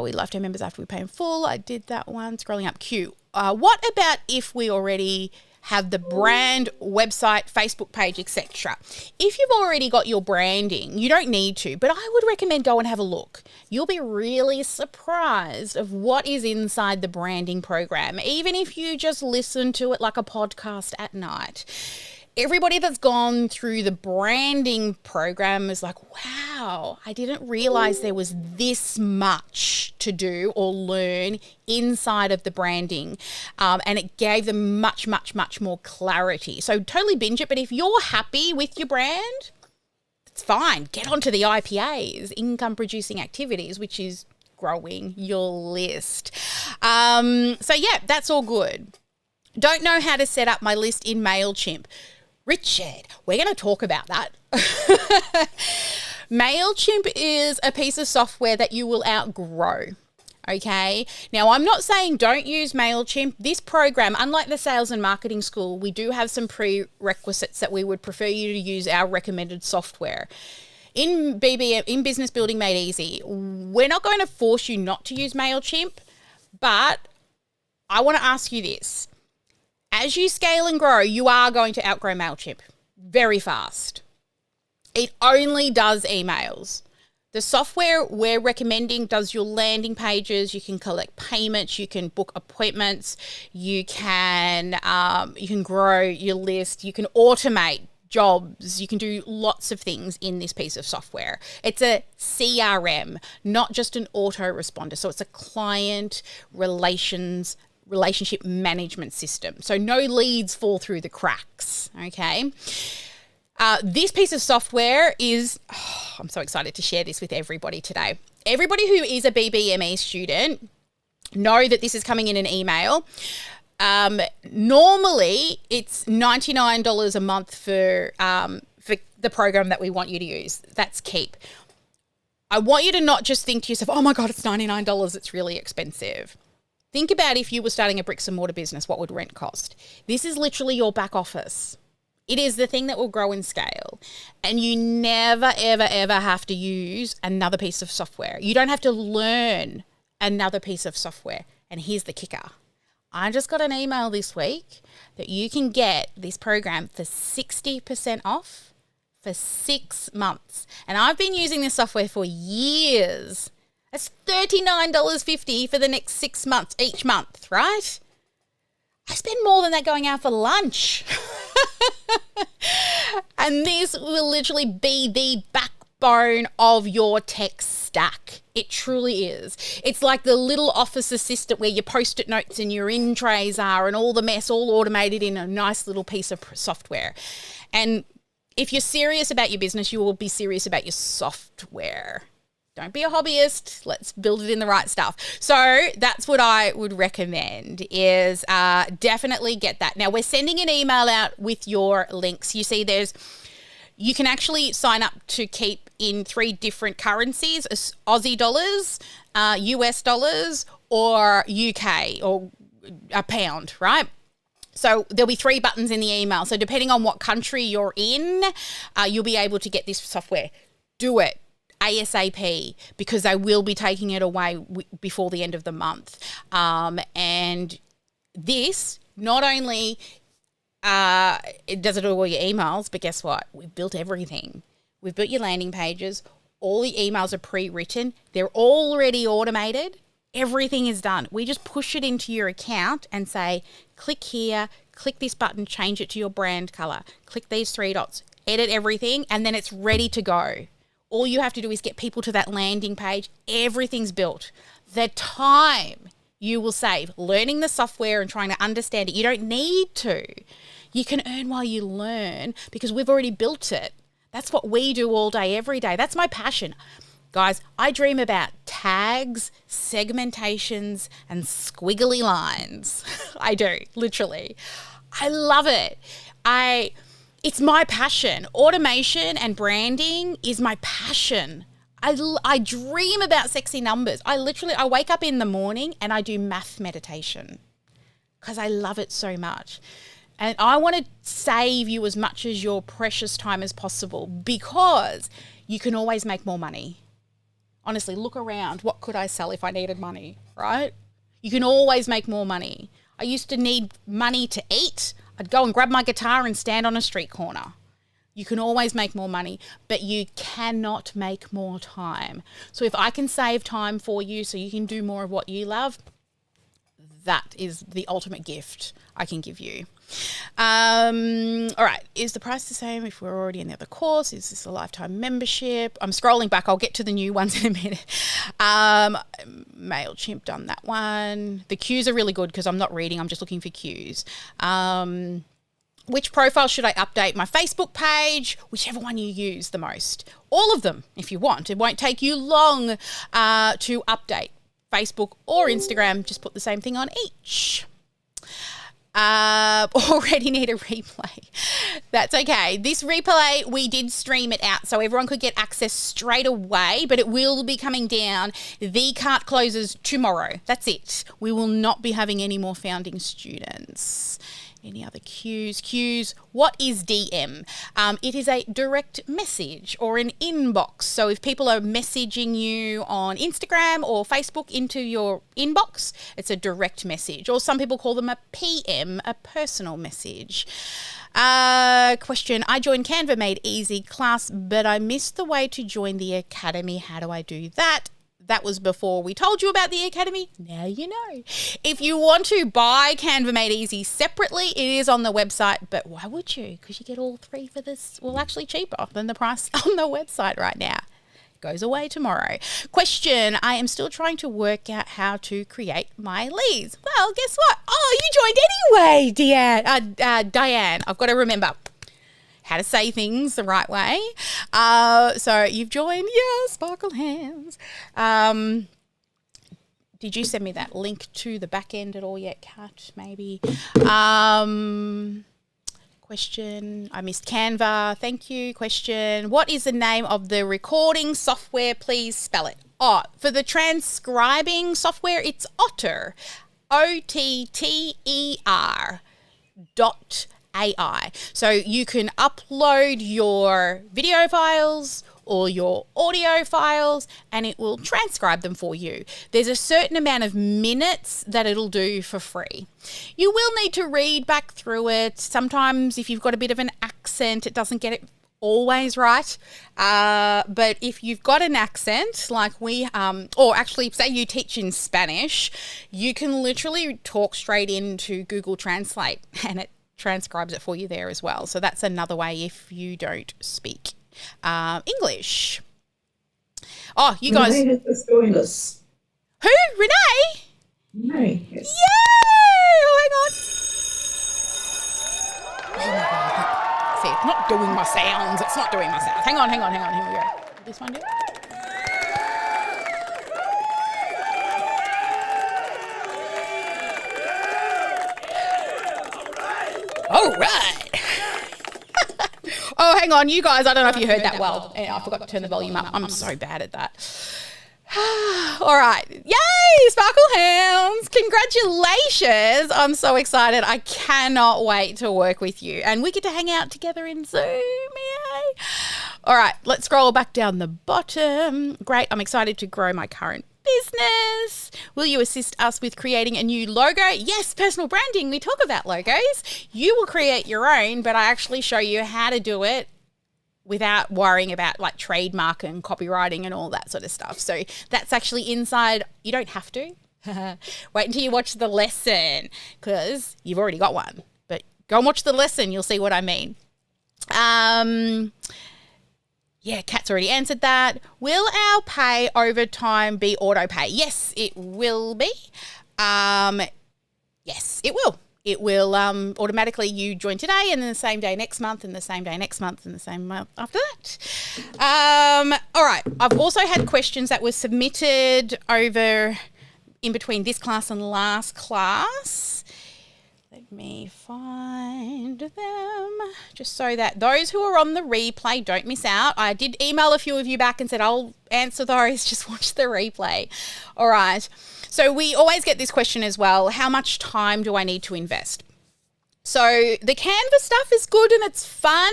We lifetime members after we pay in full. I did that one. Scrolling up queue. What about if we already have the brand, website, Facebook page, etc.? If you've already got your branding, you don't need to, but I would recommend go and have a look. You'll be really surprised of what is inside the branding program, even if you just listen to it like a podcast at night. Everybody that's gone through the branding program is like, wow, I didn't realize there was this much to do or learn inside of the branding. And it gave them much, much, much more clarity. So totally binge it. But if you're happy with your brand, it's fine. Get onto the IPAs, income producing activities, which is growing your list. So yeah, that's all good. Don't know how to set up my list in Mailchimp. Richard, we're going to talk about that. Mailchimp is a piece of software that you will outgrow. Okay. Now, I'm not saying don't use Mailchimp. This program, unlike the sales and marketing school, we do have some prerequisites that we would prefer you to use our recommended software. In BBM, in Business Building Made Easy, we're not going to force you not to use Mailchimp, but I want to ask you this. As you scale and grow, you are going to outgrow Mailchimp very fast. It only does emails. The software we're recommending does your landing pages. You can collect payments. You can book appointments. You can grow your list. You can automate jobs. You can do lots of things in this piece of software. It's a CRM, not just an autoresponder. So it's a client relationship management system. So no leads fall through the cracks, okay? This piece of software is, I'm so excited to share this with everybody today. Everybody who is a BBME student know that this is coming in an email. Normally, it's $99 a month for the program that we want you to use. That's Keep. I want you to not just think to yourself, oh my God, it's $99. It's really expensive. Think about if you were starting a bricks and mortar business, what would rent cost? This is literally your back office. It is the thing that will grow and scale. And you never, ever, ever have to use another piece of software. You don't have to learn another piece of software. And here's the kicker. I just got an email this week that you can get this program for 60% off for 6 months. And I've been using this software for years. That's $39.50 for the next 6 months, each month, right? I spend more than that going out for lunch. And this will literally be the backbone of your tech stack. It truly is. It's like the little office assistant where your post-it notes and your in trays are and all the mess all automated in a nice little piece of software. And if you're serious about your business, you will be serious about your software. Don't be a hobbyist. Let's build it in the right stuff. So that's what I would recommend is definitely get that. Now, we're sending an email out with your links. You see you can actually sign up to Keep in 3 different currencies, Aussie dollars, US dollars, or UK, or a pound, right? So there'll be 3 buttons in the email. So depending on what country you're in, you'll be able to get this software. Do it ASAP, because they will be taking it away before the end of the month. And this not only it does it all your emails, but guess what? We've built everything. We've built your landing pages. All the emails are pre-written. They're already automated. Everything is done. We just push it into your account and say, click here, click this button, change it to your brand color, click these 3 dots, edit everything, and then it's ready to go. All you have to do is get people to that landing page. Everything's built. The time you will save learning the software and trying to understand it, you don't need to. You can earn while you learn because we've already built it. That's what we do all day, every day. That's my passion. Guys, I dream about tags, segmentations, and squiggly lines. I do, literally. I love it. It's my passion. Automation and branding is my passion. I dream about sexy numbers. I wake up in the morning and I do math meditation because I love it so much. And I want to save you as much as your precious time as possible because you can always make more money. Honestly, look around. What could I sell if I needed money, right? You can always make more money. I used to need money to eat. I'd go and grab my guitar and stand on a street corner. You can always make more money, but you cannot make more time. So if I can save time for you so you can do more of what you love, that is the ultimate gift I can give you. All right. Is the price the same if we're already in the other course? Is this a lifetime membership? I'm scrolling back. I'll get to the new ones in a minute. Mailchimp, done that one. The cues are really good because I'm not reading. I'm just looking for cues. Which profile should I update? My Facebook page, whichever one you use the most. All of them, if you want. It won't take you long to update. Facebook or Instagram, just put the same thing on each. Already need a replay. That's okay. This replay, we did stream it out so everyone could get access straight away, but it will be coming down. The cart closes tomorrow. That's it. We will not be having any more founding students. Any other cues? What is DM? It is a direct message or an inbox. So if people are messaging you on Instagram or Facebook into your inbox, it's a direct message. Or some people call them a PM, a personal message. Question. I joined Canva Made Easy class, but I missed the way to join the academy. How do I do that? That was before we told you about the Academy. Now you know. If you want to buy Canva Made Easy separately, it is on the website. But why would you? Because you get all three for this. Well, actually cheaper than the price on the website right now. It goes away tomorrow. Question. I am still trying to work out how to create my leads. Well, guess what? Oh, you joined anyway, Diane. I've got to remember how to say things the right way. So you've joined, Sparkle Hands. Did you send me that link to the back end at all yet, Kat? Maybe. Question, I missed Canva. Thank you. Question, what is the name of the recording software? Please spell it. Oh, for the transcribing software, it's Otter. OTTER.AI. So you can upload your video files or your audio files and it will transcribe them for you. There's a certain amount of minutes that it'll do for free. You will need to read back through it. Sometimes if you've got a bit of an accent, it doesn't get it always right. But if you've got an accent like we, or actually say you teach in Spanish, you can literally talk straight into Google Translate and it transcribes it for you there as well. So that's another way if you don't speak English. Oh, you guys. Renee has just joined us. Who? Renee? Renee, yes. Yay! Oh, hang on. Oh my God. See, it's not doing my sounds. It's not doing my sounds. Hang on. Here we go. This one do it? All right. Oh, hang on, you guys. I don't know if you heard that well. I forgot to turn the volume up. I'm so bad at that. All right. Yay, Sparkle Hounds. Congratulations. I'm so excited. I cannot wait to work with you. And we get to hang out together in Zoom. Yay. All right, let's scroll back down the bottom. Great. I'm excited to grow my current business. Will you assist us with creating a new logo? Yes, personal branding. We talk about logos. You will create your own, but I actually show you how to do it without worrying about like trademark and copywriting and all that sort of stuff. So that's actually inside. You don't have to. Wait until you watch the lesson because you've already got one. But go and watch the lesson. You'll see what I mean. Yeah, Kat's already answered that. Will our pay over time be auto pay? Yes, it will be. Yes, it will. it will automatically, you join today and then the same day next month and the same day next month and the same month after that. All right. I've also had questions that were submitted over in between this class and last class. Let me find them just so that those who are on the replay don't miss out. I did email a few of you back and said I'll answer those, just watch the replay. All right. So we always get this question as well, how much time do I need to invest? So the Canva stuff is good and it's fun,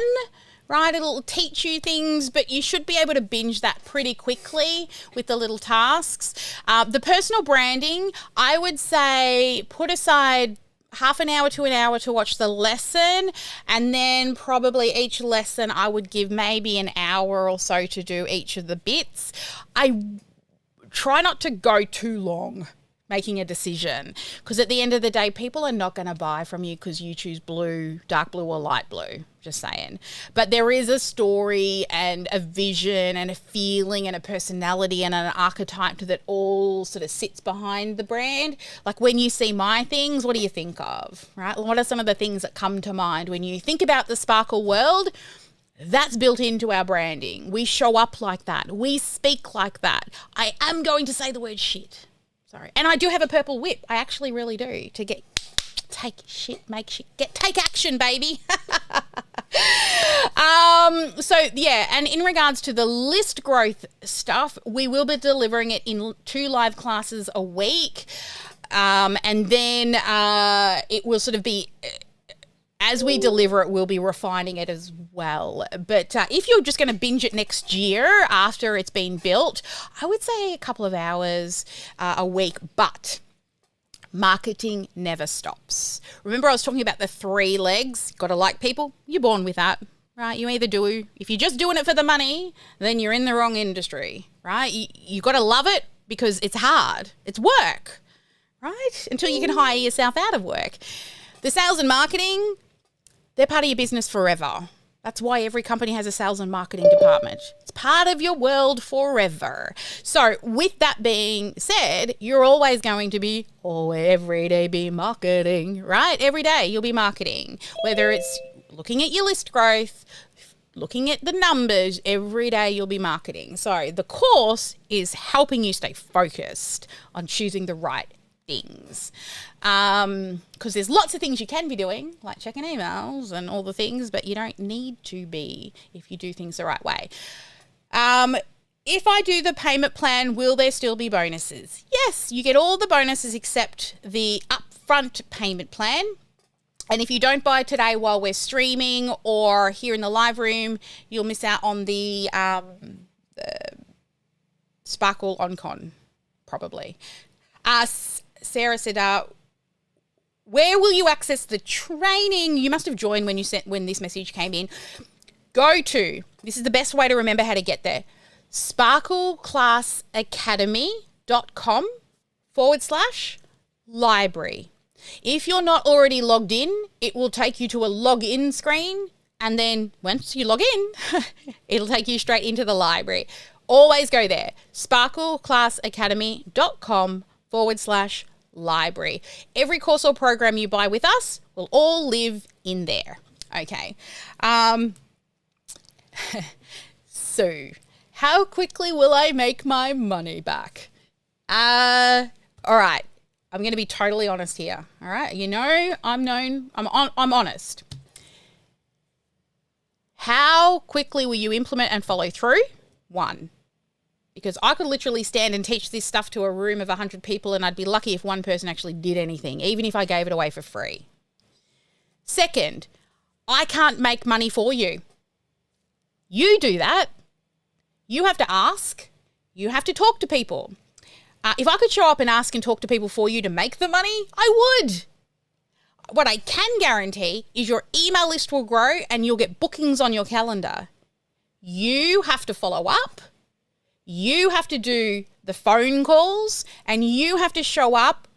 right? It'll teach you things, but you should be able to binge that pretty quickly with the little tasks. The personal branding, I would say put aside half an hour to an hour to watch the lesson, and then probably each lesson I would give maybe an hour or so to do each of the bits. I try not to go too long making a decision, because at the end of the day, people are not going to buy from you because you choose blue, dark blue or light blue, just saying. But there is a story and a vision and a feeling and a personality and an archetype that all sort of sits behind the brand. Like when you see my things, what do you think of, right? What are some of the things that come to mind when you think about the sparkle world? That's built into our branding. We show up like that. We speak like that. I am going to say the word shit. Sorry. And I do have a purple whip. I actually really do. To take shit, make shit, take action, baby. So yeah, and in regards to the list growth stuff, we will be delivering it in 2 live classes a week. And then it will sort of be... as we deliver it, we'll be refining it as well. But if you're just going to binge it next year after it's been built, I would say a couple of hours a week. But marketing never stops. Remember I was talking about the 3 legs? Got to like people. You're born with that, right? You either do. If you're just doing it for the money, then you're in the wrong industry, right? You got to love it because it's hard. It's work, right? Until you can hire yourself out of work. The sales and marketing... they're part of your business forever. That's why every company has a sales and marketing department. It's part of your world forever. So with that being said, you're always going to be, every day be marketing, right? Every day you'll be marketing. Whether it's looking at your list growth, looking at the numbers, every day you'll be marketing. So the course is helping you stay focused on choosing the right things, because there's lots of things you can be doing, like checking emails and all the things, but you don't need to be if you do things the right way. If I do the payment plan, will there still be bonuses? Yes, you get all the bonuses except the upfront payment plan. And if you don't buy today while we're streaming or here in the live room, you'll miss out on the Sparkle OnCon, probably. Sarah said, where will you access the training? You must have joined when this message came in. Go to, this is the best way to remember how to get there, sparkleclassacademy.com/library. If you're not already logged in, it will take you to a login screen. And then once you log in, it'll take you straight into the library. Always go there, sparkleclassacademy.com/library. Every course or program you buy with us will all live in there. Okay. So how quickly will I make my money back? All right. I'm going to be totally honest here. All right. You know, I'm honest. How quickly will you implement and follow through? 1. Because I could literally stand and teach this stuff to a room of 100 people and I'd be lucky if one person actually did anything, even if I gave it away for free. 2, I can't make money for you. You do that. You have to ask. You have to talk to people. If I could show up and ask and talk to people for you to make the money, I would. What I can guarantee is your email list will grow and you'll get bookings on your calendar. You have to follow up. You have to do the phone calls and you have to show up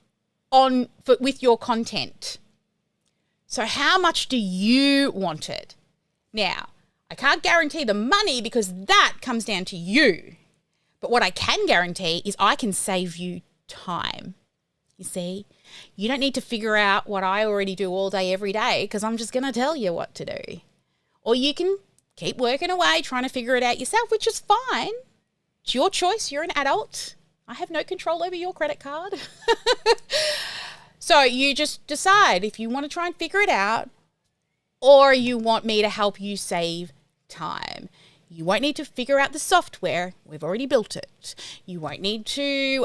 with your content. So how much do you want it? Now, I can't guarantee the money because that comes down to you. But what I can guarantee is I can save you time. You see, you don't need to figure out what I already do all day, every day, because I'm just going to tell you what to do. Or you can keep working away, trying to figure it out yourself, which is fine. It's your choice. You're an adult. I have no control over your credit card. So you just decide if you want to try and figure it out, or you want me to help you save time. You won't need to figure out the software. We've already built it. You won't need to,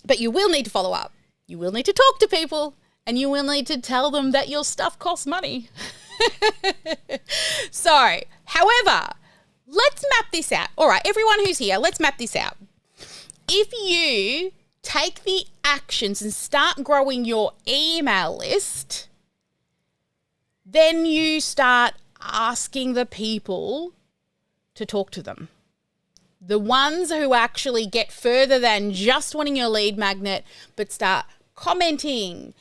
but you will need to follow up. You will need to talk to people, and you will need to tell them that your stuff costs money. So, however, let's map this out. All right, everyone who's here, let's map this out. If you take the actions and start growing your email list, then you start asking the people to talk to them. The ones who actually get further than just wanting your lead magnet, but start commenting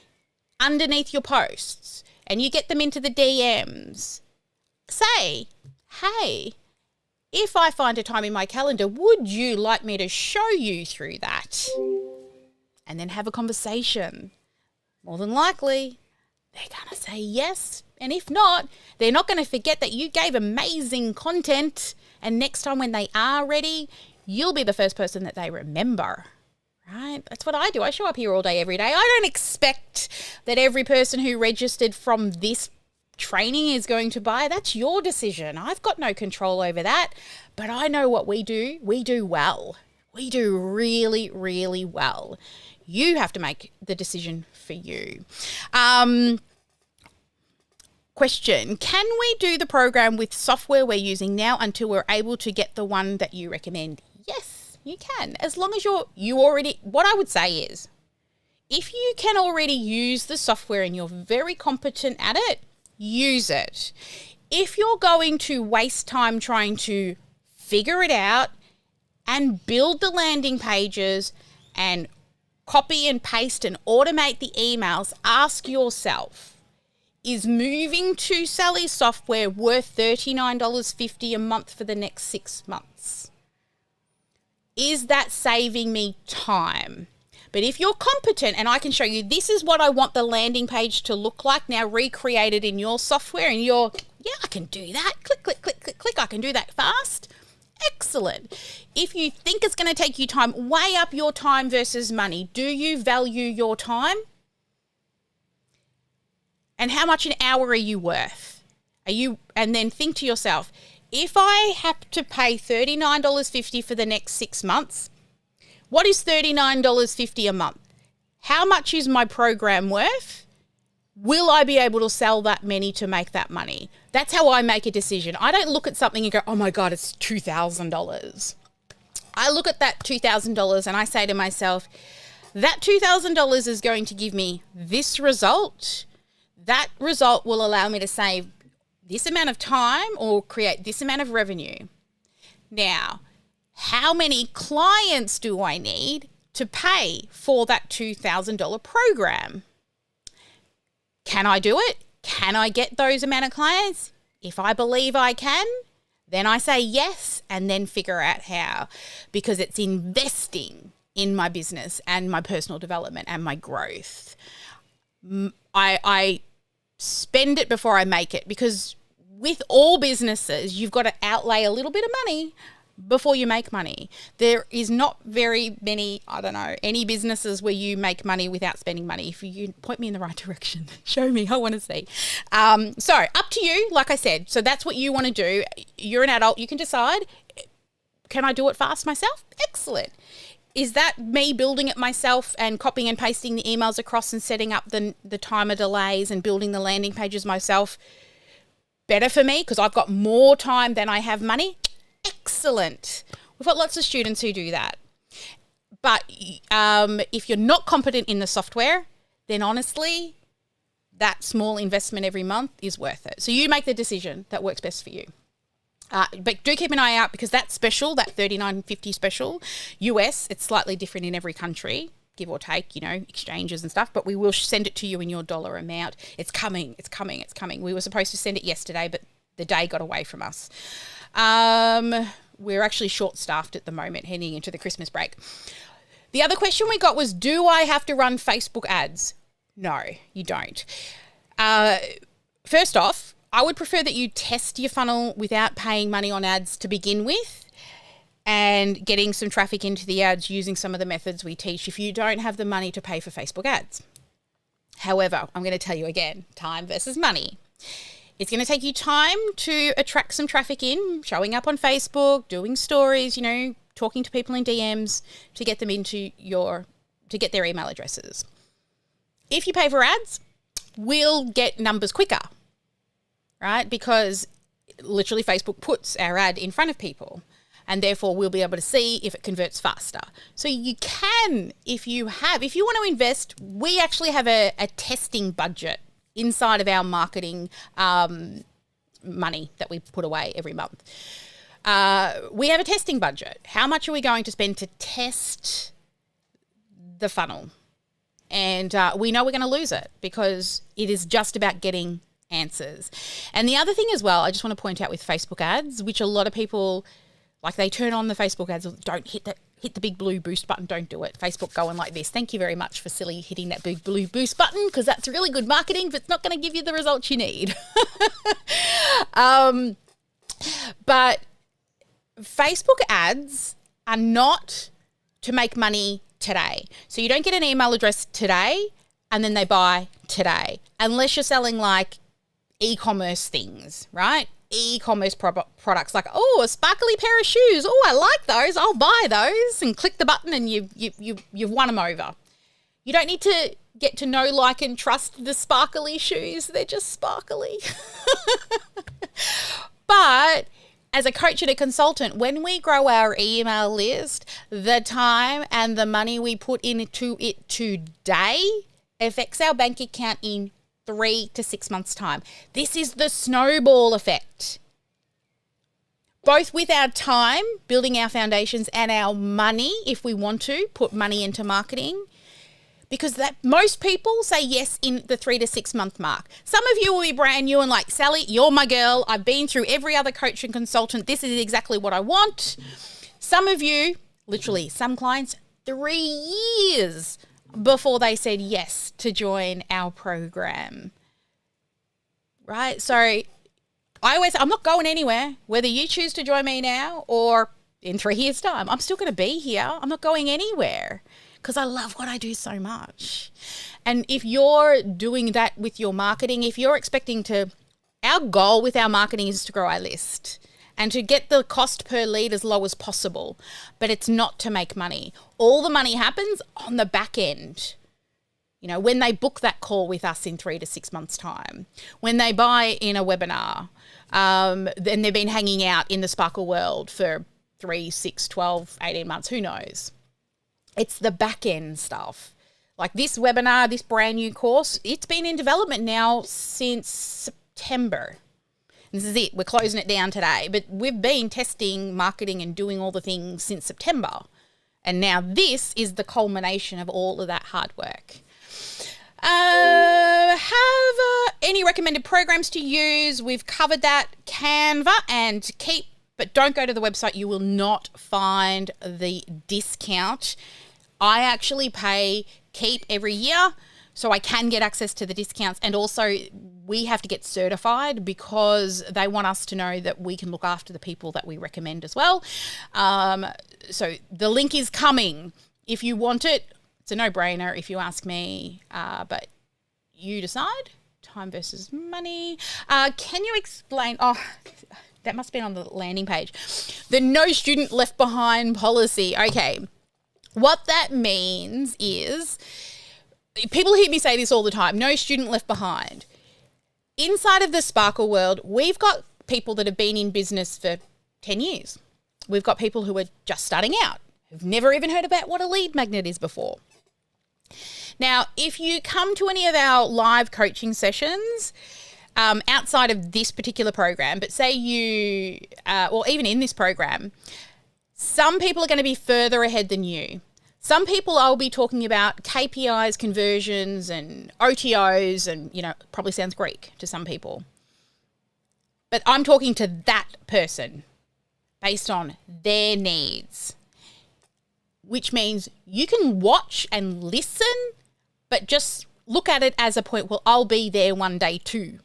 underneath your posts, and you get them into the DMs. Say, hey, if I find a time in my calendar, would you like me to show you through that? And then have a conversation. More than likely, they're going to say yes. And if not, they're not going to forget that you gave amazing content. And next time when they are ready, you'll be the first person that they remember. Right? That's what I do. I show up here all day, every day. I don't expect that every person who registered from this training is going to buy. That's your decision. I've got no control over that. But I know what we do. We do well. We do really, really well. You have to make the decision for you. Question, can we do the program with software we're using now until we're able to get the one that you recommend? Yes, you can. As long as you already, what I would say is, if you can already use the software and you're very competent at it, use it. If you're going to waste time trying to figure it out and build the landing pages and copy and paste and automate the emails, ask yourself, is moving to Sally's software worth $39.50 a month for the next 6 months? Is that saving me time? But if you're competent and I can show you, this is what I want the landing page to look like, now recreated in your software, and you're, yeah, I can do that. Click, click, click, click, click. I can do that fast. Excellent. If you think it's going to take you time, weigh up your time versus money. Do you value your time? And how much an hour are you worth? And then think to yourself, if I have to pay $39.50 for the next 6 months, what is $39.50 a month? How much is my program worth? Will I be able to sell that many to make that money? That's how I make a decision. I don't look at something and go, oh my God, it's $2,000. I look at that $2,000 and I say to myself, that $2,000 is going to give me this result. That result will allow me to save this amount of time or create this amount of revenue. Now, how many clients do I need to pay for that $2,000 program? Can I do it? Can I get those amount of clients? If I believe I can, then I say yes and then figure out how, because it's investing in my business and my personal development and my growth. I spend it before I make it, because with all businesses, you've got to outlay a little bit of money before you make money. There is not very many, any businesses where you make money without spending money. If you point me in the right direction, show me, I want to see. So up to you, like I said. So that's what you want to do. You're an adult, you can decide, can I do it fast myself? Excellent. Is that me building it myself and copying and pasting the emails across and setting up the timer delays and building the landing pages myself better for me because I've got more time than I have money? Excellent. We've got lots of students who do that. But if you're not competent in the software, then honestly, that small investment every month is worth it. So you make the decision that works best for you. But do keep an eye out, because that special, that $39.50 special, US, it's slightly different in every country, give or take, exchanges and stuff, but we will send it to you in your dollar amount. It's coming. We were supposed to send it yesterday, but the day got away from us. We're actually short-staffed at the moment, heading into the Christmas break. The other question we got was, do I have to run Facebook ads? No, you don't. First off, I would prefer that you test your funnel without paying money on ads to begin with and getting some traffic into the ads using some of the methods we teach if you don't have the money to pay for Facebook ads. However, I'm going to tell you again, time versus money. It's going to take you time to attract some traffic in, showing up on Facebook, doing stories, talking to people in DMs to get them to get their email addresses. If you pay for ads, we'll get numbers quicker, right? Because literally Facebook puts our ad in front of people and therefore we'll be able to see if it converts faster. So you can, if you want to invest, we actually have a testing budget inside of our marketing money that we put away every month. We have a testing budget. How much are we going to spend to test the funnel? And we know we're going to lose it because it is just about getting answers. And the other thing as well, I just want to point out with Facebook ads, which a lot of people, like they turn on the Facebook ads, don't hit the big blue boost button, don't do it. Facebook going like this. Thank you very much for silly hitting that big blue boost button because that's really good marketing, but it's not going to give you the results you need. But Facebook ads are not to make money today. So you don't get an email address today and then they buy today, unless you're selling like e-commerce things, right? E-commerce products like, a sparkly pair of shoes. Oh, I like those. I'll buy those, and click the button and you've won them over. You don't need to get to know, like, and trust the sparkly shoes. They're just sparkly. But as a coach and a consultant, when we grow our email list, the time and the money we put into it today affects our bank account in 3 to 6 months' time. This is the snowball effect. Both with our time, building our foundations, and our money, if we want to put money into marketing, because that most people say yes in the 3 to 6 month mark. Some of you will be brand new and like, Sally, you're my girl. I've been through every other coach and consultant. This is exactly what I want. Some of you, literally, some clients, 3 years before they said yes to join our program, right? So I always say, I'm not going anywhere, whether you choose to join me now or in 3 years' time. I'm still going to be here. I'm not going anywhere because I love what I do so much. And if you're doing that with your marketing, if you're expecting our goal with our marketing is to grow our list and to get the cost per lead as low as possible, but it's not to make money. All the money happens on the back end. When they book that call with us in 3 to 6 months' time, when they buy in a webinar, then they've been hanging out in the Sparkle world for 3, 6, 12, 18 months, who knows? It's the back end stuff. Like this webinar, this brand new course, it's been in development now since September. This is it. We're closing it down today. But we've been testing, marketing, and doing all the things since September. And now this is the culmination of all of that hard work. Have any recommended programs to use? We've covered that. Canva and Keep, but don't go to the website. You will not find the discount. I actually pay Keep every year, so I can get access to the discounts. And also we have to get certified because they want us to know that we can look after the people that we recommend as well. So the link is coming. If you want it, it's a no-brainer if you ask me, but you decide. Time versus money. Can you explain? Oh, that must have been on the landing page. The no student left behind policy. Okay. What that means is, people hear me say this all the time, no student left behind. Inside of the Sparkle world, we've got people that have been in business for 10 years. We've got people who are just starting out, who've never even heard about what a lead magnet is before. Now, if you come to any of our live coaching sessions, outside of this particular program, but say you, or even in this program, some people are going to be further ahead than you. Some people I'll be talking about KPIs, conversions, and OTOs, and, probably sounds Greek to some people. But I'm talking to that person based on their needs. which means you can watch and listen, but just look at it as a point, well, I'll be there one day too.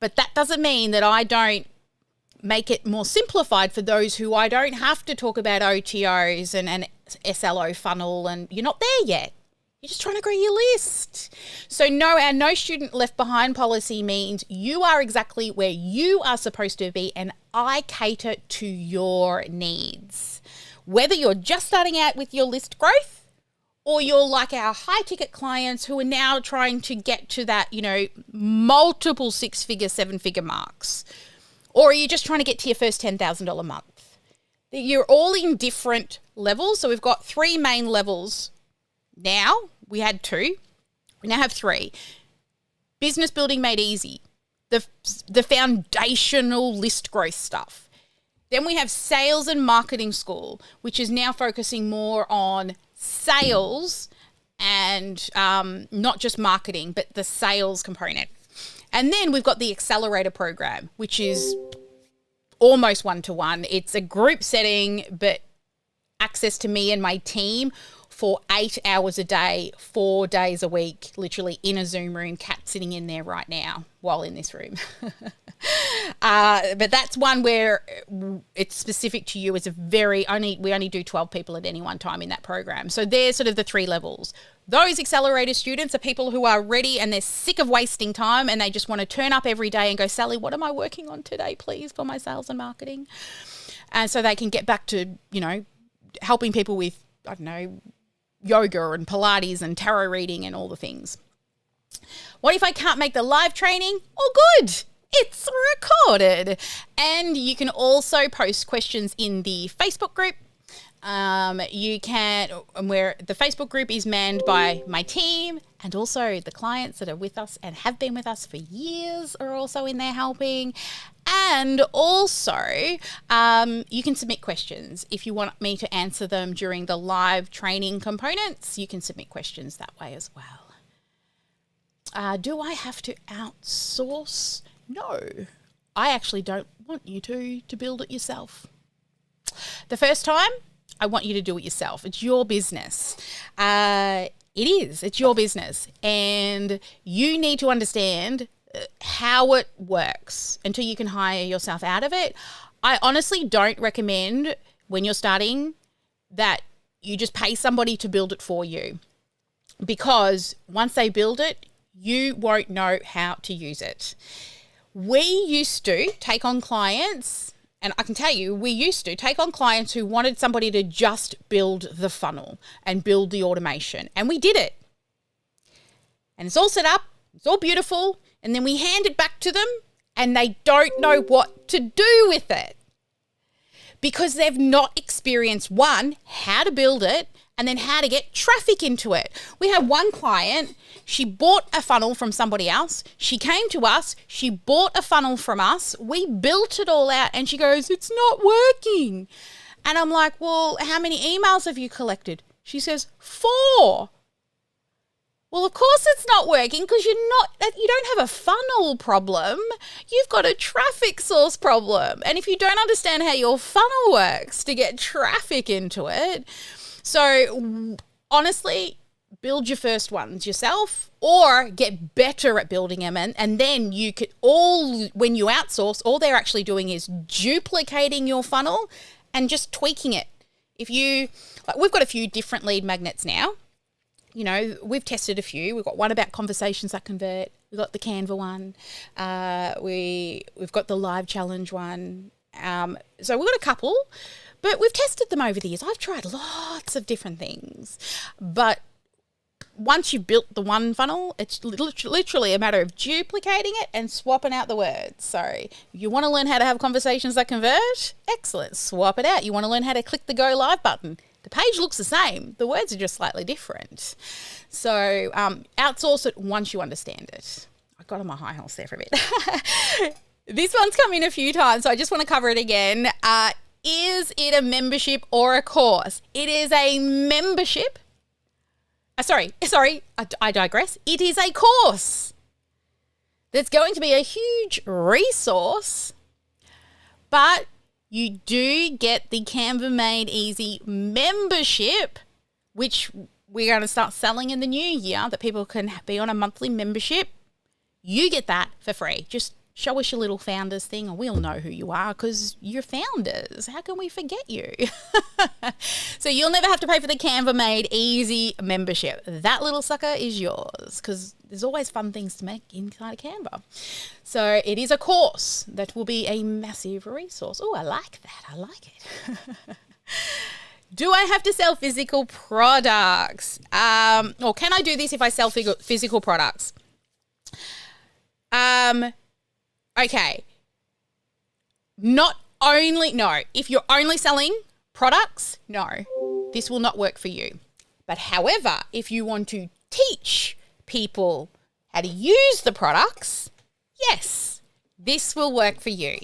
But that doesn't mean that I don't make it more simplified for those who I don't have to talk about OTOs and an SLO funnel, and you're not there yet. You're just trying to grow your list. So no, our no student left behind policy means you are exactly where you are supposed to be, and I cater to your needs. Whether you're just starting out with your list growth, or you're like our high ticket clients who are now trying to get to that, multiple 6-figure, 7-figure marks, or are you just trying to get to your first $10,000 month? You're all in different levels. So we've got 3 main levels now. We had 2. We now have 3. Business building made easy. The foundational list growth stuff. Then we have sales and marketing school, which is now focusing more on sales and not just marketing, but the sales component. And then we've got the accelerator program, which is almost one-to-one. It's a group setting, but access to me and my team for 8 hours a day, 4 days a week, literally in a Zoom room. Kat sitting in there right now while in this room. But that's one where it's specific to you. It's we only do 12 people at any one time in that program. So there's sort of the 3 levels. Those accelerator students are people who are ready and they're sick of wasting time and they just want to turn up every day and go, Sally, what am I working on today, please, for my sales and marketing? And so they can get back to, helping people with, yoga and Pilates and tarot reading and all the things. What if I can't make the live training? Oh, good. It's recorded. And you can also post questions in the Facebook group. You can, where the Facebook group is manned by my team, and also the clients that are with us and have been with us for years are also in there helping. And also, you can submit questions. If you want me to answer them during the live training components, you can submit questions that way as well. Do I have to outsource? No, I actually don't want you to build it yourself. The first time, I want you to do it yourself. It's your business. It's your business. And you need to understand how it works until you can hire yourself out of it. I honestly don't recommend when you're starting that you just pay somebody to build it for you, because once they build it, you won't know how to use it. We used to take on clients, and I can tell you, we used to take on clients who wanted somebody to just build the funnel and build the automation. And we did it. And it's all set up. It's all beautiful. And then we hand it back to them and they don't know what to do with it because they've not experienced, one, how to build it, and then how to get traffic into it. We had one client, she bought a funnel from somebody else. She came to us, she bought a funnel from us. We built it all out and she goes, it's not working. And I'm like, well, how many emails have you collected? She says, 4. Well, of course it's not working because you don't have a funnel problem. You've got a traffic source problem. And if you don't understand how your funnel works to get traffic into it, so honestly, build your first ones yourself or get better at building them. And then you could when you outsource, all they're actually doing is duplicating your funnel and just tweaking it. We've got a few different lead magnets now. We've tested a few. We've got one about conversations that convert. We've got the Canva one. We've got the live challenge one. So we've got a couple. But we've tested them over the years. I've tried lots of different things. But once you've built the one funnel, it's literally a matter of duplicating it and swapping out the words. So you want to learn how to have conversations that convert? Excellent. Swap it out. You want to learn how to click the go live button? The page looks the same. The words are just slightly different. So outsource it once you understand it. I got on my high horse there for a bit. This one's come in a few times, so I just want to cover it again. Is it a membership or a course? It is a membership. Sorry, I digress. It is a course. There's going to be a huge resource, but you do get the Canva Made Easy membership, which we're going to start selling in the new year, that people can be on a monthly membership. You get that for free. Just show us your little founders thing and we'll know who you are because you're founders. How can we forget you? So you'll never have to pay for the Canva Made Easy membership. That little sucker is yours because there's always fun things to make inside of Canva. So it is a course that will be a massive resource. Oh, I like that. I like it. Do I have to sell physical products? Or can I do this if I sell physical products? Okay. No. If you're only selling products, no, this will not work for you. But however, if you want to teach people how to use the products, yes, this will work for you.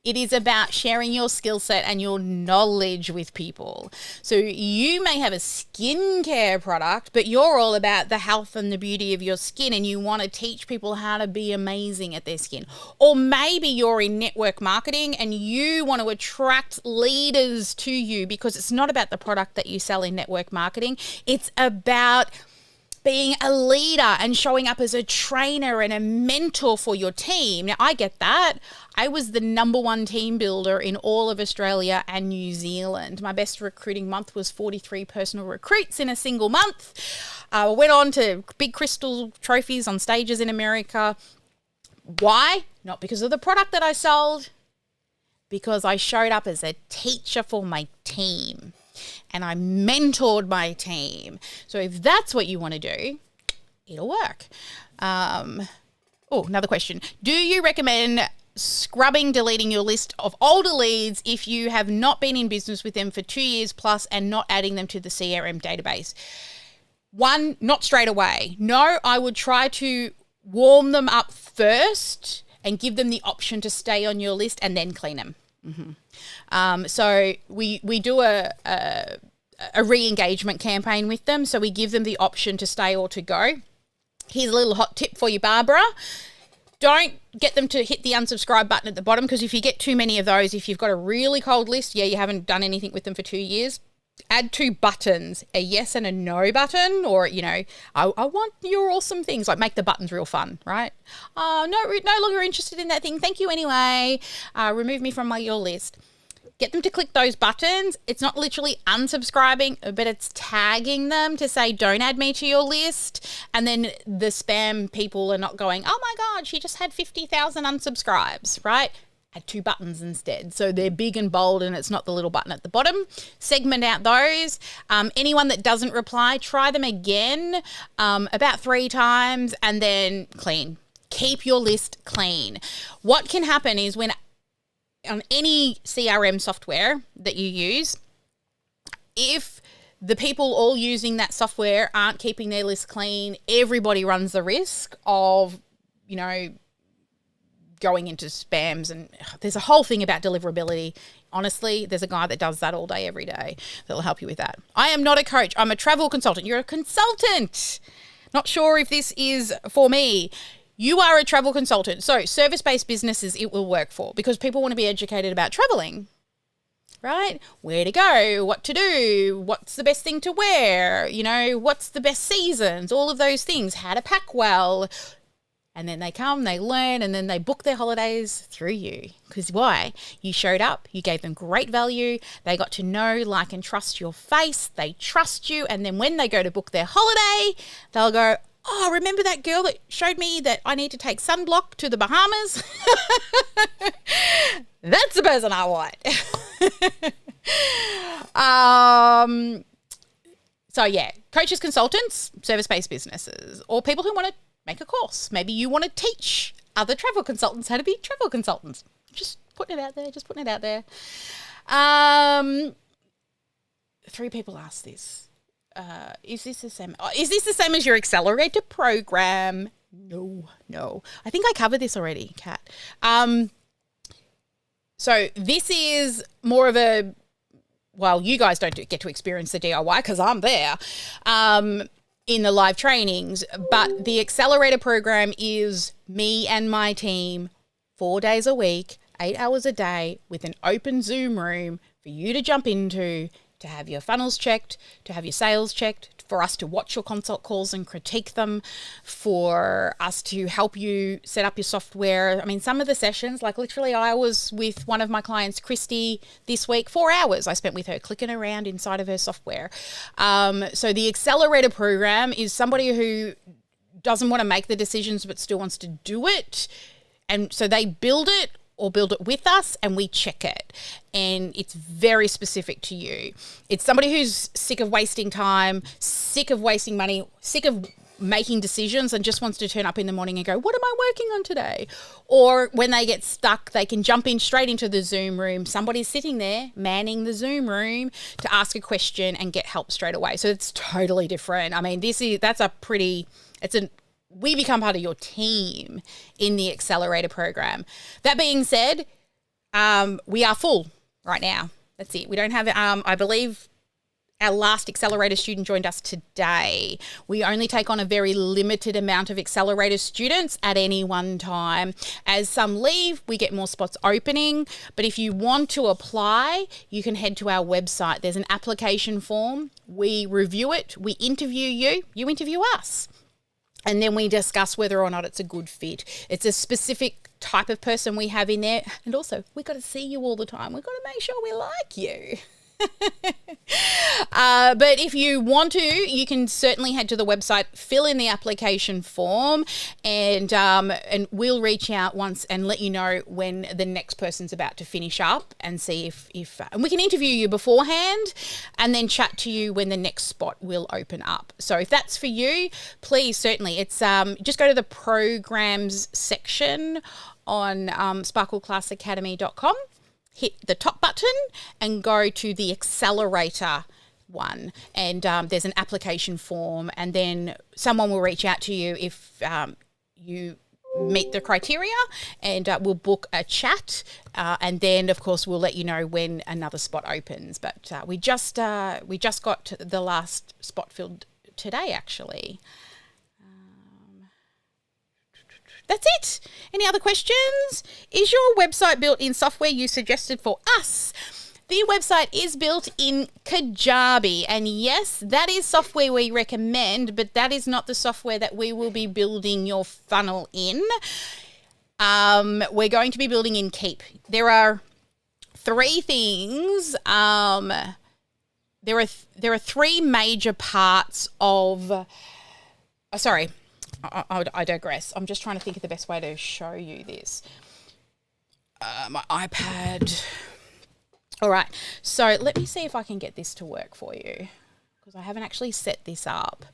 It is about sharing your skill set and your knowledge with people. So you may have a skincare product, but you're all about the health and the beauty of your skin and you want to teach people how to be amazing at their skin. Or maybe you're in network marketing and you want to attract leaders to you because it's not about the product that you sell in network marketing. It's about being a leader and showing up as a trainer and a mentor for your team. Now, I get that. I was the #1 team builder in all of Australia and New Zealand. My best recruiting month was 43 personal recruits in a single month. I went on to big crystal trophies on stages in America. Why? Not because of the product that I sold, because I showed up as a teacher for my team. And I mentored my team. So if that's what you want to do, it'll work. Another question. Do you recommend scrubbing, deleting your list of older leads if you have not been in business with them for 2 years plus and not adding them to the CRM database? One, not straight away. No, I would try to warm them up first and give them the option to stay on your list and then clean them. Mm-hmm. So we do a re-engagement campaign with them. So we give them the option to stay or to go. Here's a little hot tip for you, Barbara. Don't get them to hit the unsubscribe button at the bottom because if you get too many of those, if you've got a really cold list, you haven't done anything with them for 2 years, add 2 buttons, a yes and a no button, or, I want your awesome things. Like make the buttons real fun, right? No longer interested in that thing. Thank you anyway. Remove me from your list. Get them to click those buttons. It's not literally unsubscribing, but it's tagging them to say, don't add me to your list. And then the spam people are not going, oh my God, she just had 50,000 unsubscribes, right? Add 2 buttons instead. So they're big and bold and it's not the little button at the bottom. Segment out those. Anyone that doesn't reply, try them again about 3 times and then clean. Keep your list clean. What can happen is when on any CRM software that you use, if the people all using that software aren't keeping their list clean, everybody runs the risk of, going into spams, and there's a whole thing about deliverability. Honestly, there's a guy that does that all day, every day that'll help you with that. I am not a coach. I'm a travel consultant. You're a consultant. Not sure if this is for me. You are a travel consultant. So service-based businesses, it will work for because people want to be educated about traveling, right? Where to go, what to do, what's the best thing to wear, what's the best seasons, all of those things, how to pack well. And then they come, they learn, and then they book their holidays through you. Because why? You showed up, you gave them great value, they got to know, like, and trust your face, they trust you, and then when they go to book their holiday, they'll go, oh, remember that girl that showed me that I need to take sunblock to the Bahamas? That's the person I want. So yeah, coaches, consultants, service-based businesses, or people who want to make a course. Maybe you want to teach other travel consultants how to be travel consultants. Just putting it out there. 3 people asked this. Is this the same? Is this the same as your accelerator program? No. I think I covered this already, Kat. So this is more of a, well, you guys don't get to experience the DIY because I'm there in the live trainings, but the accelerator program is me and my team 4 days a week 8 hours a day with an open Zoom room for you to jump into, to have your funnels checked, to have your sales checked, for us to watch your consult calls and critique them, for us to help you set up your software. I mean, some of the sessions, like literally I was with one of my clients, Christy, this week, 4 hours I spent with her clicking around inside of her software. So the accelerator program is somebody who doesn't want to make the decisions but still wants to do it. And so they build it or build it with us and we check it. And it's very specific to you. It's somebody who's sick of wasting time, sick of wasting money, sick of making decisions and just wants to turn up in the morning and go, what am I working on today? Or when they get stuck, they can jump in straight into the Zoom room. Somebody's sitting there manning the Zoom room to ask a question and get help straight away. So it's totally different. I mean, we become part of your team in the accelerator program. That being said, we are full right now. That's it. We don't have, I believe our last accelerator student joined us today. We only take on a very limited amount of accelerator students at any one time. As some leave, we get more spots opening. But if you want to apply, you can head to our website. There's an application form. We review it. We interview you. You interview us. And then we discuss whether or not it's a good fit. It's a specific type of person we have in there. And also, we've got to see you all the time. We've got to make sure we like you. But if you want to, you can certainly head to the website, fill in the application form, and we'll reach out once and let you know when the next person's about to finish up and see if and we can interview you beforehand and then chat to you when the next spot will open up. So if that's for you, please, certainly, it's just go to the programs section on sparkleclassacademy.com. hit the top button and go to the accelerator one, and there's an application form, and then someone will reach out to you if you meet the criteria, and we'll book a chat, and then of course we'll let you know when another spot opens. But we just got the last spot filled today, actually. That's it. Any other questions? Is your website built in software you suggested for us? The website is built in Kajabi, and yes, that is software we recommend, but that is not the software that we will be building your funnel in. We're going to be building in Keep. There are three things. There are three major parts of. I digress. I'm just trying to think of the best way to show you this. My iPad. All right. So let me see if I can get this to work for you, because I haven't actually set this up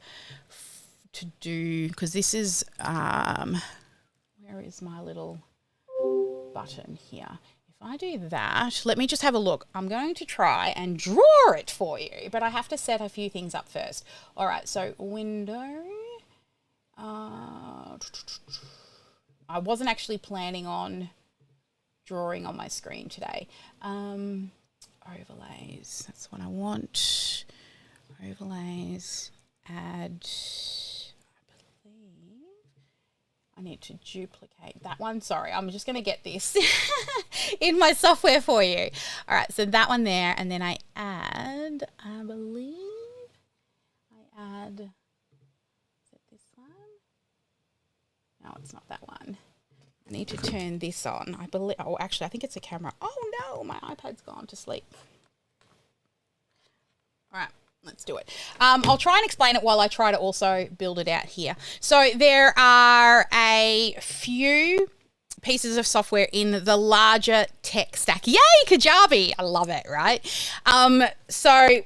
to do, because this is, where is my little button here? If I do that, let me just have a look. I'm going to try and draw it for you, but I have to set a few things up first. All right. So window. I wasn't actually planning on drawing on my screen today. Overlays, that's what I want. Overlays, add, I believe I need to duplicate that one. Sorry, I'm just going to get this in my software for you. All right, so that one there, and then I add, I believe I add, is it this one? No, it's not that one. I need to turn this on. I believe. Oh, actually, I think it's a camera. Oh no, my iPad's gone to sleep. All right, let's do it. I'll try and explain it while I try to also build it out here. So there are a few pieces of software in the larger tech stack. Yay, Kajabi! I love it. Right. So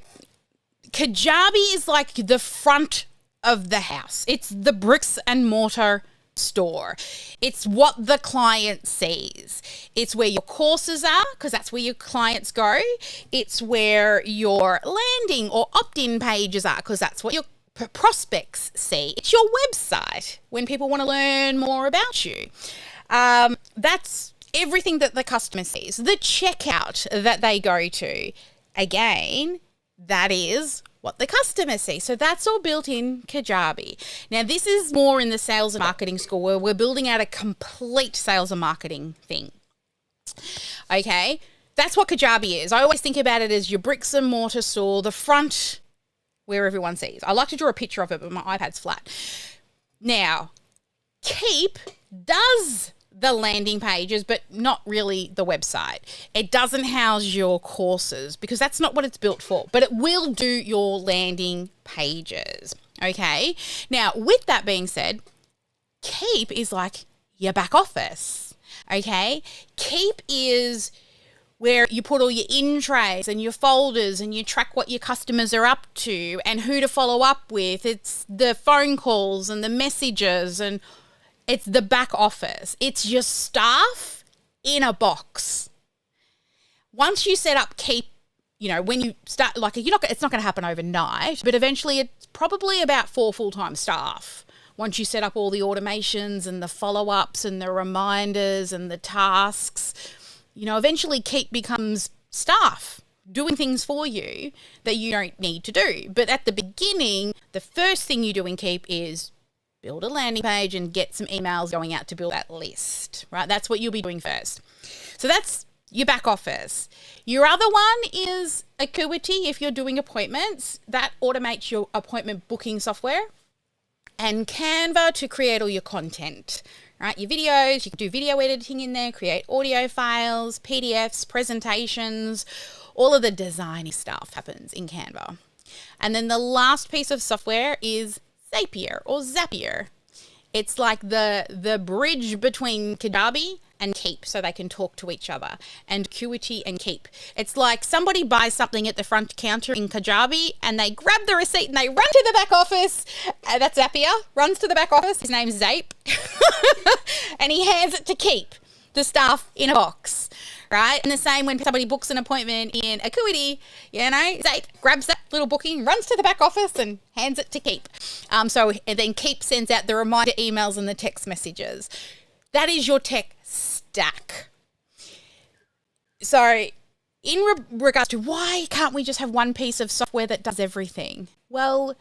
Kajabi is like the front of the house. It's the bricks and mortar store. It's what the client sees. It's where your courses are, because that's where your clients go. It's where your landing or opt-in pages are, because that's what your prospects see. It's your website when people want to learn more about you. That's everything that the customer sees. The checkout that they go to, again, that is what the customer sees. So that's all built in Kajabi. Now, this is more in the sales and marketing school, where we're building out a complete sales and marketing thing. Okay, that's what Kajabi is. I always think about it as your bricks and mortar store, the front where everyone sees. I like to draw a picture of it, but my iPad's flat. Now, Keep does the landing pages, but not really the website. It doesn't house your courses because that's not what it's built for, but it will do your landing pages. Okay. Now, with that being said, Keep is like your back office. Okay. Keep is where you put all your in trays and your folders and you track what your customers are up to and who to follow up with. It's the phone calls and the messages, and it's the back office. It's your staff in a box. Once you set up Keep, you know, when you start, like, it's not going to happen overnight, but eventually it's probably about 4 full-time staff. Once you set up all the automations and the follow-ups and the reminders and the tasks, you know, eventually Keep becomes staff doing things for you that you don't need to do. But at the beginning, the first thing you do in Keep is build a landing page and get some emails going out to build that list, right? That's what you'll be doing first. So that's your back office. Your other one is Acuity. If you're doing appointments, that automates your appointment booking software, and Canva to create all your content, right? Your videos, you can do video editing in there, create audio files, PDFs, presentations, all of the designy stuff happens in Canva. And then the last piece of software is Zapier or Zapier. It's like the bridge between Kajabi and Keep, so they can talk to each other, and Acuity and Keep. It's like somebody buys something at the front counter in Kajabi and they grab the receipt and they run to the back office. That's Zapier, runs to the back office. His name's Zape. And he hands it to Keep, the staff in a box, right? And the same when somebody books an appointment in Acuity, you know, Zape grabs that little booking, runs to the back office and hands it to Keep. And then Keep sends out the reminder emails and the text messages. That is your tech stack. So in regards to why can't we just have one piece of software that does everything? Well,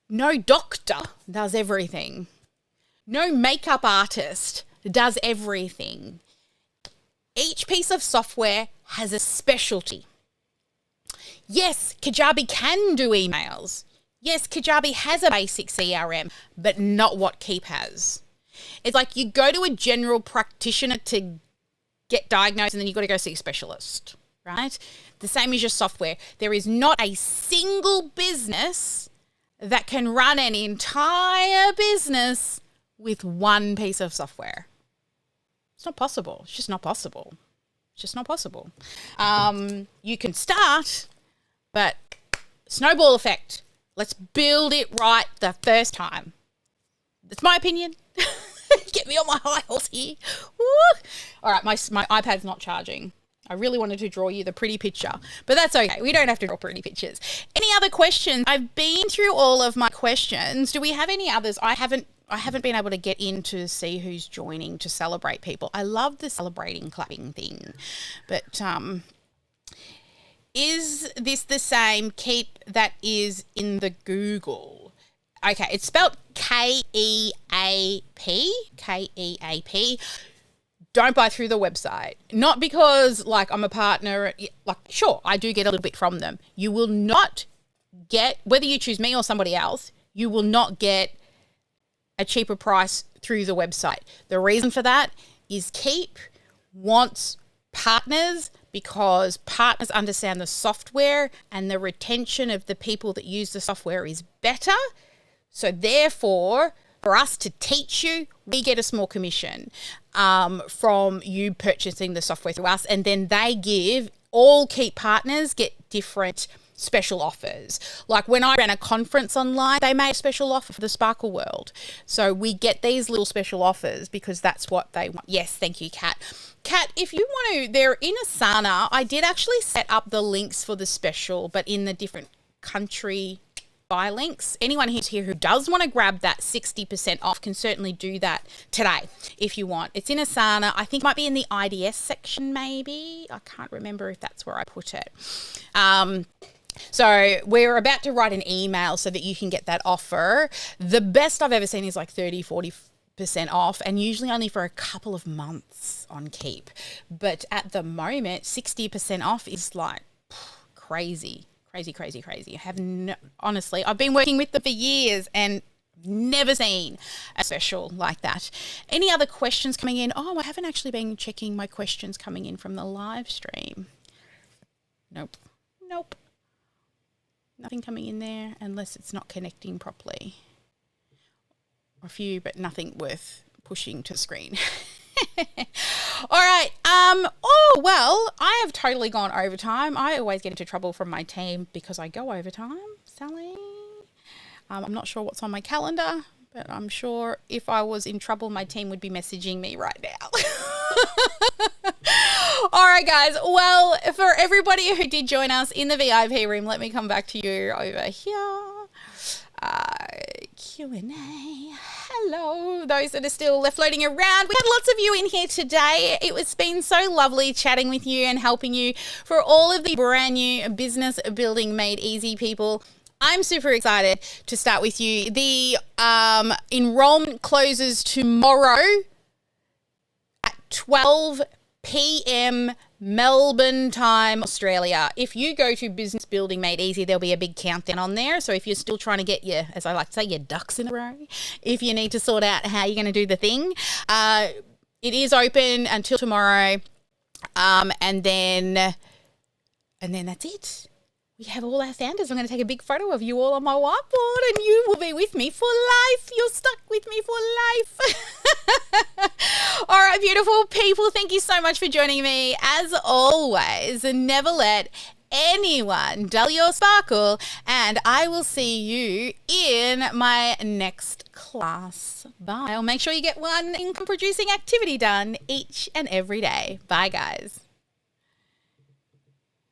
no doctor does everything. No makeup artist does everything. Each piece of software has a specialty. Yes, Kajabi can do emails. Yes, Kajabi has a basic CRM, but not what Keep has. It's like you go to a general practitioner to get diagnosed and then you've got to go see a specialist, right? The same as your software. There is not a single business that can run an entire business with one piece of software. It's not possible. It's just not possible. It's just not possible. You can start, but snowball effect. Let's build it right the first time. That's my opinion. Get me on my high horse here. Woo. All right, my iPad's not charging. I really wanted to draw you the pretty picture, but that's okay. We don't have to draw pretty pictures. Any other questions? I've been through all of my questions. Do we have any others? I haven't been able to get in to see who's joining to celebrate people. I love the celebrating clapping thing, but is this the same Keep that is in the Google? Okay, it's spelled Keap. Keap. Don't buy through the website. Not because, like, I'm a partner. Like, sure, I do get a little bit from them. You will not get, whether you choose me or somebody else, you will not get a cheaper price through the website. The reason for that is Keep wants partners because partners understand the software and the retention of the people that use the software is better. So therefore, for us to teach you, we get a small commission from you purchasing the software through us. And then they give, all Keep partners get different special offers. Like when I ran a conference online, they made a special offer for the Sparkle World. So we get these little special offers because that's what they want. Yes, thank you, Kat. Kat, if you want to, they're in Asana. I did actually set up the links for the special, but in the different country buy links. Anyone who's here who does want to grab that 60% off can certainly do that today if you want. It's in Asana. I think it might be in the IDS section maybe. I can't remember if that's where I put it. So we're about to write an email so that you can get that offer. The best I've ever seen is like 30-40% off, and usually only for a couple of months on Keep. But at the moment, 60% off is like crazy. I have honestly, I've been working with them for years and never seen a special like that. Any other questions coming in? Oh, I haven't actually been checking my questions coming in from the live stream. Nope. Nothing coming in there unless it's not connecting properly. A few, but nothing worth pushing to the screen. All right. Oh, well, I have totally gone overtime. I always get into trouble from my team because I go overtime, Sally. I'm not sure what's on my calendar, but I'm sure if I was in trouble, my team would be messaging me right now. All right, guys. Well, for everybody who did join us in the VIP room, let me come back to you over here. Q&A. Hello, those that are still left floating around. We had lots of you in here today. It's been so lovely chatting with you and helping you for all of the brand new business building made easy people. I'm super excited to start with you. The enrollment closes tomorrow at 12 p.m. Melbourne time, Australia. If you go to Business Building Made Easy, there'll be a big countdown on there. So if you're still trying to get your, as I like to say, your ducks in a row, if you need to sort out how you're going to do the thing, it is open until tomorrow. And then that's it. We have all our founders. I'm going to take a big photo of you all on my whiteboard and you will be with me for life. You're stuck with me for life. All right, beautiful people. Thank you so much for joining me. As always, never let anyone dull your sparkle, and I will see you in my next class. Bye. I'll make sure you get one income producing activity done each and every day. Bye, guys.